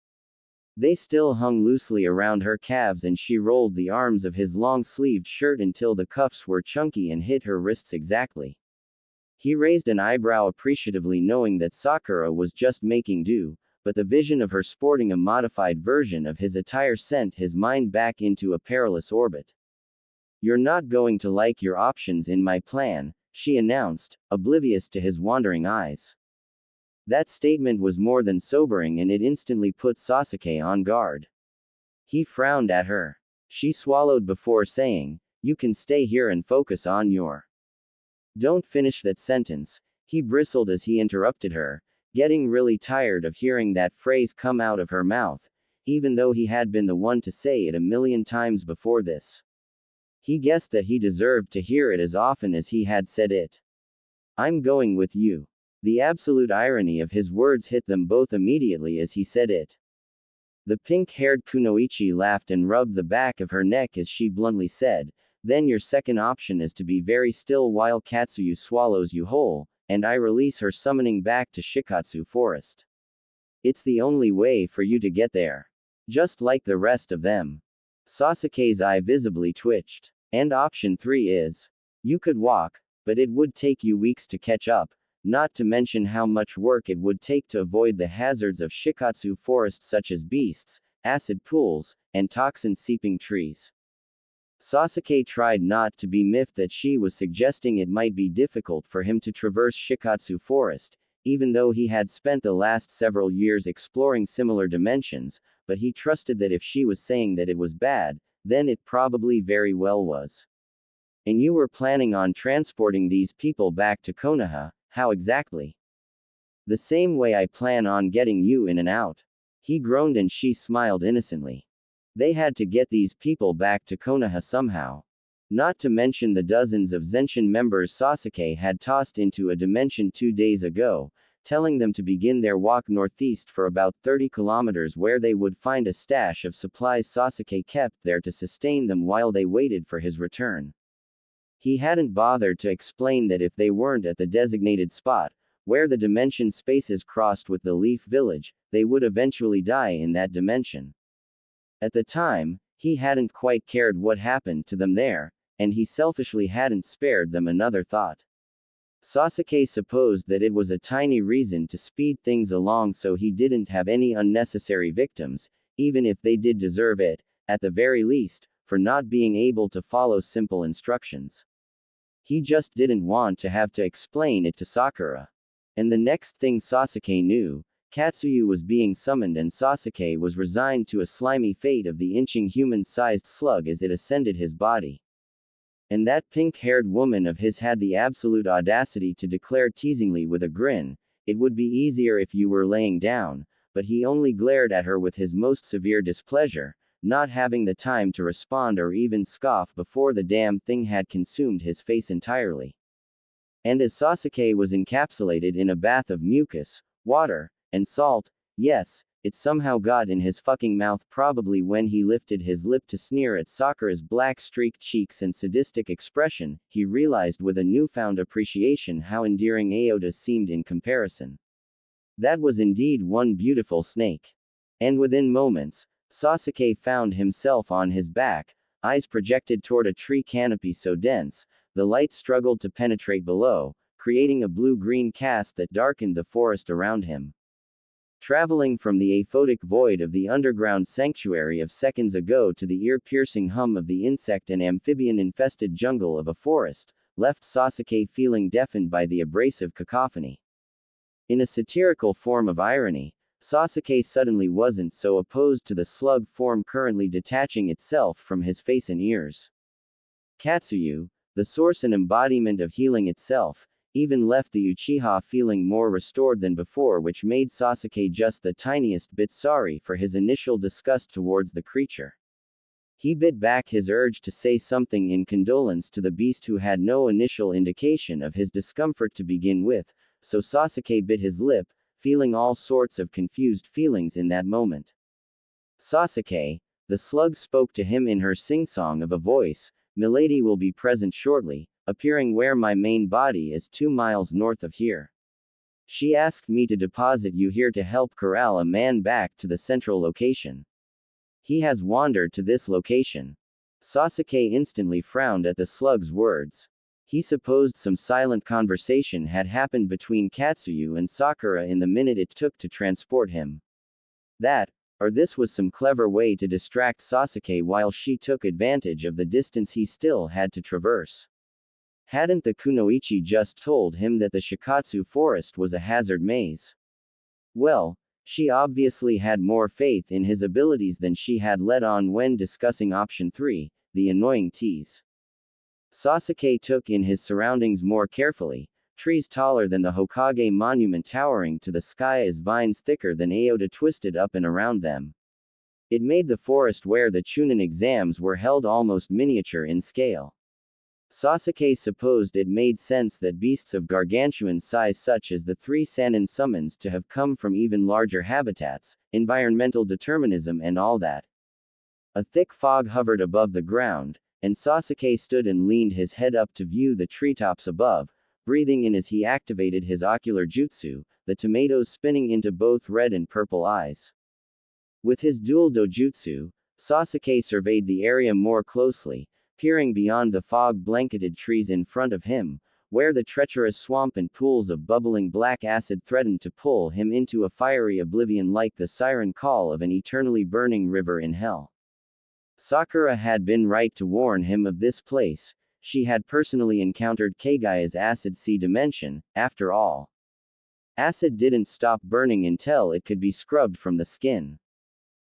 They still hung loosely around her calves, and she rolled the arms of his long-sleeved shirt until the cuffs were chunky and hit her wrists exactly. He raised an eyebrow appreciatively, knowing that Sakura was just making do, but the vision of her sporting a modified version of his attire sent his mind back into a perilous orbit. "You're not going to like your options in my plan," she announced, oblivious to his wandering eyes. That statement was more than sobering, and it instantly put Sasuke on guard. He frowned at her. She swallowed before saying, "You can stay here and focus on your..." "Don't finish that sentence," he bristled as he interrupted her, getting really tired of hearing that phrase come out of her mouth, even though he had been the one to say it a million times before this. He guessed that he deserved to hear it as often as he had said it. I'm going with you. The absolute irony of his words hit them both immediately as he said it. The pink-haired Kunoichi laughed and rubbed the back of her neck as she bluntly said, then your second option is to be very still while Katsuyu swallows you whole, and I release her summoning back to Shikatsu Forest. It's the only way for you to get there. Just like the rest of them. Sasuke's eye visibly twitched. And option 3 is, you could walk, but it would take you weeks to catch up, not to mention how much work it would take to avoid the hazards of Shikatsu Forest such as beasts, acid pools, and toxin-seeping trees. Sasuke tried not to be miffed that she was suggesting it might be difficult for him to traverse Shikatsu Forest, even though he had spent the last several years exploring similar dimensions, but he trusted that if she was saying that it was bad, then it probably very well was. And you were planning on transporting these people back to Konoha, how exactly? The same way I plan on getting you in and out. He groaned and she smiled innocently. They had to get these people back to Konoha somehow. Not to mention the dozens of Zenshin members Sasuke had tossed into a dimension 2 days ago, telling them to begin their walk northeast for about 30 kilometers where they would find a stash of supplies Sasuke kept there to sustain them while they waited for his return. He hadn't bothered to explain that if they weren't at the designated spot, where the dimension spaces crossed with the Leaf Village, they would eventually die in that dimension. At the time, he hadn't quite cared what happened to them there, and he selfishly hadn't spared them another thought. Sasuke supposed that it was a tiny reason to speed things along so he didn't have any unnecessary victims, even if they did deserve it, at the very least, for not being able to follow simple instructions. He just didn't want to have to explain it to Sakura. And the next thing Sasuke knew, Katsuyu was being summoned and Sasuke was resigned to a slimy fate of the inching human-sized slug as it ascended his body. And that pink-haired woman of his had the absolute audacity to declare teasingly with a grin, it would be easier if you were laying down, but he only glared at her with his most severe displeasure, not having the time to respond or even scoff before the damn thing had consumed his face entirely. And as Sasuke was encapsulated in a bath of mucus, water, and salt, yes, it somehow got in his fucking mouth probably when he lifted his lip to sneer at Sakura's black-streaked cheeks and sadistic expression, he realized with a newfound appreciation how endearing Aota seemed in comparison. That was indeed one beautiful snake. And within moments, Sasuke found himself on his back, eyes projected toward a tree canopy so dense, the light struggled to penetrate below, creating a blue-green cast that darkened the forest around him. Traveling from the aphotic void of the underground sanctuary of seconds ago to the ear-piercing hum of the insect and amphibian-infested jungle of a forest, left Sasuke feeling deafened by the abrasive cacophony. In a satirical form of irony, Sasuke suddenly wasn't so opposed to the slug form currently detaching itself from his face and ears. Katsuyu, the source and embodiment of healing itself, even left the Uchiha feeling more restored than before, which made Sasuke just the tiniest bit sorry for his initial disgust towards the creature. He bit back his urge to say something in condolence to the beast who had no initial indication of his discomfort to begin with, so Sasuke bit his lip, feeling all sorts of confused feelings in that moment. Sasuke, the slug spoke to him in her sing-song of a voice, Milady will be present shortly, appearing where my main body is 2 miles north of here. She asked me to deposit you here to help corral a man back to the central location. He has wandered to this location. Sasuke instantly frowned at the slug's words. He supposed some silent conversation had happened between Katsuyu and Sakura in the minute it took to transport him. That, or this was some clever way to distract Sasuke while she took advantage of the distance he still had to traverse. Hadn't the Kunoichi just told him that the Shikatsu Forest was a hazard maze? Well, she obviously had more faith in his abilities than she had let on when discussing option 3, the annoying tease. Sasuke took in his surroundings more carefully, trees taller than the Hokage monument towering to the sky as vines thicker than aoda twisted up and around them. It made the forest where the Chunin exams were held almost miniature in scale. Sasuke supposed it made sense that beasts of gargantuan size such as the three Sannin summons to have come from even larger habitats, environmental determinism and all that. A thick fog hovered above the ground, and Sasuke stood and leaned his head up to view the treetops above, breathing in as he activated his ocular jutsu, the tomatoes spinning into both red and purple eyes. With his dual dojutsu, Sasuke surveyed the area more closely, peering beyond the fog-blanketed trees in front of him, where the treacherous swamp and pools of bubbling black acid threatened to pull him into a fiery oblivion like the siren call of an eternally burning river in hell. Sakura had been right to warn him of this place. She had personally encountered Kagaya's acid sea dimension, after all. Acid didn't stop burning until it could be scrubbed from the skin.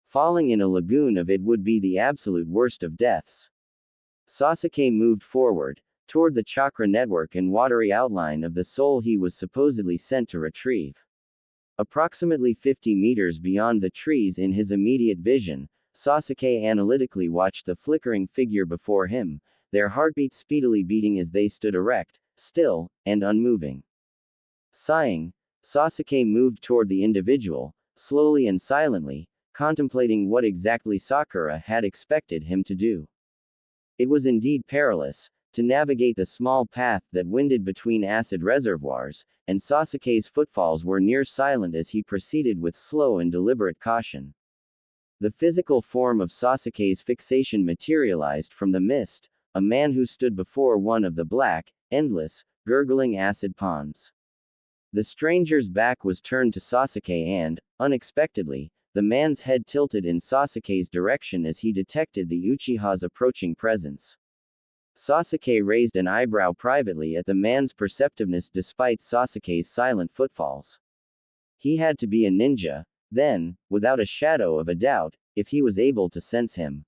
Falling in a lagoon of it would be the absolute worst of deaths. Sasuke moved forward, toward the chakra network and watery outline of the soul he was supposedly sent to retrieve. Approximately 50 meters beyond the trees in his immediate vision, Sasuke analytically watched the flickering figure before him, their heartbeat speedily beating as they stood erect, still, and unmoving. Sighing, Sasuke moved toward the individual, slowly and silently, contemplating what exactly Sakura had expected him to do. It was indeed perilous, to navigate the small path that winded between acid reservoirs, and Sasuke's footfalls were near silent as he proceeded with slow and deliberate caution. The physical form of Sasuke's fixation materialized from the mist, a man who stood before one of the black, endless, gurgling acid ponds. The stranger's back was turned to Sasuke and, unexpectedly, the man's head tilted in Sasuke's direction as he detected the Uchiha's approaching presence. Sasuke raised an eyebrow privately at the man's perceptiveness despite Sasuke's silent footfalls. He had to be a ninja, then, without a shadow of a doubt, if he was able to sense him.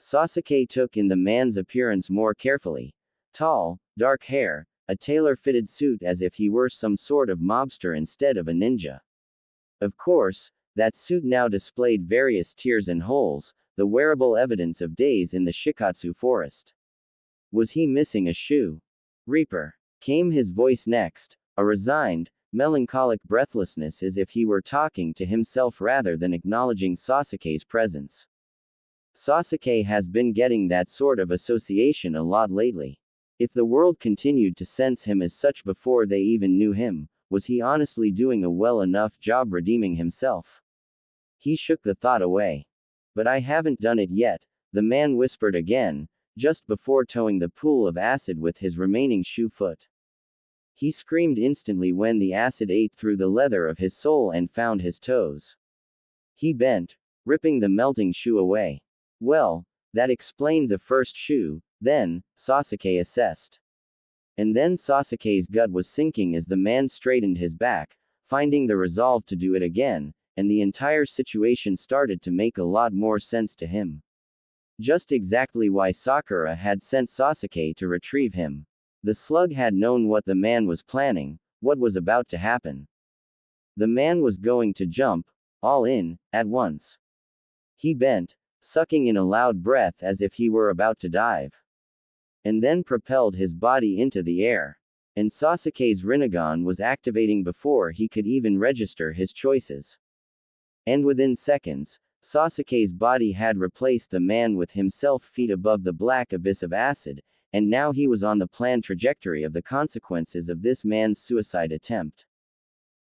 Sasuke took in the man's appearance more carefully. Tall, dark hair, a tailor-fitted suit as if he were some sort of mobster instead of a ninja. Of course, that suit now displayed various tears and holes, the wearable evidence of days in the Shikatsu forest. Was he missing a shoe? Reaper. Came his voice next, a resigned, melancholic breathlessness as if he were talking to himself rather than acknowledging Sasuke's presence. Sasuke has been getting that sort of association a lot lately. If the world continued to sense him as such before they even knew him, was he honestly doing a well enough job redeeming himself? He shook the thought away. But I haven't done it yet, the man whispered again, just before towing the pool of acid with his remaining shoe foot. He screamed instantly when the acid ate through the leather of his sole and found his toes. He bent, ripping the melting shoe away. Well, that explained the first shoe, then, Sasuke assessed. And then Sasuke's gut was sinking as the man straightened his back, finding the resolve to do it again, and the entire situation started to make a lot more sense to him. Just exactly why Sakura had sent Sasuke to retrieve him. The slug had known what the man was planning, what was about to happen. The man was going to jump, all in, at once. He bent, sucking in a loud breath as if he were about to dive. And then propelled his body into the air. And Sasuke's Rinnegan was activating before he could even register his choices. And within seconds, Sasuke's body had replaced the man with himself feet above the black abyss of acid, and now he was on the planned trajectory of the consequences of this man's suicide attempt.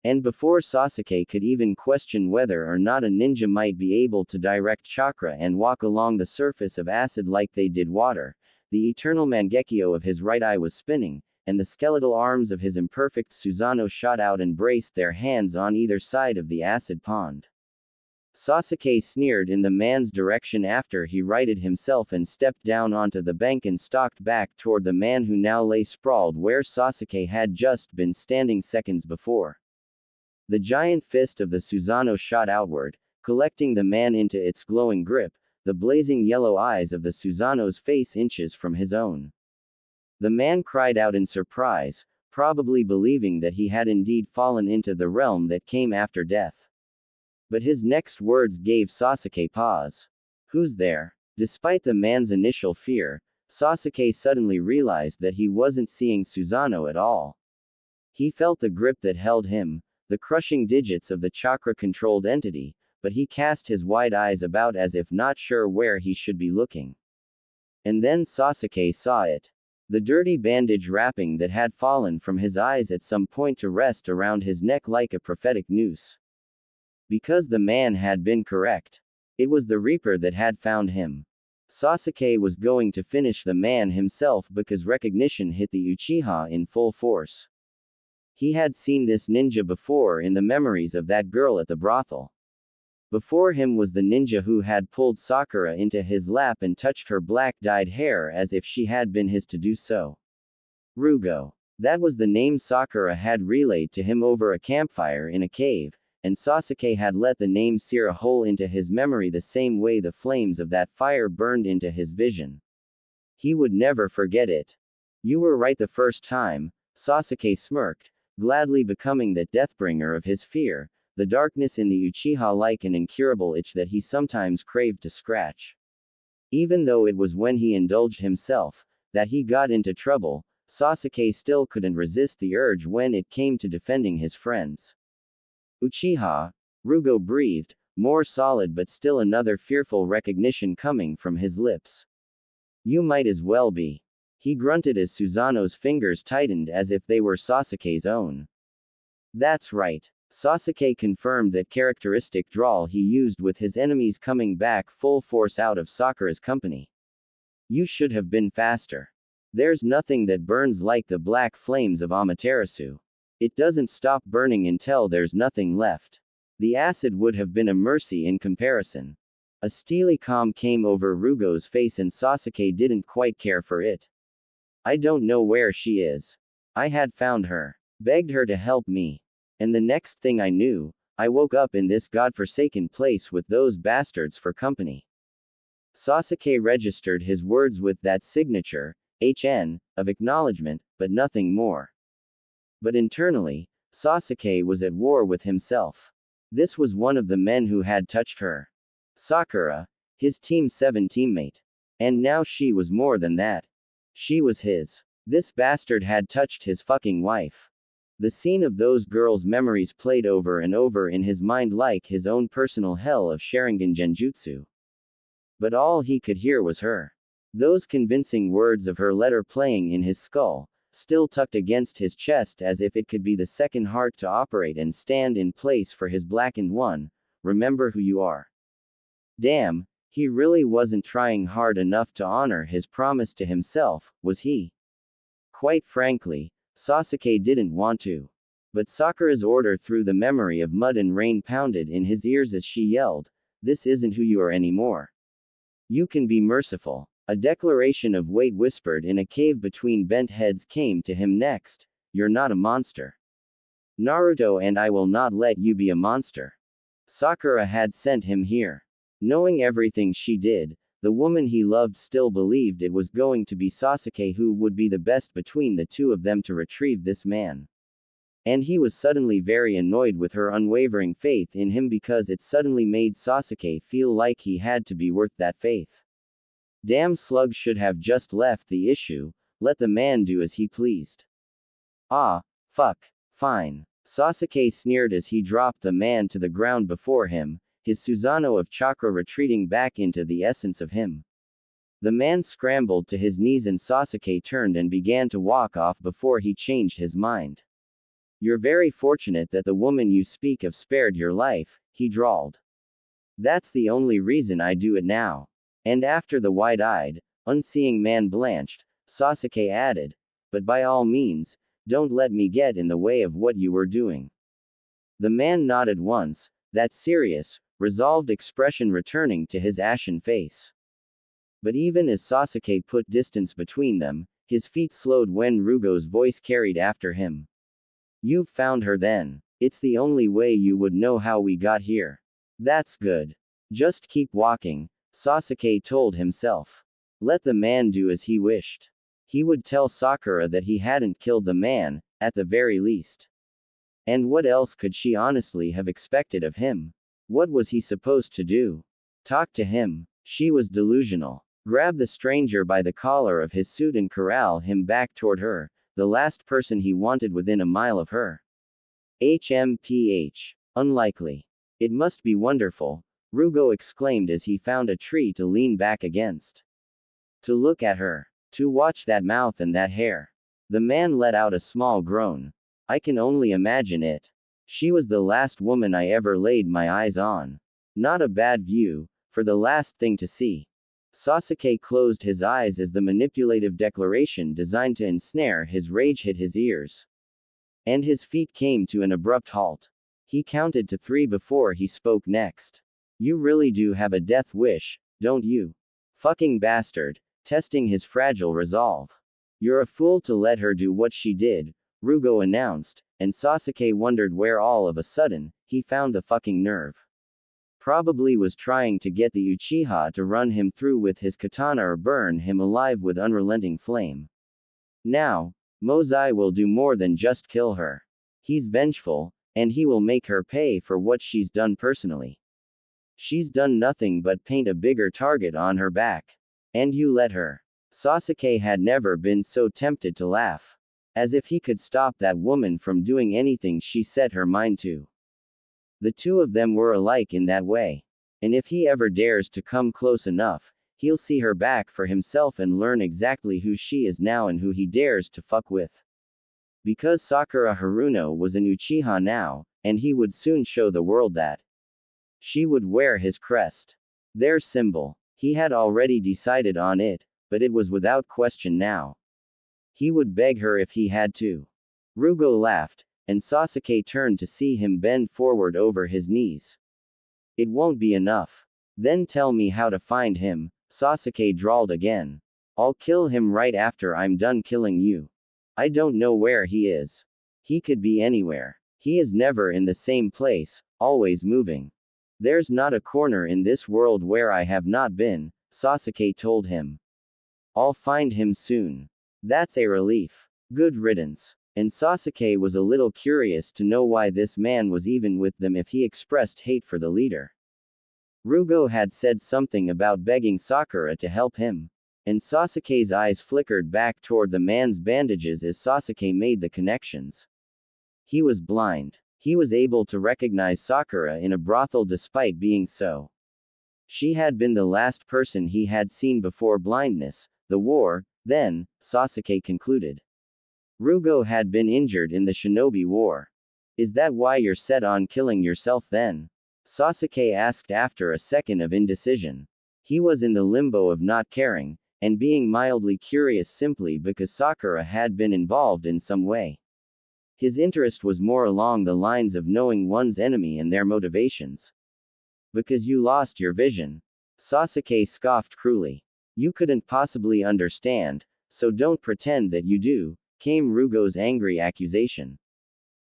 And before Sasuke could even question whether or not a ninja might be able to direct chakra and walk along the surface of acid like they did water, the eternal Mangekyo of his right eye was spinning, and the skeletal arms of his imperfect Susanoo shot out and braced their hands on either side of the acid pond. Sasuke sneered in the man's direction after he righted himself and stepped down onto the bank and stalked back toward the man who now lay sprawled where Sasuke had just been standing seconds before. The giant fist of the Susanoo shot outward, collecting the man into its glowing grip, the blazing yellow eyes of the Susanoo's face inches from his own. The man cried out in surprise, probably believing that he had indeed fallen into the realm that came after death. But his next words gave Sasuke pause. Who's there? Despite the man's initial fear, Sasuke suddenly realized that he wasn't seeing Susanoo at all. He felt the grip that held him, the crushing digits of the chakra-controlled entity, but he cast his wide eyes about as if not sure where he should be looking. And then Sasuke saw it. The dirty bandage wrapping that had fallen from his eyes at some point to rest around his neck like a prophetic noose. Because the man had been correct. It was the Reaper that had found him. Sasuke was going to finish the man himself because recognition hit the Uchiha in full force. He had seen this ninja before in the memories of that girl at the brothel. Before him was the ninja who had pulled Sakura into his lap and touched her black-dyed hair as if she had been his to do so. Rugo. That was the name Sakura had relayed to him over a campfire in a cave, and Sasuke had let the name sear a hole into his memory the same way the flames of that fire burned into his vision. He would never forget it. You were right the first time, Sasuke smirked, gladly becoming the deathbringer of his fear, the darkness in the Uchiha like an incurable itch that he sometimes craved to scratch. Even though it was when he indulged himself that he got into trouble, Sasuke still couldn't resist the urge when it came to defending his friends. Uchiha, Rugo breathed, more solid but still another fearful recognition coming from his lips. You might as well be. He grunted as Susanoo's fingers tightened as if they were Sasuke's own. That's right. Sasuke confirmed that characteristic drawl he used with his enemies coming back full force out of Sakura's company. You should have been faster. There's nothing that burns like the black flames of Amaterasu. It doesn't stop burning until there's nothing left. The acid would have been a mercy in comparison. A steely calm came over Rugo's face and Sasuke didn't quite care for it. I don't know where she is. I had found her. Begged her to help me. And the next thing I knew, I woke up in this godforsaken place with those bastards for company. Sasuke registered his words with that signature, HN, of acknowledgement, but nothing more. But internally, Sasuke was at war with himself. This was one of the men who had touched her. Sakura, his Team 7 teammate. And now she was more than that. She was his. This bastard had touched his fucking wife. The scene of those girls' memories played over and over in his mind like his own personal hell of Sharingan Genjutsu. But all he could hear was her. Those convincing words of her letter playing in his skull, still tucked against his chest as if it could be the second heart to operate and stand in place for his blackened one. Remember who you are. Damn, he really wasn't trying hard enough to honor his promise to himself, was he? Quite frankly, Sasuke didn't want to. But Sakura's order through the memory of mud and rain pounded in his ears as she yelled, "This isn't who you are anymore. You can be merciful." A declaration of weight whispered in a cave between bent heads came to him next. You're not a monster. Naruto and I will not let you be a monster. Sakura had sent him here. Knowing everything she did, the woman he loved still believed it was going to be Sasuke who would be the best between the two of them to retrieve this man. And he was suddenly very annoyed with her unwavering faith in him because it suddenly made Sasuke feel like he had to be worth that faith. Damn slug should have just left the issue, let the man do as he pleased. Ah, fuck, fine. Sasuke sneered as he dropped the man to the ground before him, his Susanoo of chakra retreating back into the essence of him. The man scrambled to his knees and Sasuke turned and began to walk off before he changed his mind. You're very fortunate that the woman you speak of spared your life, he drawled. That's the only reason I do it now. And after the wide-eyed, unseeing man blanched, Sasuke added, but by all means, don't let me get in the way of what you were doing. The man nodded once, that serious, resolved expression returning to his ashen face. But even as Sasuke put distance between them, his feet slowed when Rugo's voice carried after him. You've found her then. It's the only way you would know how we got here. That's good. Just keep walking, Sasuke told himself. Let the man do as he wished. He would tell Sakura that he hadn't killed the man, at the very least. And what else could she honestly have expected of him? What was he supposed to do? Talk to him? She was delusional. Grab the stranger by the collar of his suit and corral him back toward her, the last person he wanted within a mile of her. HMPH. Unlikely. It must be wonderful, Rugo exclaimed as he found a tree to lean back against. To look at her. To watch that mouth and that hair. The man let out a small groan. I can only imagine it. She was the last woman I ever laid my eyes on. Not a bad view, for the last thing to see. Sasuke closed his eyes as the manipulative declaration designed to ensnare his rage hit his ears. And his feet came to an abrupt halt. He counted to 3 before he spoke next. You really do have a death wish, don't you? Fucking bastard, testing his fragile resolve. You're a fool to let her do what she did, Rugo announced, and Sasuke wondered where all of a sudden, he found the fucking nerve. Probably was trying to get the Uchiha to run him through with his katana or burn him alive with unrelenting flame. Now, Mozai will do more than just kill her. He's vengeful, and he will make her pay for what she's done personally. She's done nothing but paint a bigger target on her back. And you let her. Sasuke had never been so tempted to laugh. As if he could stop that woman from doing anything she set her mind to. The two of them were alike in that way. And if he ever dares to come close enough, he'll see her back for himself and learn exactly who she is now and who he dares to fuck with. Because Sakura Haruno was an Uchiha now, and he would soon show the world that she would wear his crest. Their symbol. He had already decided on it, but it was without question now. He would beg her if he had to. Rugo laughed, and Sasuke turned to see him bend forward over his knees. It won't be enough. Then tell me how to find him, Sasuke drawled again. I'll kill him right after I'm done killing you. I don't know where he is. He could be anywhere. He is never in the same place, always moving. There's not a corner in this world where I have not been, Sasuke told him. I'll find him soon. That's a relief. Good riddance. And Sasuke was a little curious to know why this man was even with them if he expressed hate for the leader. Rugo had said something about begging Sakura to help him. And Sasuke's eyes flickered back toward the man's bandages as Sasuke made the connections. He was blind. He was able to recognize Sakura in a brothel despite being so. She had been the last person he had seen before blindness, the war, then, Sasuke concluded. Rugo had been injured in the Shinobi War. Is that why you're set on killing yourself then? Sasuke asked after a second of indecision. He was in the limbo of not caring, and being mildly curious simply because Sakura had been involved in some way. His interest was more along the lines of knowing one's enemy and their motivations. Because you lost your vision. Sasuke scoffed cruelly. You couldn't possibly understand, so don't pretend that you do, came Rugo's angry accusation.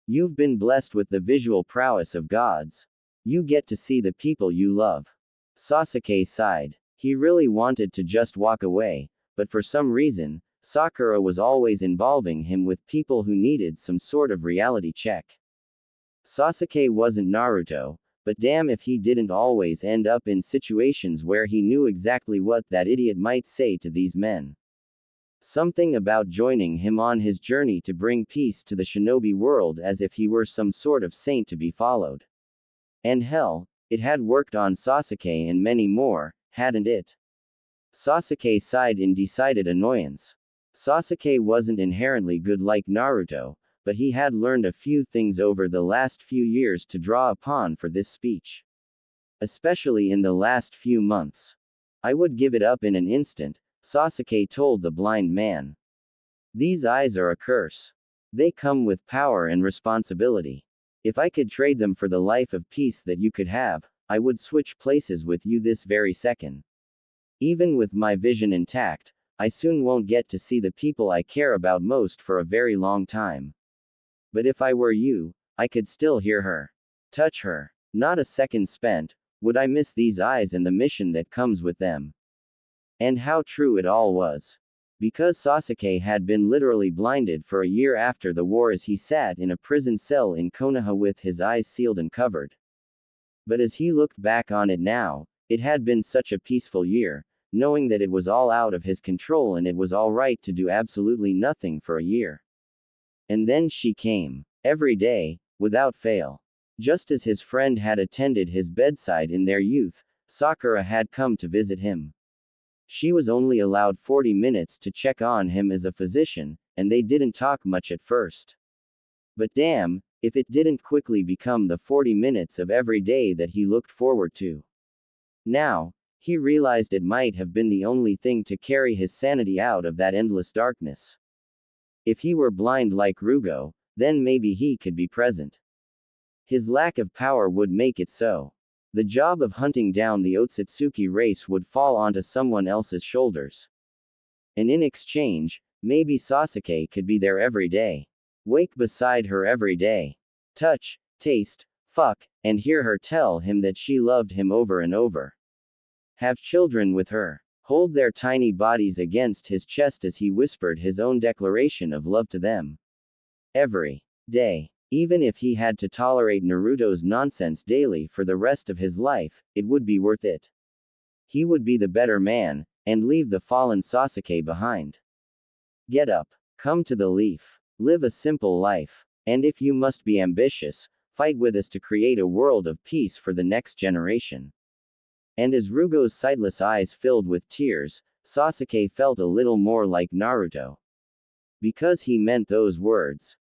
You've been blessed with the visual prowess of gods. You get to see the people you love. Sasuke sighed. He really wanted to just walk away, but for some reason, Sakura was always involving him with people who needed some sort of reality check. Sasuke wasn't Naruto, but damn if he didn't always end up in situations where he knew exactly what that idiot might say to these men. Something about joining him on his journey to bring peace to the shinobi world as if he were some sort of saint to be followed. And hell, it had worked on Sasuke and many more, hadn't it? Sasuke sighed in decided annoyance. Sasuke wasn't inherently good like Naruto, but he had learned a few things over the last few years to draw upon for this speech. Especially in the last few months. I would give it up in an instant, Sasuke told the blind man. These eyes are a curse. They come with power and responsibility. If I could trade them for the life of peace that you could have, I would switch places with you this very second. Even with my vision intact, I soon won't get to see the people I care about most for a very long time. But if I were you, I could still hear her. Touch her. Not a second spent, would I miss these eyes and the mission that comes with them. And how true it all was. Because Sasuke had been literally blinded for a year after the war as he sat in a prison cell in Konoha with his eyes sealed and covered. But as he looked back on it now, it had been such a peaceful year, knowing that it was all out of his control and it was all right to do absolutely nothing for a year. And then she came. Every day, without fail. Just as his friend had attended his bedside in their youth, Sakura had come to visit him. She was only allowed 40 minutes to check on him as a physician, and they didn't talk much at first. But damn, if it didn't quickly become the 40 minutes of every day that he looked forward to. Now, he realized it might have been the only thing to carry his sanity out of that endless darkness. If he were blind like Rugo, then maybe he could be present. His lack of power would make it so. The job of hunting down the Otsutsuki race would fall onto someone else's shoulders. And in exchange, maybe Sasuke could be there every day. Wake beside her every day. Touch, taste, fuck, and hear her tell him that she loved him over and over. Have children with her. Hold their tiny bodies against his chest as he whispered his own declaration of love to them. Every day. Even if he had to tolerate Naruto's nonsense daily for the rest of his life, it would be worth it. He would be the better man, and leave the fallen Sasuke behind. Get up. Come to the leaf. Live a simple life. And if you must be ambitious, fight with us to create a world of peace for the next generation. And as Rugo's sightless eyes filled with tears, Sasuke felt a little more like Naruto. Because he meant those words.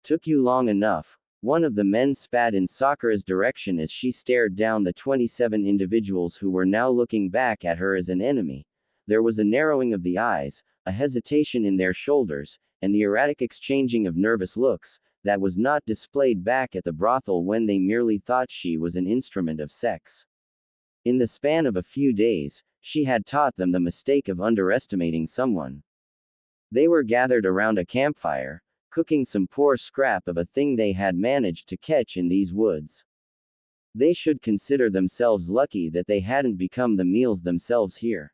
Took you long enough. One of the men spat in Sakura's direction as she stared down the 27 individuals who were now looking back at her as an enemy. There was a narrowing of the eyes, a hesitation in their shoulders, and the erratic exchanging of nervous looks, that was not displayed back at the brothel when they merely thought she was an instrument of sex. In the span of a few days, she had taught them the mistake of underestimating someone. They were gathered around a campfire, cooking some poor scrap of a thing they had managed to catch in these woods. They should consider themselves lucky that they hadn't become the meals themselves here.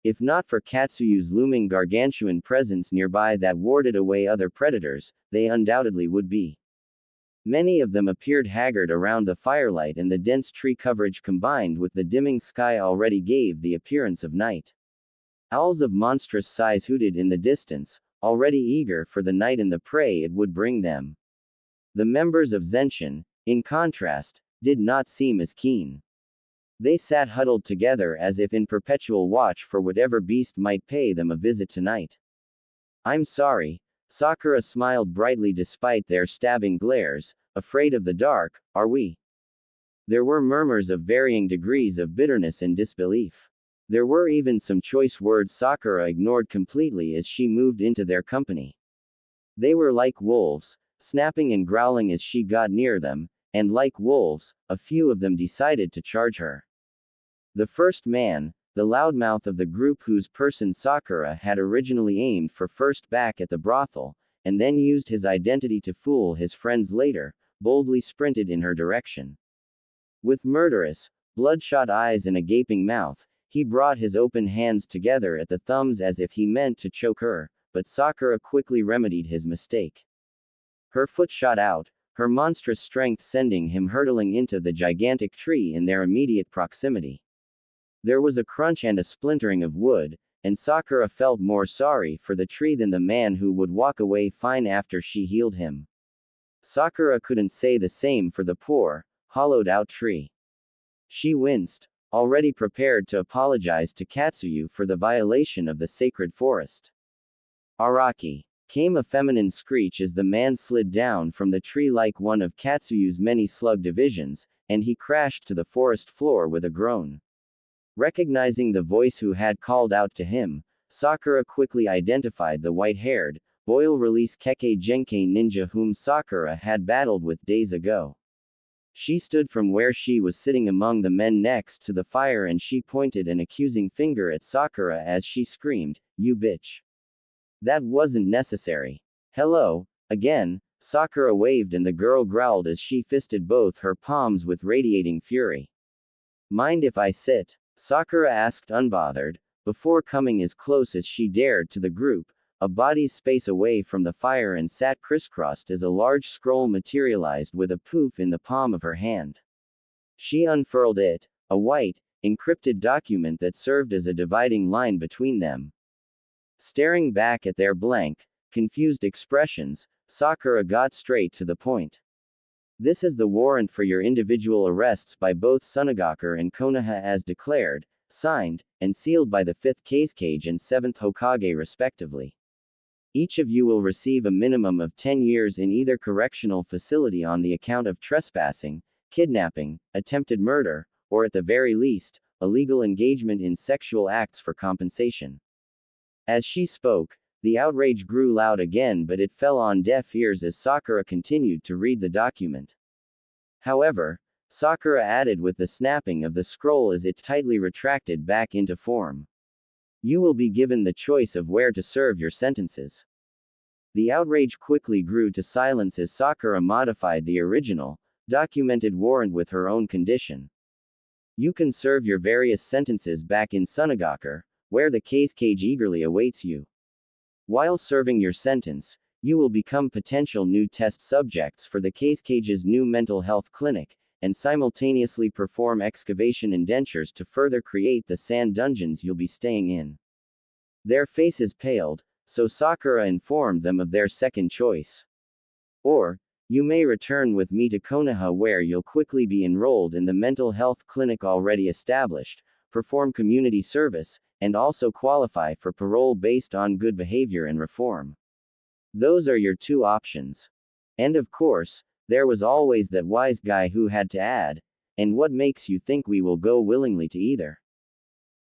If not for Katsuyu's looming gargantuan presence nearby that warded away other predators, they undoubtedly would be. Many of them appeared haggard around the firelight, and the dense tree coverage combined with the dimming sky already gave the appearance of night. Owls of monstrous size hooted in the distance, already eager for the night and the prey it would bring them. The members of Zenshin, in contrast, did not seem as keen. They sat huddled together as if in perpetual watch for whatever beast might pay them a visit tonight. I'm sorry, Sakura smiled brightly despite their stabbing glares. Afraid of the dark, are we? There were murmurs of varying degrees of bitterness and disbelief. There were even some choice words Sakura ignored completely as she moved into their company. They were like wolves, snapping and growling as she got near them, and like wolves, a few of them decided to charge her. The first man, the loudmouth of the group whose person Sakura had originally aimed for first back at the brothel, and then used his identity to fool his friends later, boldly sprinted in her direction. With murderous, bloodshot eyes and a gaping mouth, he brought his open hands together at the thumbs as if he meant to choke her, but Sakura quickly remedied his mistake. Her foot shot out, her monstrous strength sending him hurtling into the gigantic tree in their immediate proximity. There was a crunch and a splintering of wood, and Sakura felt more sorry for the tree than the man who would walk away fine after she healed him. Sakura couldn't say the same for the poor, hollowed-out tree. She winced, already prepared to apologize to Katsuyu for the violation of the sacred forest. Araki! Came a feminine screech as the man slid down from the tree like one of Katsuyu's many slug divisions, and he crashed to the forest floor with a groan. Recognizing the voice who had called out to him, Sakura quickly identified the white-haired, boil-release Kekkei Genkai ninja whom Sakura had battled with days ago. She stood from where she was sitting among the men next to the fire and she pointed an accusing finger at Sakura as she screamed, "You bitch. That wasn't necessary." "Hello," again, Sakura waved and the girl growled as she fisted both her palms with radiating fury. "Mind if I sit?" Sakura asked unbothered, before coming as close as she dared to the group, a body's space away from the fire, and sat crisscrossed as a large scroll materialized with a poof in the palm of her hand. She unfurled it, a white, encrypted document that served as a dividing line between them. Staring back at their blank, confused expressions, Sakura got straight to the point. This is the warrant for your individual arrests by both Sunagakure and Konoha as declared, signed, and sealed by the 5th Kazekage and 7th Hokage respectively. Each of you will receive a minimum of 10 years in either correctional facility on the account of trespassing, kidnapping, attempted murder, or at the very least, illegal engagement in sexual acts for compensation. As she spoke, the outrage grew loud again, but it fell on deaf ears as Sakura continued to read the document. However, Sakura added with the snapping of the scroll as it tightly retracted back into form. You will be given the choice of where to serve your sentences. The outrage quickly grew to silence as Sakura modified the original, documented warrant with her own condition. You can serve your various sentences back in Sunagakure, where the Kazekage eagerly awaits you. While serving your sentence, you will become potential new test subjects for the Kazekage's new mental health clinic, and simultaneously perform excavation indentures to further create the sand dungeons you'll be staying in. Their faces paled, so Sakura informed them of their second choice. Or, you may return with me to Konoha, where you'll quickly be enrolled in the mental health clinic already established, perform community service, and also qualify for parole based on good behavior and reform. Those are your two options. And of course, there was always that wise guy who had to add, and what makes you think we will go willingly to either?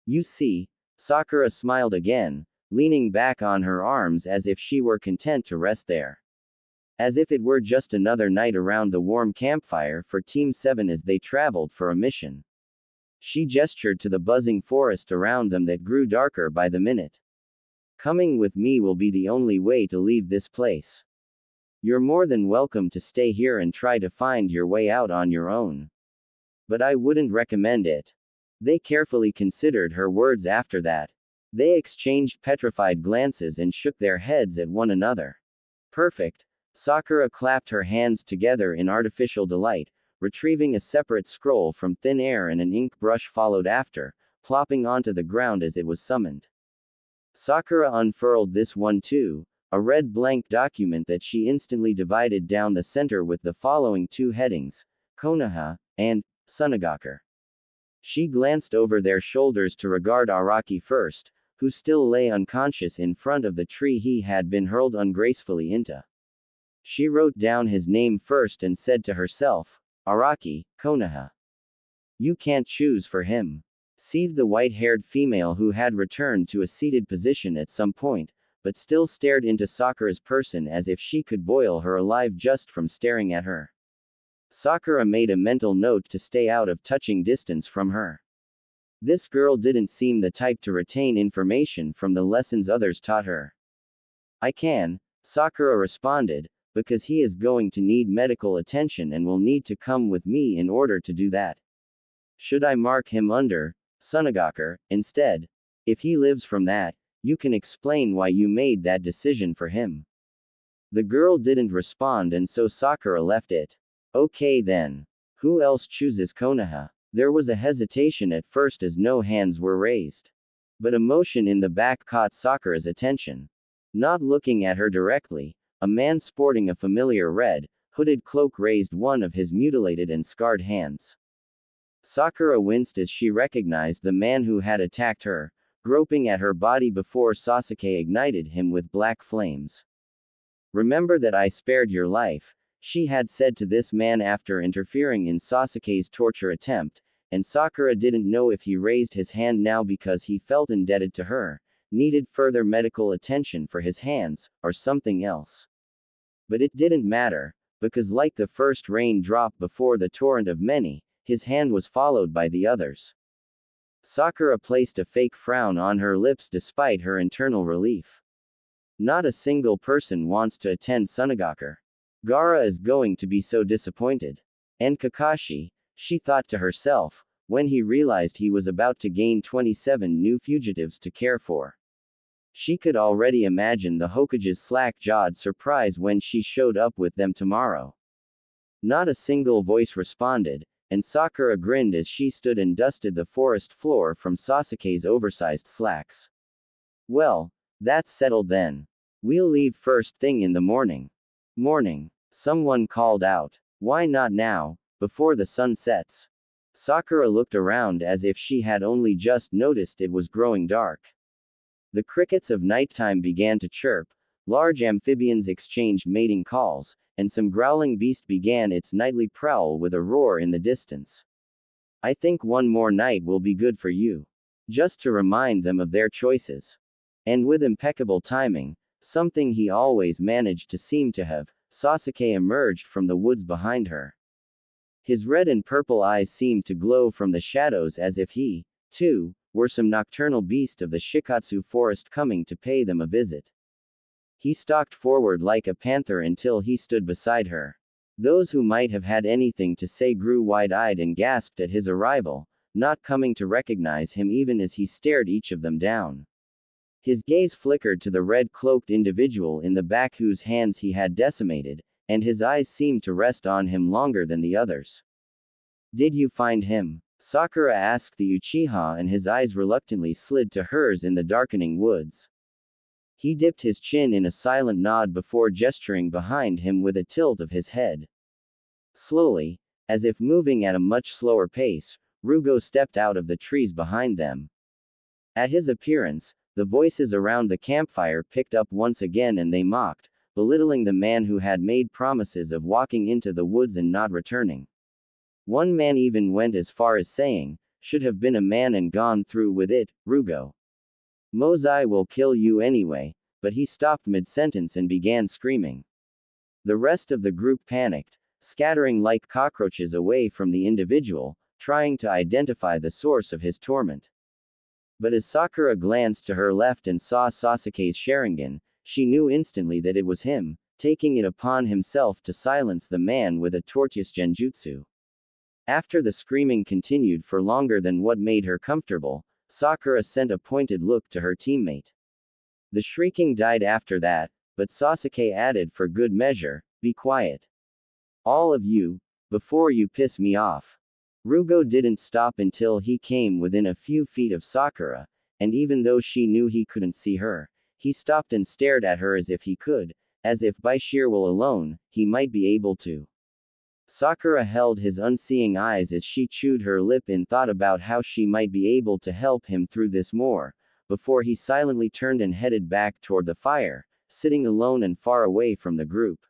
You see, Sakura smiled again, leaning back on her arms as if she were content to rest there. As if it were just another night around the warm campfire for Team 7 as they traveled for a mission. She gestured to the buzzing forest around them that grew darker by the minute. Coming with me will be the only way to leave this place. You're more than welcome to stay here and try to find your way out on your own. But I wouldn't recommend it. They carefully considered her words after that. They exchanged petrified glances and shook their heads at one another. Perfect. Sakura clapped her hands together in artificial delight, retrieving a separate scroll from thin air, and an ink brush followed after, plopping onto the ground as it was summoned. Sakura unfurled this one too, a red blank document that she instantly divided down the center with the following two headings: Konoha, and Sunagakure. She glanced over their shoulders to regard Araki first, who still lay unconscious in front of the tree he had been hurled ungracefully into. She wrote down his name first and said to herself, Araki, Konoha. You can't choose for him. Seethed the white-haired female who had returned to a seated position at some point, but still stared into Sakura's person as if she could boil her alive just from staring at her. Sakura made a mental note to stay out of touching distance from her. This girl didn't seem the type to retain information from the lessons others taught her. I can, Sakura responded, because he is going to need medical attention and will need to come with me in order to do that. Should I mark him under Sunagakure instead? If he lives from that, you can explain why you made that decision for him. The girl didn't respond, and so Sakura left it. Okay then. Who else chooses Konoha? There was a hesitation at first as no hands were raised. But emotion in the back caught Sakura's attention. Not looking at her directly, a man sporting a familiar red, hooded cloak raised one of his mutilated and scarred hands. Sakura winced as she recognized the man who had attacked her, groping at her body before Sasuke ignited him with black flames. Remember that I spared your life, she had said to this man after interfering in Sasuke's torture attempt, and Sakura didn't know if he raised his hand now because he felt indebted to her, needed further medical attention for his hands, or something else. But it didn't matter, because like the first rain drop before the torrent of many, his hand was followed by the others. Sakura placed a fake frown on her lips despite her internal relief. Not a single person wants to attend Sunagakure. Gaara is going to be so disappointed. And Kakashi, she thought to herself, when he realized he was about to gain 27 new fugitives to care for. She could already imagine the Hokage's slack-jawed surprise when she showed up with them tomorrow. Not a single voice responded, and Sakura grinned as she stood and dusted the forest floor from Sasuke's oversized slacks. Well, that's settled then. We'll leave first thing in the morning. Morning. Someone called out. Why not now, before the sun sets? Sakura looked around as if she had only just noticed it was growing dark. The crickets of nighttime began to chirp, large amphibians exchanged mating calls, and some growling beast began its nightly prowl with a roar in the distance. I think one more night will be good for you. Just to remind them of their choices. And with impeccable timing, something he always managed to seem to have, Sasuke emerged from the woods behind her. His red and purple eyes seemed to glow from the shadows as if he, too, were some nocturnal beast of the Shikatsu forest coming to pay them a visit. He stalked forward like a panther until he stood beside her. Those who might have had anything to say grew wide-eyed and gasped at his arrival, not coming to recognize him even as he stared each of them down. His gaze flickered to the red-cloaked individual in the back whose hands he had decimated, and his eyes seemed to rest on him longer than the others. Did you find him? Sakura asked the Uchiha, and his eyes reluctantly slid to hers in the darkening woods. He dipped his chin in a silent nod before gesturing behind him with a tilt of his head. Slowly, as if moving at a much slower pace, Rugo stepped out of the trees behind them. At his appearance, the voices around the campfire picked up once again and they mocked, belittling the man who had made promises of walking into the woods and not returning. One man even went as far as saying, "Should have been a man and gone through with it, Rugo. Mozai will kill you anyway," but he stopped mid-sentence and began screaming. The rest of the group panicked, scattering like cockroaches away from the individual, trying to identify the source of his torment. But as Sakura glanced to her left and saw Sasuke's Sharingan, she knew instantly that it was him, taking it upon himself to silence the man with a tortoise genjutsu. After the screaming continued for longer than what made her comfortable, Sakura sent a pointed look to her teammate. The shrieking died after that, but Sasuke added for good measure, "Be quiet. All of you, before you piss me off." Rugo didn't stop until he came within a few feet of Sakura, and even though she knew he couldn't see her, he stopped and stared at her as if he could, as if by sheer will alone, he might be able to. Sakura held his unseeing eyes as she chewed her lip in thought about how she might be able to help him through this more, before he silently turned and headed back toward the fire, sitting alone and far away from the group.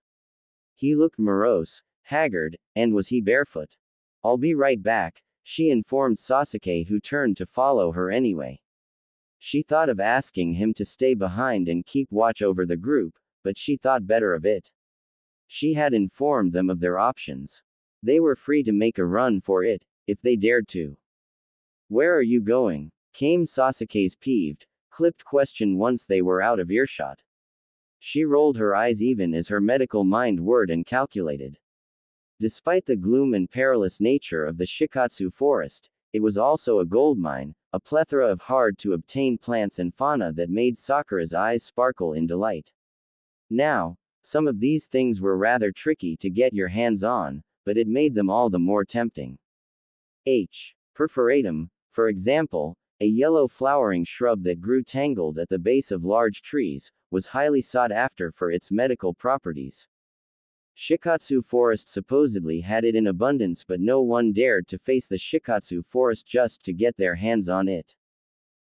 He looked morose, haggard, and was he barefoot? "I'll be right back," she informed Sasuke, who turned to follow her anyway. She thought of asking him to stay behind and keep watch over the group, but she thought better of it. She had informed them of their options. They were free to make a run for it, if they dared to. "Where are you going?" came Sasuke's peeved, clipped question once they were out of earshot. She rolled her eyes even as her medical mind whirred and calculated. Despite the gloom and perilous nature of the Shikatsu forest, it was also a gold mine, a plethora of hard-to-obtain plants and fauna that made Sakura's eyes sparkle in delight. Now, some of these things were rather tricky to get your hands on, but it made them all the more tempting. Perforatum, for example, a yellow flowering shrub that grew tangled at the base of large trees, was highly sought after for its medical properties. Shikatsu forest supposedly had it in abundance, but no one dared to face the Shikatsu forest just to get their hands on it.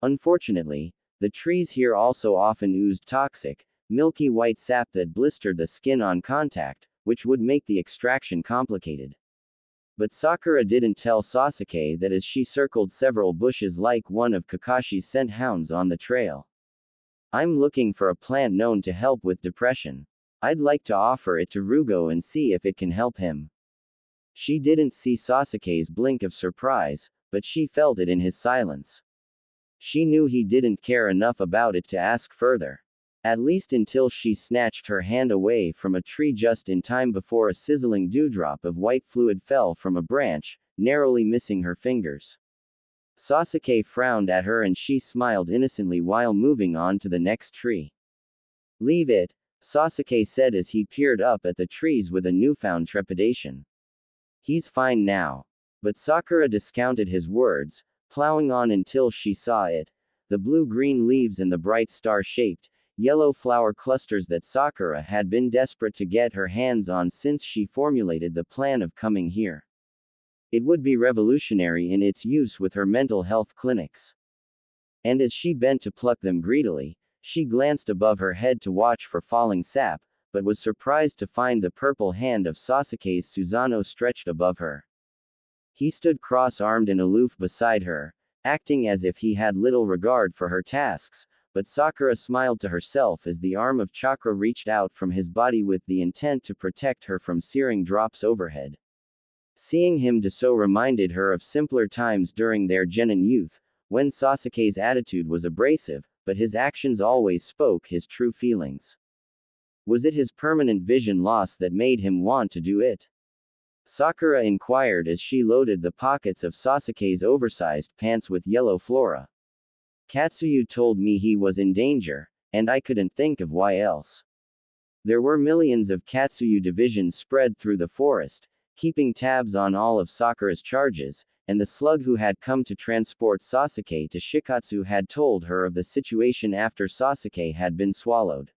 Unfortunately, the trees here also often oozed toxic, milky white sap that blistered the skin on contact, which would make the extraction complicated. But Sakura didn't tell Sasuke that as she circled several bushes like one of Kakashi's scent hounds on the trail. "I'm looking for a plant known to help with depression. I'd like to offer it to Rugo and see if it can help him." She didn't see Sasuke's blink of surprise, but she felt it in his silence. She knew he didn't care enough about it to ask further. At least until she snatched her hand away from a tree just in time before a sizzling dewdrop of white fluid fell from a branch, narrowly missing her fingers. Sasuke frowned at her and she smiled innocently while moving on to the next tree. Leave it, Sasuke said as he peered up at the trees with a newfound trepidation. He's fine now. But Sakura discounted his words, plowing on until she saw it. The blue-green leaves and the bright star-shaped, yellow flower clusters that Sakura had been desperate to get her hands on since she formulated the plan of coming here. It would be revolutionary in its use with her mental health clinics. And as she bent to pluck them greedily, she glanced above her head to watch for falling sap, but was surprised to find the purple hand of Sasuke's Susanoo stretched above her. He stood cross-armed and aloof beside her, acting as if he had little regard for her tasks, but Sakura smiled to herself as the arm of chakra reached out from his body with the intent to protect her from searing drops overhead. Seeing him do so reminded her of simpler times during their genin youth, when Sasuke's attitude was abrasive, but his actions always spoke his true feelings. Was it his permanent vision loss that made him want to do it? Sakura inquired as she loaded the pockets of Sasuke's oversized pants with yellow flora. Katsuyu told me he was in danger, and I couldn't think of why else. There were millions of Katsuyu divisions spread through the forest, keeping tabs on all of Sakura's charges, and the slug who had come to transport Sasuke to Shikatsu had told her of the situation after Sasuke had been swallowed.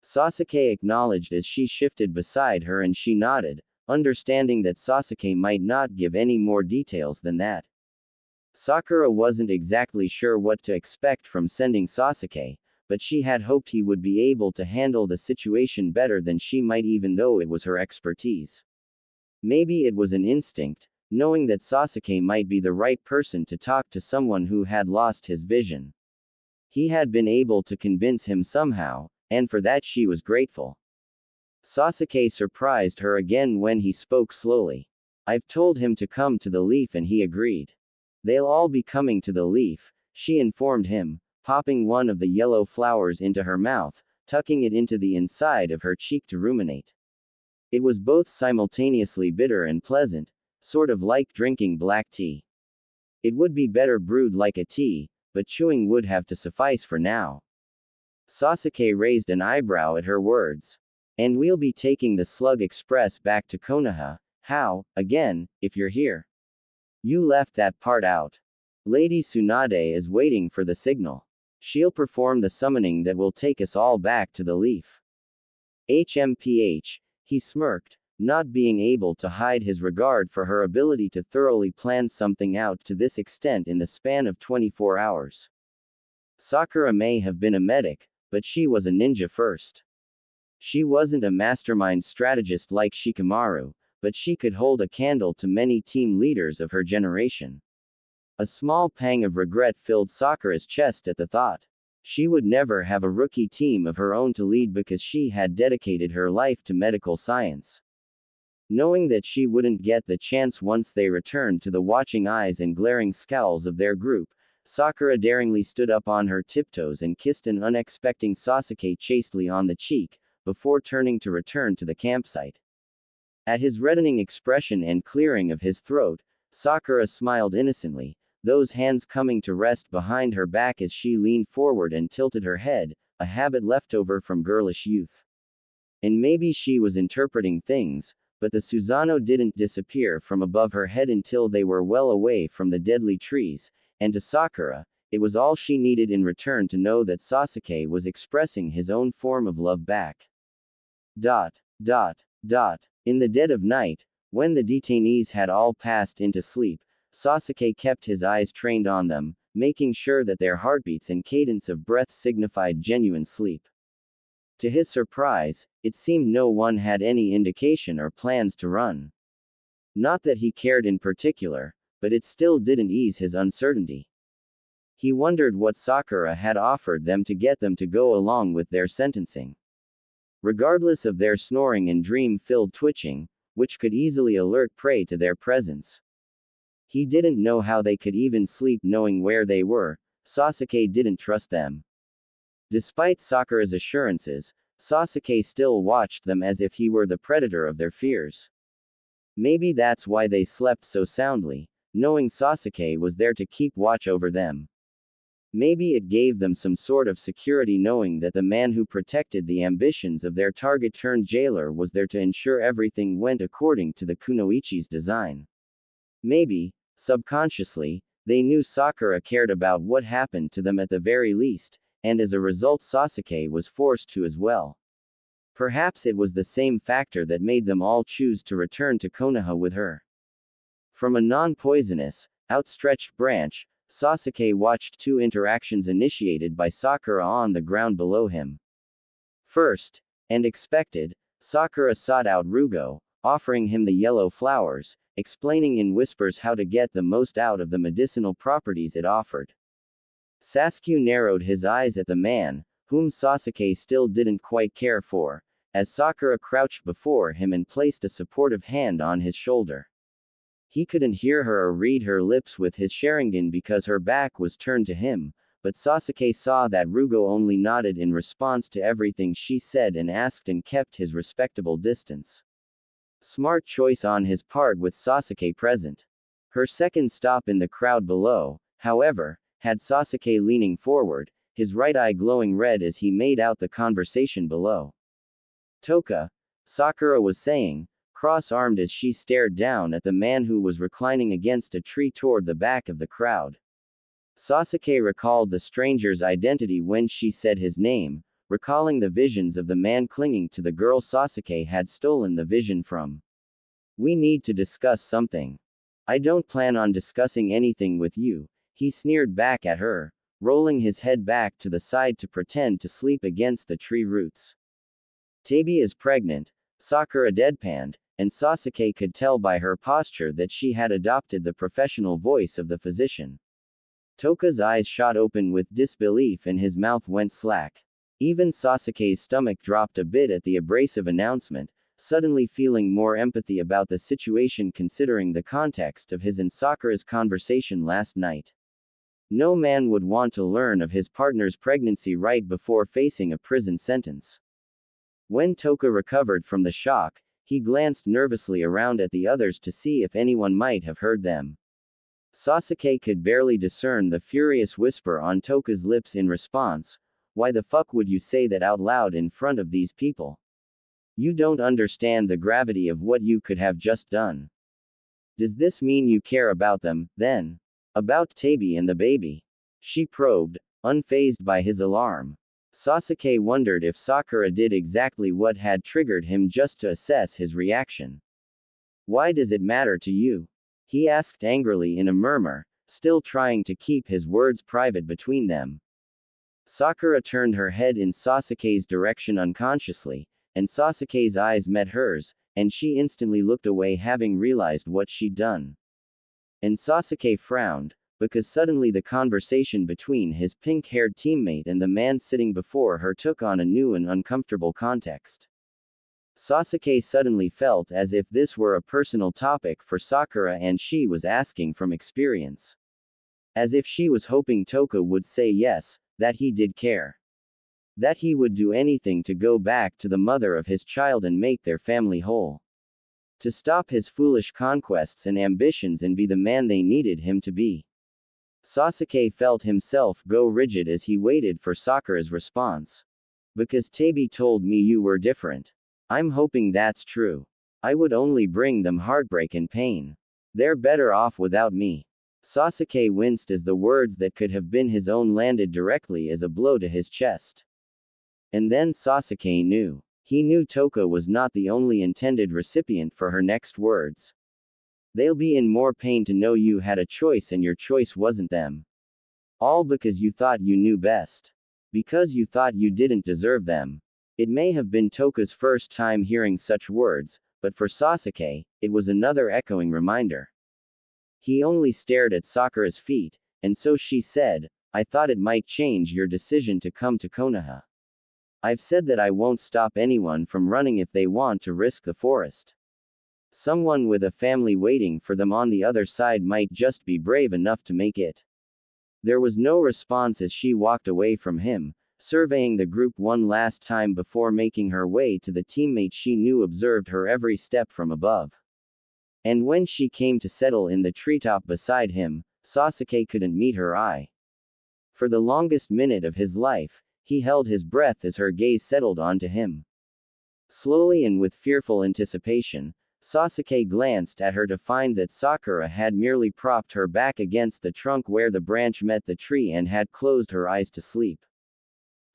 Sasuke acknowledged as she shifted beside her and she nodded, understanding that Sasuke might not give any more details than that. Sakura wasn't exactly sure what to expect from sending Sasuke, but she had hoped he would be able to handle the situation better than she might even though it was her expertise. Maybe it was an instinct, knowing that Sasuke might be the right person to talk to someone who had lost his vision. He had been able to convince him somehow, and for that she was grateful. Sasuke surprised her again when he spoke slowly. I've told him to come to the leaf and he agreed. They'll all be coming to the leaf, she informed him, popping one of the yellow flowers into her mouth, tucking it into the inside of her cheek to ruminate. It was both simultaneously bitter and pleasant, sort of like drinking black tea. It would be better brewed like a tea, but chewing would have to suffice for now. Sasuke raised an eyebrow at her words. And we'll be taking the Slug Express back to Konoha. How, again, if you're here? You left that part out. Lady Tsunade is waiting for the signal. She'll perform the summoning that will take us all back to the leaf. HMPH, he smirked, not being able to hide his regard for her ability to thoroughly plan something out to this extent in the span of 24 hours. Sakura may have been a medic, but she was a ninja first. She wasn't a mastermind strategist like Shikamaru, but she could hold a candle to many team leaders of her generation. A small pang of regret filled Sakura's chest at the thought. She would never have a rookie team of her own to lead because she had dedicated her life to medical science. Knowing that she wouldn't get the chance once they returned to the watching eyes and glaring scowls of their group, Sakura daringly stood up on her tiptoes and kissed an unexpecting Sasuke chastely on the cheek, before turning to return to the campsite. At his reddening expression and clearing of his throat, Sakura smiled innocently, those hands coming to rest behind her back as she leaned forward and tilted her head, a habit left over from girlish youth. And maybe she was interpreting things, but the Susanoo didn't disappear from above her head until they were well away from the deadly trees, and to Sakura, it was all she needed in return to know that Sasuke was expressing his own form of love back. In the dead of night, when the detainees had all passed into sleep, Sasuke kept his eyes trained on them, making sure that their heartbeats and cadence of breath signified genuine sleep. To his surprise, it seemed no one had any indication or plans to run. Not that he cared in particular, but it still didn't ease his uncertainty. He wondered what Sakura had offered them to get them to go along with their sentencing. Regardless of their snoring and dream-filled twitching, which could easily alert prey to their presence. He didn't know how they could even sleep knowing where they were. Sasuke didn't trust them. Despite Sakura's assurances, Sasuke still watched them as if he were the predator of their fears. Maybe that's why they slept so soundly, knowing Sasuke was there to keep watch over them. Maybe it gave them some sort of security knowing that the man who protected the ambitions of their target-turned-jailer was there to ensure everything went according to the Kunoichi's design. Maybe, subconsciously, they knew Sakura cared about what happened to them at the very least, and as a result Sasuke was forced to as well. Perhaps it was the same factor that made them all choose to return to Konoha with her. From a non-poisonous, outstretched branch, Sasuke watched two interactions initiated by Sakura on the ground below him. First, and expected, Sakura sought out Rugo, offering him the yellow flowers, explaining in whispers how to get the most out of the medicinal properties it offered. Sasuke narrowed his eyes at the man, whom Sasuke still didn't quite care for, as Sakura crouched before him and placed a supportive hand on his shoulder. He couldn't hear her or read her lips with his Sharingan because her back was turned to him, but Sasuke saw that Rugo only nodded in response to everything she said and asked and kept his respectable distance. Smart choice on his part with Sasuke present. Her second stop in the crowd below, however, had Sasuke leaning forward, his right eye glowing red as he made out the conversation below. Toka, Sakura was saying, cross-armed as she stared down at the man who was reclining against a tree toward the back of the crowd. Sasuke recalled the stranger's identity when she said his name, recalling the visions of the man clinging to the girl Sasuke had stolen the vision from. We need to discuss something. I don't plan on discussing anything with you, he sneered back at her, rolling his head back to the side to pretend to sleep against the tree roots. Tabi is pregnant, Sakura deadpanned, and Sasuke could tell by her posture that she had adopted the professional voice of the physician. Toka's eyes shot open with disbelief and his mouth went slack. Even Sasuke's stomach dropped a bit at the abrasive announcement, suddenly feeling more empathy about the situation considering the context of his and Sakura's conversation last night. No man would want to learn of his partner's pregnancy right before facing a prison sentence. When Toka recovered from the shock, he glanced nervously around at the others to see if anyone might have heard them. Sasuke could barely discern the furious whisper on Toka's lips in response, "Why the fuck would you say that out loud in front of these people? You don't understand the gravity of what you could have just done. Does this mean you care about them, then? About Tabi and the baby?" She probed, unfazed by his alarm. Sasuke wondered if Sakura did exactly what had triggered him just to assess his reaction. "Why does it matter to you?" he asked angrily in a murmur, still trying to keep his words private between them. Sakura turned her head in Sasuke's direction unconsciously, and Sasuke's eyes met hers, and she instantly looked away having realized what she'd done. And Sasuke frowned, because suddenly the conversation between his pink-haired teammate and the man sitting before her took on a new and uncomfortable context. Sasuke suddenly felt as if this were a personal topic for Sakura and she was asking from experience. As if she was hoping Toka would say yes, that he did care. That he would do anything to go back to the mother of his child and make their family whole. To stop his foolish conquests and ambitions and be the man they needed him to be. Sasuke felt himself go rigid as he waited for Sakura's response. "Because Tabi told me you were different. I'm hoping that's true. I would only bring them heartbreak and pain. They're better off without me." Sasuke winced as the words that could have been his own landed directly as a blow to his chest. And then Sasuke knew. He knew Toka was not the only intended recipient for her next words. "They'll be in more pain to know you had a choice and your choice wasn't them. All because you thought you knew best. Because you thought you didn't deserve them." It may have been Toka's first time hearing such words, but for Sasuke, it was another echoing reminder. He only stared at Sakura's feet, and so she said, "I thought it might change your decision to come to Konoha. I've said that I won't stop anyone from running if they want to risk the forest. Someone with a family waiting for them on the other side might just be brave enough to make it." There was no response as she walked away from him, surveying the group one last time before making her way to the teammate she knew observed her every step from above. And when she came to settle in the treetop beside him, Sasuke couldn't meet her eye. For the longest minute of his life, he held his breath as her gaze settled onto him. Slowly and with fearful anticipation, Sasuke glanced at her to find that Sakura had merely propped her back against the trunk where the branch met the tree and had closed her eyes to sleep.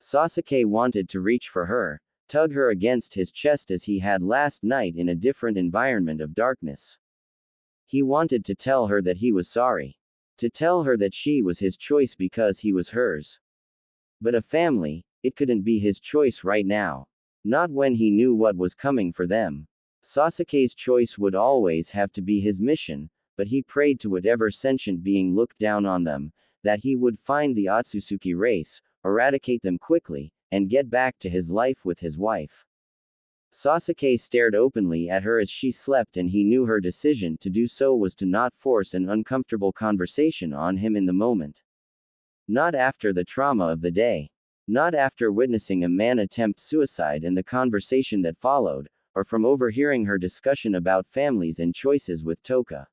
Sasuke wanted to reach for her, tug her against his chest as he had last night in a different environment of darkness. He wanted to tell her that he was sorry. To tell her that she was his choice because he was hers. But a family, it couldn't be his choice right now. Not when he knew what was coming for them. Sasuke's choice would always have to be his mission, but he prayed to whatever sentient being looked down on them, that he would find the Otsutsuki race, eradicate them quickly, and get back to his life with his wife. Sasuke stared openly at her as she slept, and he knew her decision to do so was to not force an uncomfortable conversation on him in the moment. Not after the trauma of the day. Not after witnessing a man attempt suicide and the conversation that followed, or from overhearing her discussion about families and choices with Toka.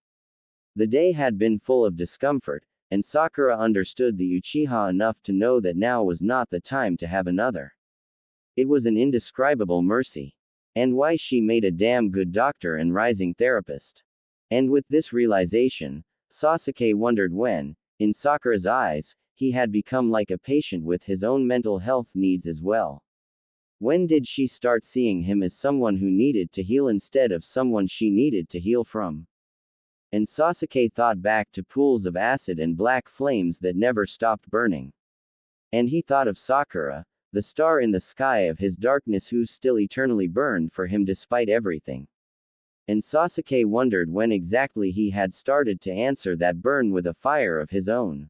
The day had been full of discomfort, and Sakura understood the Uchiha enough to know that now was not the time to have another. It was an indescribable mercy. And why she made a damn good doctor and rising therapist. And with this realization, Sasuke wondered when, in Sakura's eyes, he had become like a patient with his own mental health needs as well. When did she start seeing him as someone who needed to heal instead of someone she needed to heal from? And Sasuke thought back to pools of acid and black flames that never stopped burning. And he thought of Sakura, the star in the sky of his darkness who still eternally burned for him despite everything. And Sasuke wondered when exactly he had started to answer that burn with a fire of his own.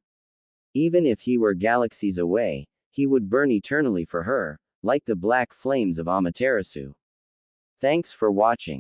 Even if he were galaxies away, he would burn eternally for her, like the black flames of Amaterasu. Thanks for watching.